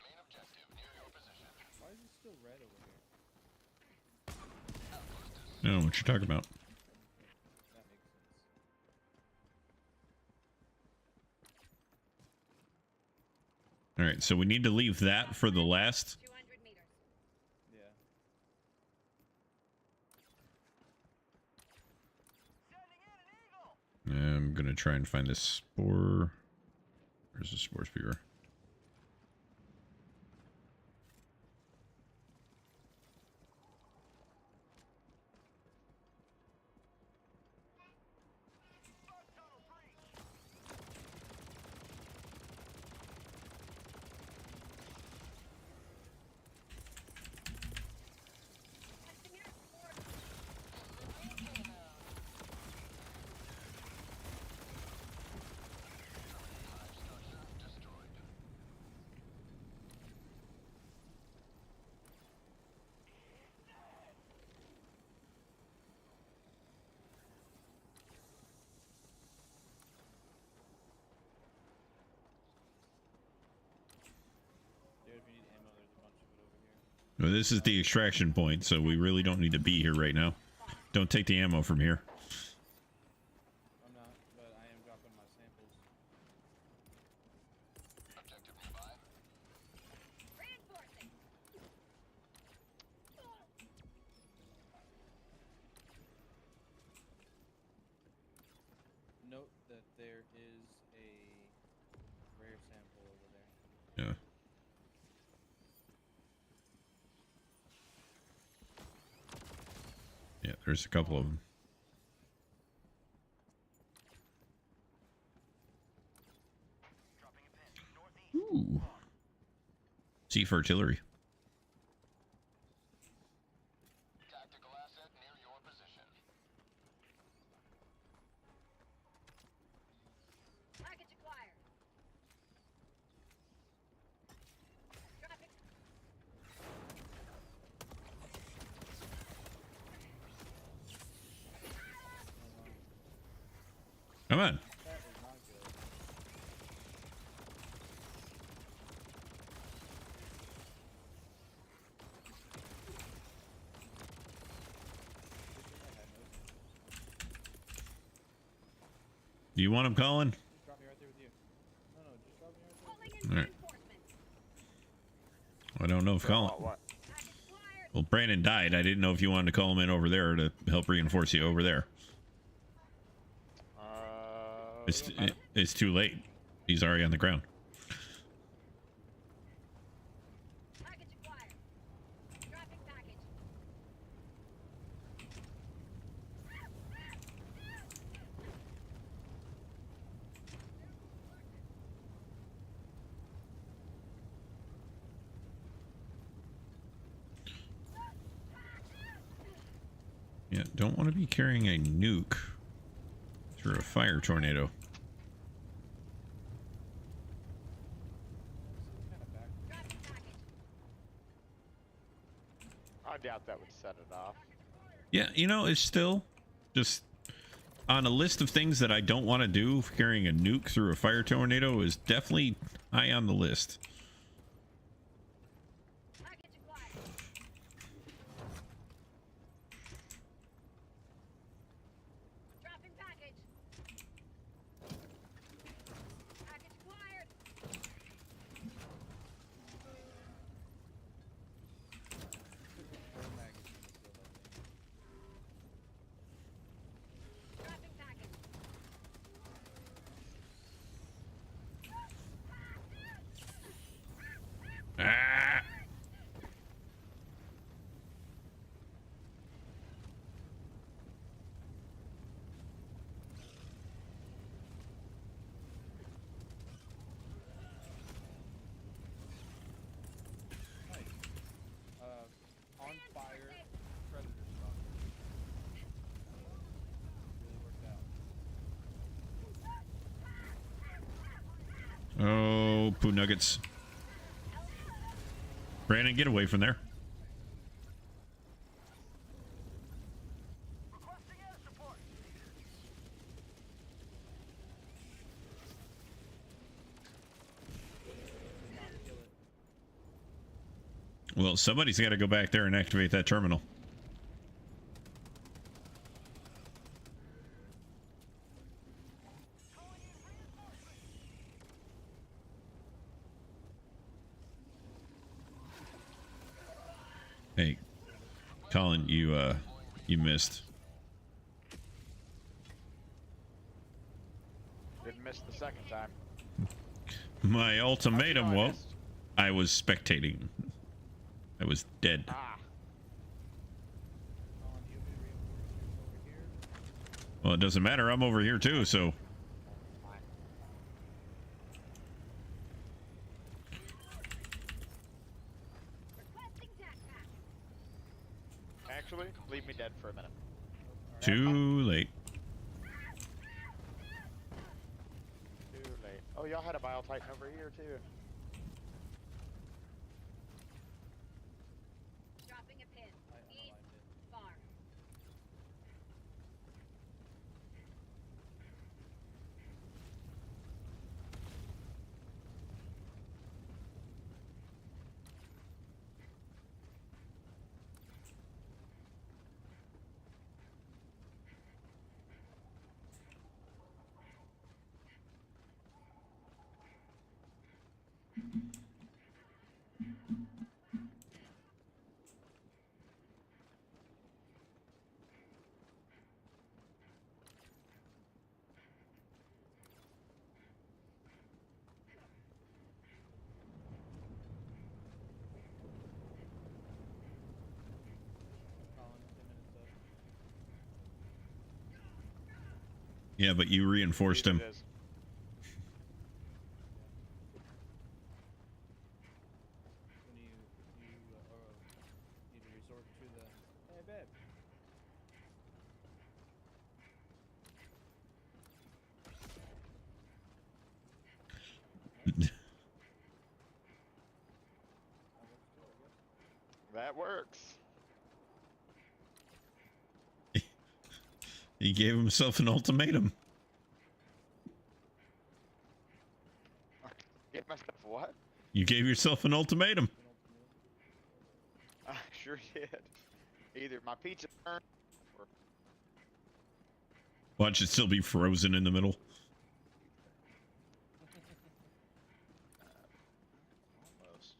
Speaker 7: Main objective near your position.
Speaker 5: Why is it still red over here?
Speaker 1: I don't know what you're talking about.
Speaker 5: That makes sense.
Speaker 1: All right, so we need to leave that for the last.
Speaker 4: 200 meters.
Speaker 5: Yeah.
Speaker 1: I'm gonna try and find this spore. Where's the spore spear?
Speaker 5: There, if you need ammo, there's a bunch of it over here.
Speaker 1: Well, this is the extraction point, so we really don't need to be here right now. Don't take the ammo from here.
Speaker 5: I'm not, but I am dropping my samples.
Speaker 7: Objective nearby.
Speaker 4: Reinforcing.
Speaker 5: Note that there is a rare sample over there.
Speaker 1: Yeah. Yeah, there's a couple of them.
Speaker 6: Dropping a pin. Northeast.
Speaker 1: Ooh. Sea for artillery.
Speaker 7: Tactical asset near your position.
Speaker 4: Package acquired. Dropping.
Speaker 1: Come on.
Speaker 5: That is not good.
Speaker 1: Do you want him, Colin?
Speaker 5: Just drop me right there with you. No, just drop me right there.
Speaker 4: Calling in
Speaker 1: All right.
Speaker 4: reinforcements.
Speaker 1: I don't know if Colin.
Speaker 2: What?
Speaker 4: Package acquired.
Speaker 1: Well, Brandon died. I didn't know if you wanted to call him in over there to help reinforce you over there. It's too late. He's already on the ground.
Speaker 4: Package acquired. Dropping package.
Speaker 1: Yeah, don't want to be carrying a nuke through a fire tornado.
Speaker 2: I doubt that would set it off.
Speaker 1: Yeah, you know, it's still just on a list of things that I don't want to do. Carrying a nuke through a fire tornado is definitely high on the list.
Speaker 4: Package acquired. Dropping package. Package acquired.
Speaker 5: Full magazine is good, I think.
Speaker 4: Dropping package.
Speaker 1: Ah!
Speaker 5: Nice. On fire predator stalker. Really worked out.
Speaker 1: Oh, poo nuggets. Brandon, get away from there.
Speaker 6: Requesting air support.
Speaker 5: Did not kill it.
Speaker 1: Well, somebody's got to go back there and activate that terminal. Hey, Colin, you missed.
Speaker 2: Didn't miss the second time.
Speaker 1: My ultimatum,
Speaker 2: I
Speaker 1: well,
Speaker 2: missed.
Speaker 1: I was spectating. I was dead.
Speaker 2: Ah,
Speaker 5: Colin, do you want me to reinforce yours over here?
Speaker 1: Well, it doesn't matter. I'm over here too, so.
Speaker 2: fine.
Speaker 4: Requesting tac pack.
Speaker 2: Actually, leave me dead for a minute.
Speaker 1: Too late.
Speaker 2: Too late. Oh, y'all had a Bile Titan over here too.
Speaker 4: Dropping a pin. East. Far.
Speaker 5: Colin, 10 minutes up.
Speaker 1: Yeah, but you reinforced him.
Speaker 2: It is.
Speaker 5: When you need to resort to the hey babe.
Speaker 2: That works.
Speaker 1: He gave himself an ultimatum.
Speaker 2: Get myself what?
Speaker 1: You gave yourself an ultimatum.
Speaker 2: I sure did. Either my pizza burnt or
Speaker 1: Watch it still be frozen in the middle.
Speaker 2: almost.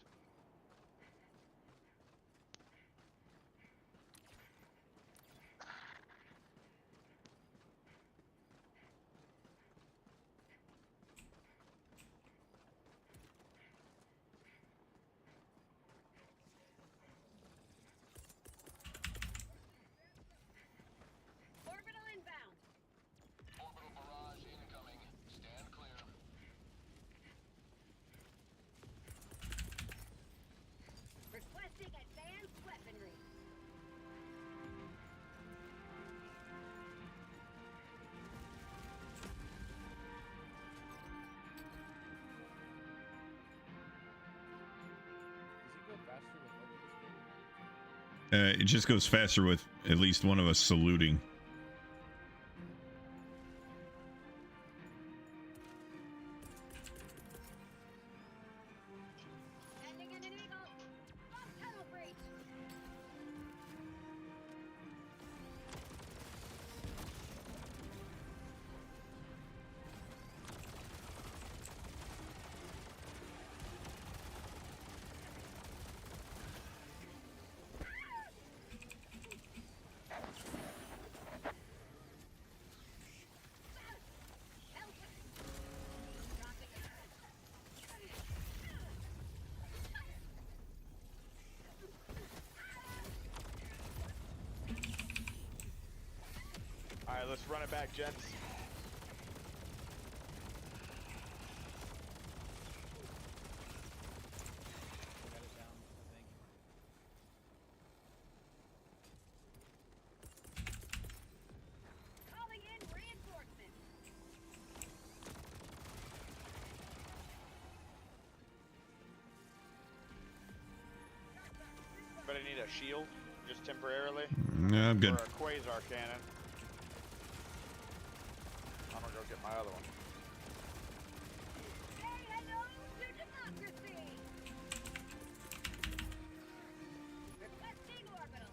Speaker 4: Orbital inbound.
Speaker 7: Orbital barrage incoming.
Speaker 1: It just goes faster with at least one of us saluting.
Speaker 4: Sending in an eagle. Lost tunnel breach.
Speaker 2: All right, let's run it back, gents.
Speaker 5: Got it down, I think.
Speaker 4: Calling in reinforcements.
Speaker 2: But I need a shield, just temporarily.
Speaker 1: No, I'm good.
Speaker 2: Or a quasar cannon. I'm gonna go get my other one.
Speaker 4: Say hello to democracy. Requesting orbital.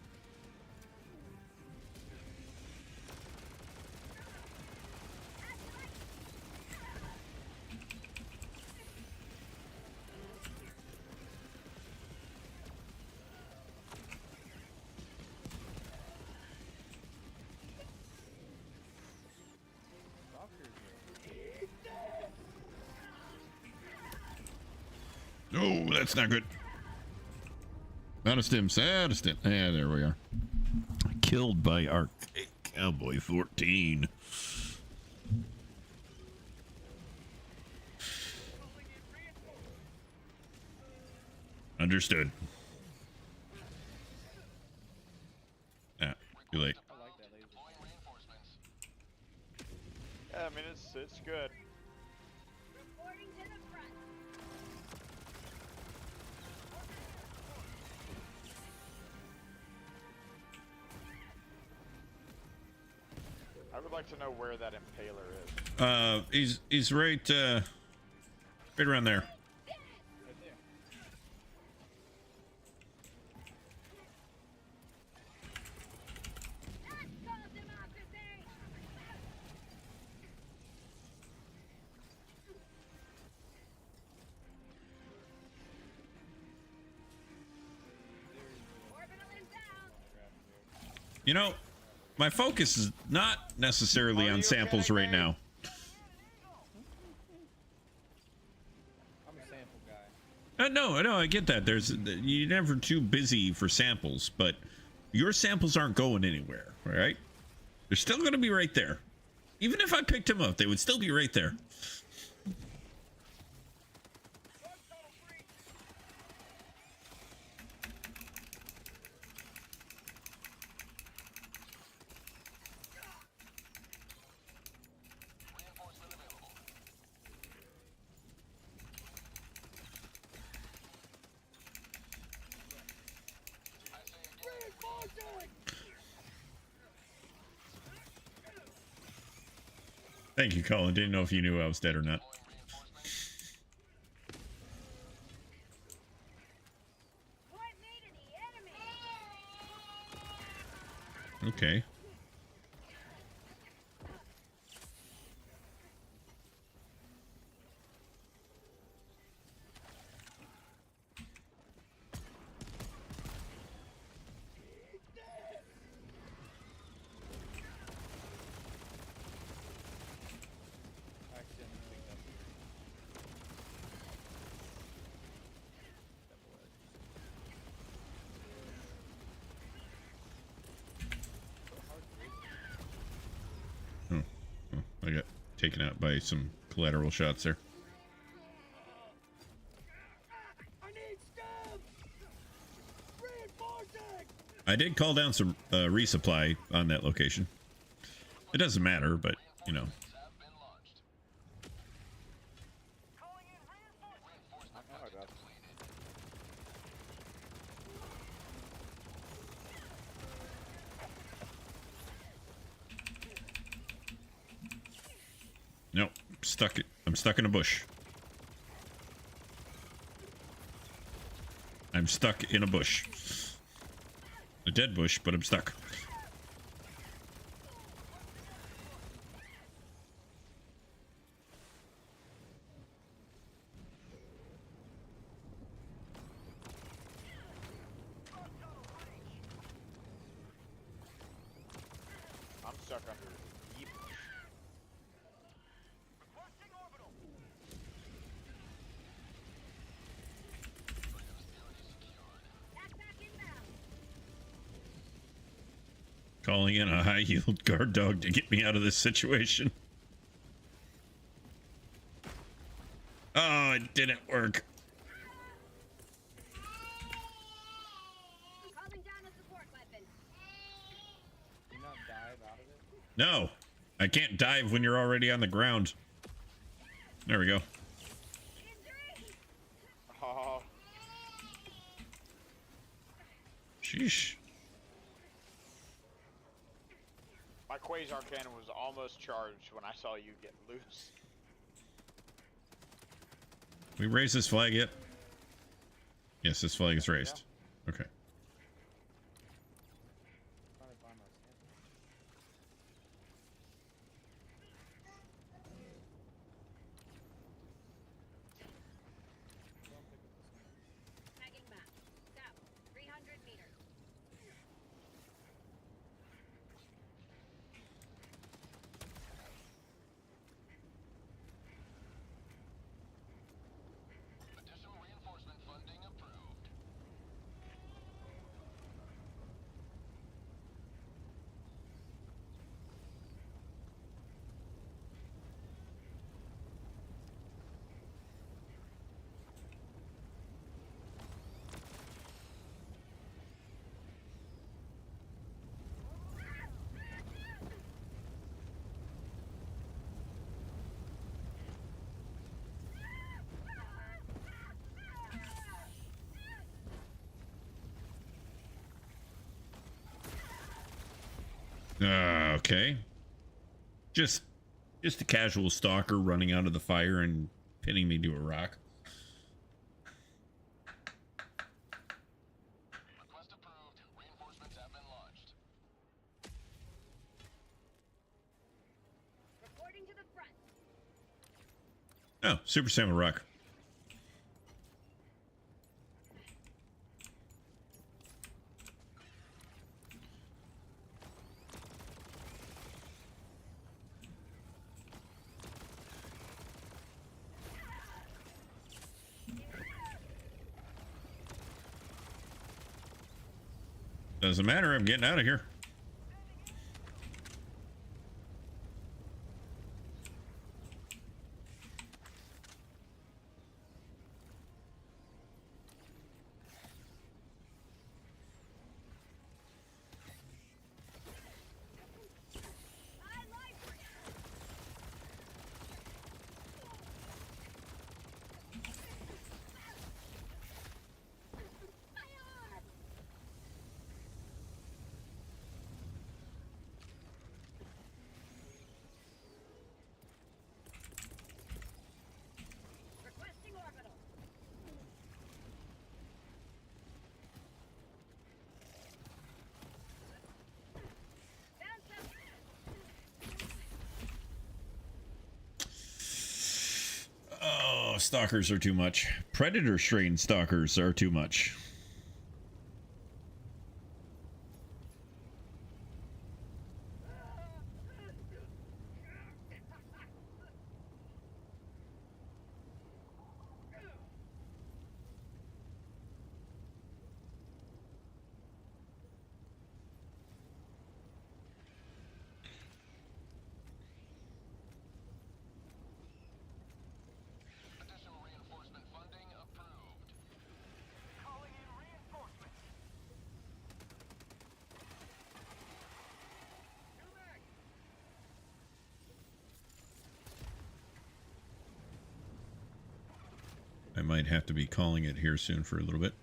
Speaker 4: That's right.
Speaker 1: Oh, that's not good. Out of stims, out of stim. Yeah, there we are. Killed by our Cowboy 14. Understood. Ah, too late.
Speaker 5: I like that laser.
Speaker 2: Yeah, I mean it's good.
Speaker 4: Reporting to the front.
Speaker 2: I would like to know where that impaler is.
Speaker 1: He's right right around there.
Speaker 5: Right there.
Speaker 4: That's called democracy. Orbital inbound.
Speaker 1: You know, my focus is not necessarily
Speaker 2: Are
Speaker 1: on
Speaker 2: you
Speaker 1: samples
Speaker 2: okay,
Speaker 1: right
Speaker 2: man?
Speaker 1: now.
Speaker 5: I'm a sample guy.
Speaker 1: No, I get that. You're never too busy for samples, but your samples aren't going anywhere, all right? They're still going to be right there. Even if I picked them up, they would still be right there. Thank you, Colin. Didn't know if you knew I was dead or not.
Speaker 4: Point me to the enemy.
Speaker 1: Okay.
Speaker 5: I accidentally picked up your double edge. So hard to read.
Speaker 1: Oh, I got taken out by some collateral shots there. I did call down some resupply on that location. It doesn't matter, but, you know. stuck. I'm stuck in a bush. I'm stuck in a bush. A dead bush, but I'm stuck.
Speaker 2: I'm stuck under deep bush.
Speaker 6: Requesting orbital.
Speaker 4: Backpack inbound.
Speaker 1: Calling in a high yield guard dog to get me out of this situation. Oh, it didn't work.
Speaker 4: Calling down a support weapon.
Speaker 5: Can you not dive out of it?
Speaker 1: No, I can't dive when you're already on the ground. There we go.
Speaker 4: Injury.
Speaker 2: Oh,
Speaker 1: Sheesh.
Speaker 2: my quasar cannon was almost charged when I saw you get loose.
Speaker 1: We raised this flag yet? Yes, this flag is raised. Okay.
Speaker 5: Trying to find my sample. Don't pick up the sample.
Speaker 4: Tagging map. South. 300 meters.
Speaker 6: Additional reinforcement funding approved.
Speaker 1: Okay. Just a casual stalker running out of the fire and pinning me to a rock.
Speaker 6: Request approved. Reinforcements have been launched.
Speaker 4: Reporting to the front.
Speaker 1: Oh, Super Samurai Rock. Doesn't matter, I'm getting out of here.
Speaker 4: Requesting orbital. Bounce up.
Speaker 1: Oh, stalkers are too much. Predator strain stalkers are too much.
Speaker 6: Additional reinforcement funding approved. Calling in reinforcements. New mag.
Speaker 1: I might have to be calling it here soon for a little bit.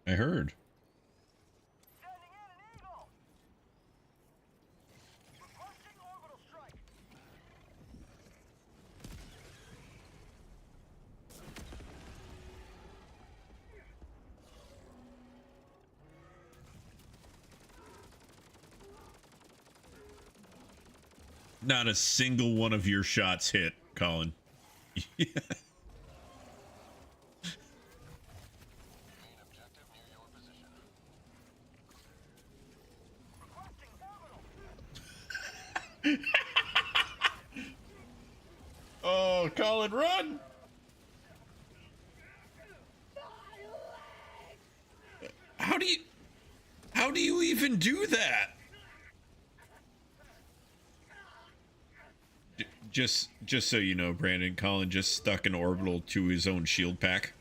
Speaker 1: I heard.
Speaker 6: Sending in an eagle. Requesting orbital strike.
Speaker 1: Not a single one of your shots hit, Colin.
Speaker 6: Main objective near your position. Requesting orbital.
Speaker 1: Oh, Colin, run! How do you even do that? Just so you know, Brandon, Colin just stuck an orbital to his own shield pack.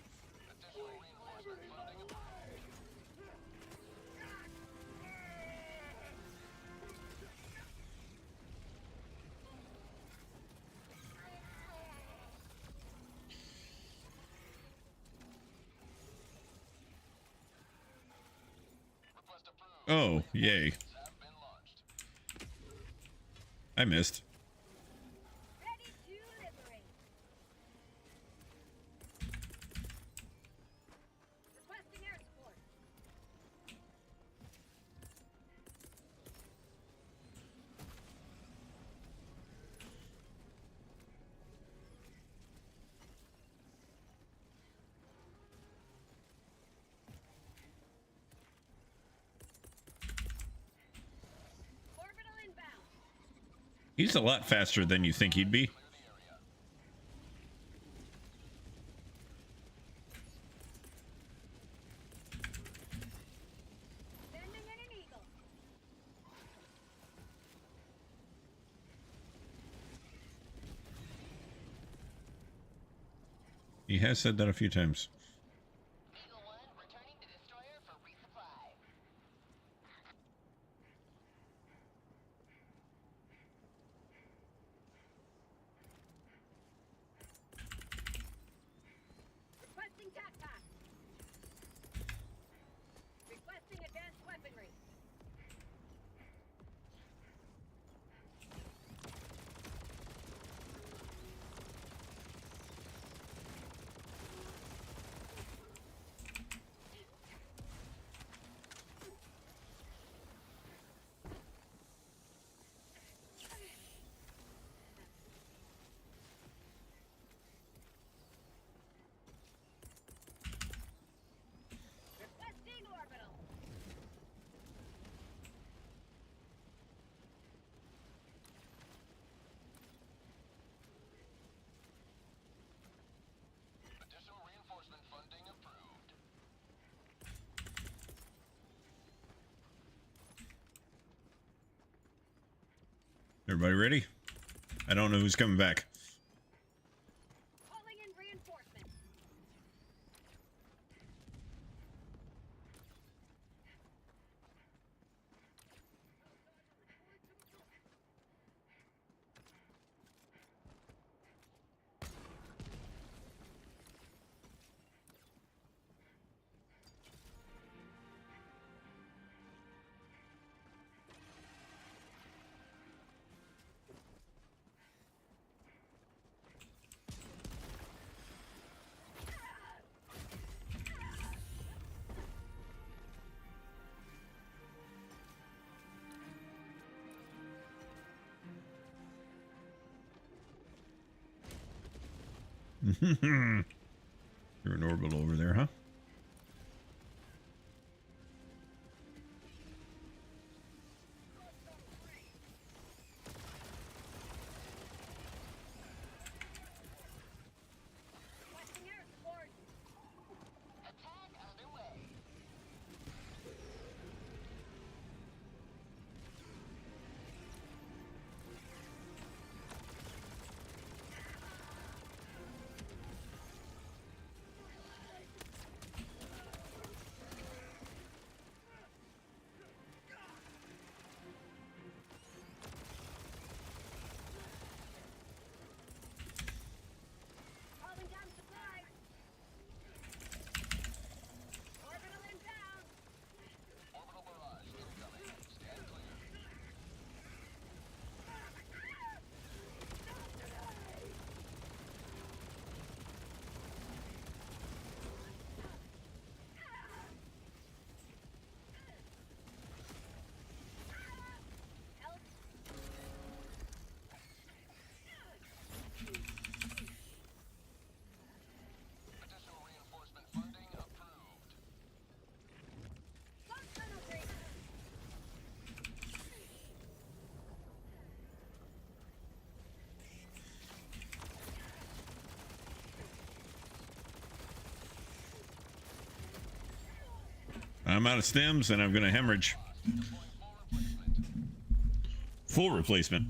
Speaker 6: Additional reinforcement funding approved. Request approved.
Speaker 1: Oh, yay.
Speaker 6: Have been launched.
Speaker 1: I missed.
Speaker 4: Ready to liberate. Requesting air support. Orbital inbound.
Speaker 1: He's a lot faster than you think he'd be.
Speaker 4: Sending in an eagle.
Speaker 1: He has said that a few times.
Speaker 4: Eagle 1 returning to destroyer for resupply. Requesting tac pack. Requesting advanced weaponry. Requesting orbital.
Speaker 6: Additional reinforcement funding approved.
Speaker 1: Everybody ready? I don't know who's coming back.
Speaker 4: Calling in reinforcements.
Speaker 1: You're an orbital over there, huh?
Speaker 4: Requesting air support. Attack underway.
Speaker 1: I'm out of stems and I'm gonna hemorrhage. Full replacement.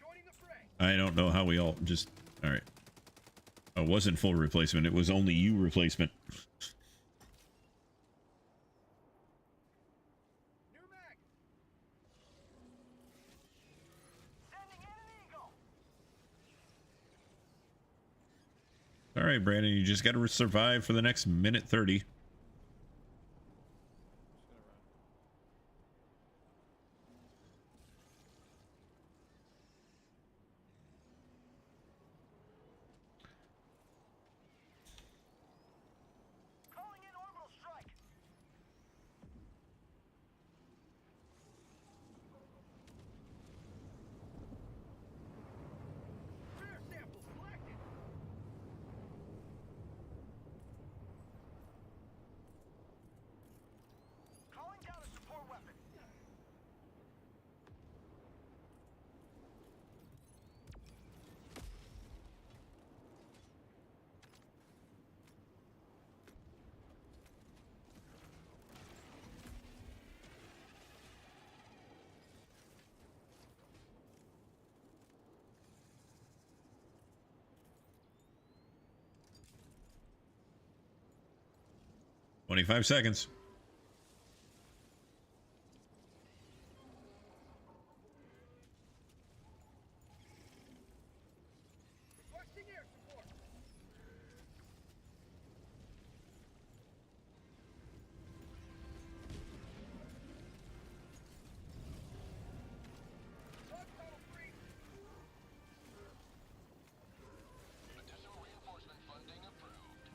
Speaker 7: Joining the fray.
Speaker 1: I don't know how we all just... Alright. It wasn't full replacement. It was only you replacement.
Speaker 7: New mag.
Speaker 6: Sending in an eagle.
Speaker 1: Alright, Brandon. You just gotta survive for the next minute 30.
Speaker 6: Calling in orbital strike.
Speaker 7: Rare sample selected.
Speaker 6: Calling down a support weapon.
Speaker 1: — 25 seconds.
Speaker 7: Requesting air support. Bug tunnel free.
Speaker 6: Additional reinforcement funding approved.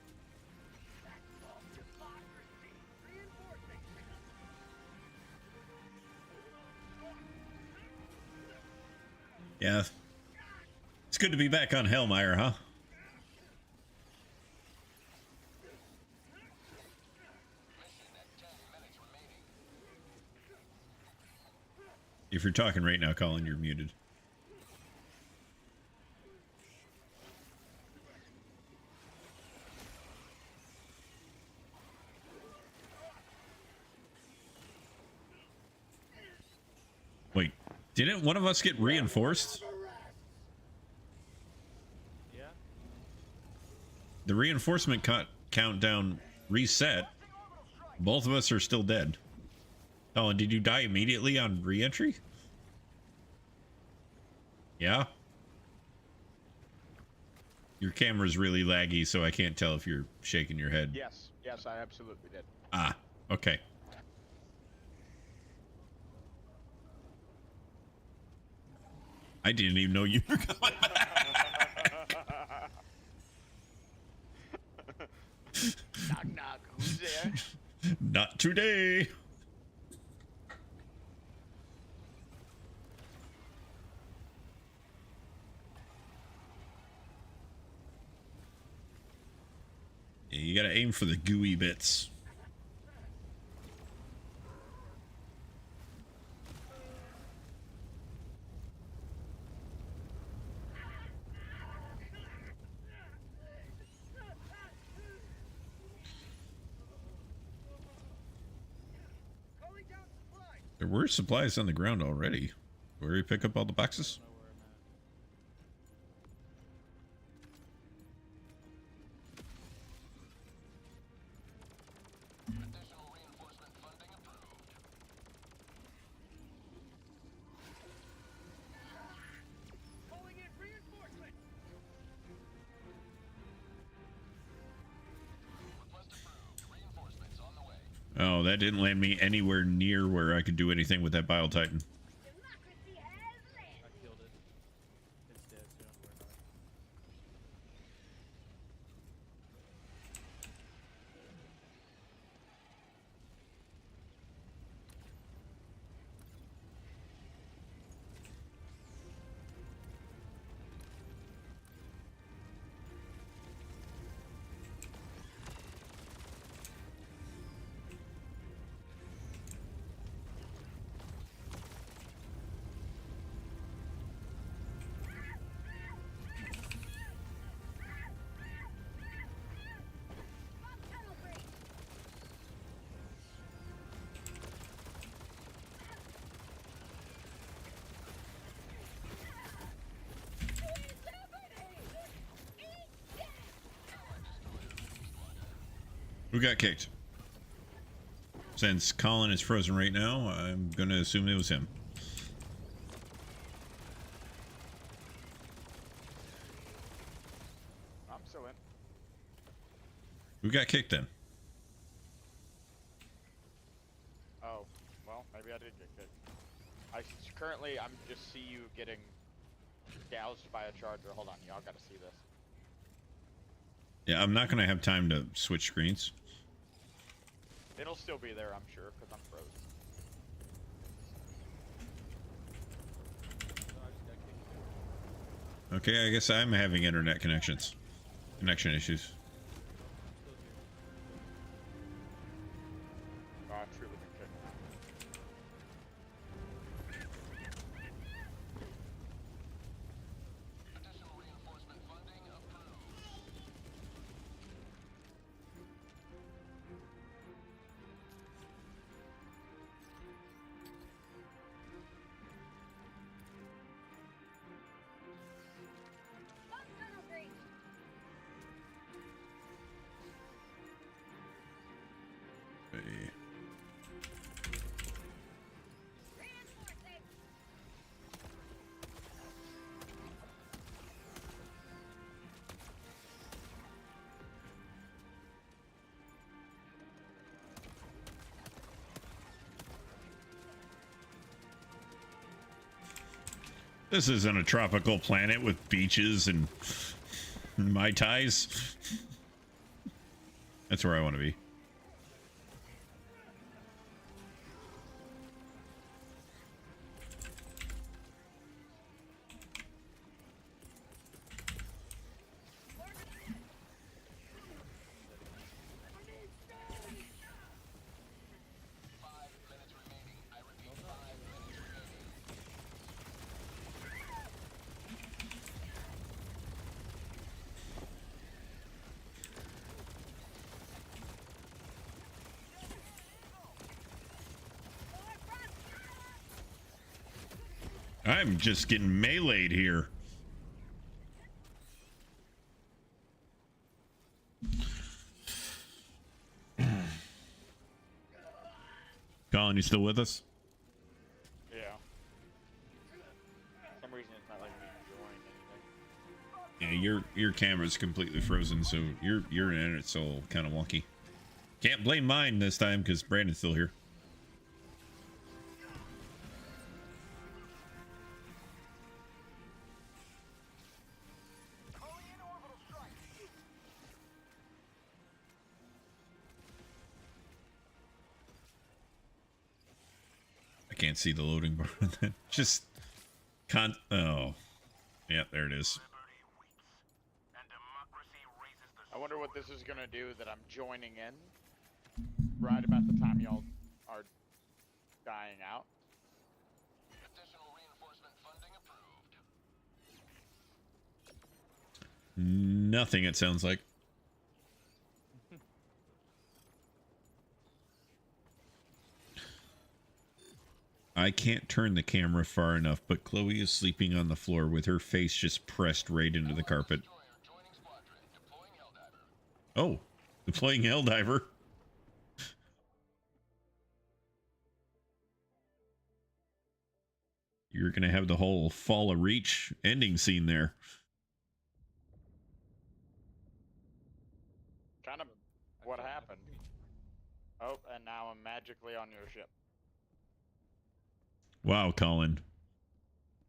Speaker 7: Democracy. Reinforcing.
Speaker 1: Yeah. It's good to be back on Hellmire, huh?
Speaker 6: Mission at 10 minutes remaining.
Speaker 1: If you're talking right now, Colin, you're muted. Wait, didn't one of us get reinforced?
Speaker 5: Yeah.
Speaker 1: The reinforcement countdown reset. Both of us are still dead. Oh, and did you die immediately on re-entry? Yeah? Your camera's really laggy, so I can't tell if you're shaking your head.
Speaker 2: Yes, yes, I absolutely did.
Speaker 1: Ah, okay. I didn't even know you were coming back.
Speaker 2: Knock knock, who's there?
Speaker 1: Not today. Yeah, you gotta aim for the gooey bits.
Speaker 7: Calling down supplies.
Speaker 1: There were supplies on the ground already. Where you pick up all the boxes?
Speaker 5: I don't know where I'm at.
Speaker 6: Additional reinforcement funding approved.
Speaker 7: Calling in reinforcement.
Speaker 6: Request approved. Reinforcements on the way.
Speaker 1: Oh, that didn't land me anywhere near where I could do anything with that Bile Titan.
Speaker 4: Democracy has landed.
Speaker 5: I killed it. It's dead, so don't worry about it.
Speaker 1: Who got kicked? Since Colin is frozen right now, I'm gonna assume it was him.
Speaker 2: I'm still in.
Speaker 1: Who got kicked then?
Speaker 2: Oh, well, maybe I did get kicked. Currently, I'm just see you getting gouged by a charger. Hold on, y'all gotta see this.
Speaker 1: Yeah, I'm not gonna have time to switch screens.
Speaker 2: It'll still be there, I'm sure, because I'm frozen.
Speaker 5: No, I just got kicked too.
Speaker 1: Okay, I guess I'm having internet connection issues.
Speaker 5: Still here.
Speaker 2: Oh, I've truly been kicked.
Speaker 7: Additional reinforcement funding approved.
Speaker 4: Bus tunnel breach.
Speaker 1: Hey.
Speaker 4: Reinforcing.
Speaker 1: This isn't a tropical planet with beaches and Mai Tais. That's where I want to be. I'm just getting meleeed here. Colin, you still with us?
Speaker 2: Yeah. For some reason, it's not letting me join anything.
Speaker 1: Yeah, your camera's completely frozen, so your internet's all kind of wonky. Can't blame mine this time because Brandon's still here. I can't see the loading bar. Just oh, yeah, there it is.
Speaker 2: I wonder what this is gonna do that I'm joining in right about the time y'all are dying out.
Speaker 7: Additional reinforcement funding approved.
Speaker 1: Nothing, it sounds like. I can't turn the camera far enough, but Chloe is sleeping on the floor with her face just pressed right into the carpet. Oh, deploying Helldiver. You're going to have the whole Fall of Reach ending scene there.
Speaker 2: Kind of what happened. Oh, and now I'm magically on your ship.
Speaker 1: Wow, Colin.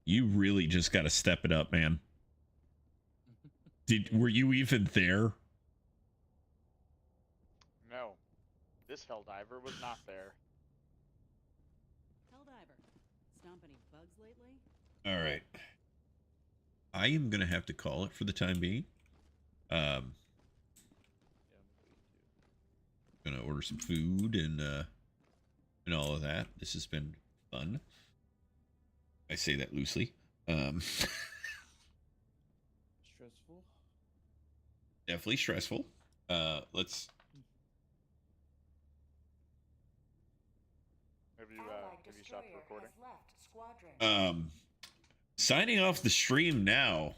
Speaker 1: You really just got to step it up, man. Were you even there?
Speaker 2: No. This Helldiver was not there.
Speaker 3: Helldiver, stomp any bugs lately?
Speaker 1: All right. I am going to have to call it for the time being.
Speaker 5: Yeah, I'm
Speaker 1: Gonna order some food and all of that. This has been fun. I say that loosely.
Speaker 5: stressful.
Speaker 1: Definitely stressful. Let's.
Speaker 2: Have you
Speaker 8: Allied
Speaker 2: stopped
Speaker 8: destroyer
Speaker 2: recording?
Speaker 8: has left squadron.
Speaker 1: Signing off the stream now.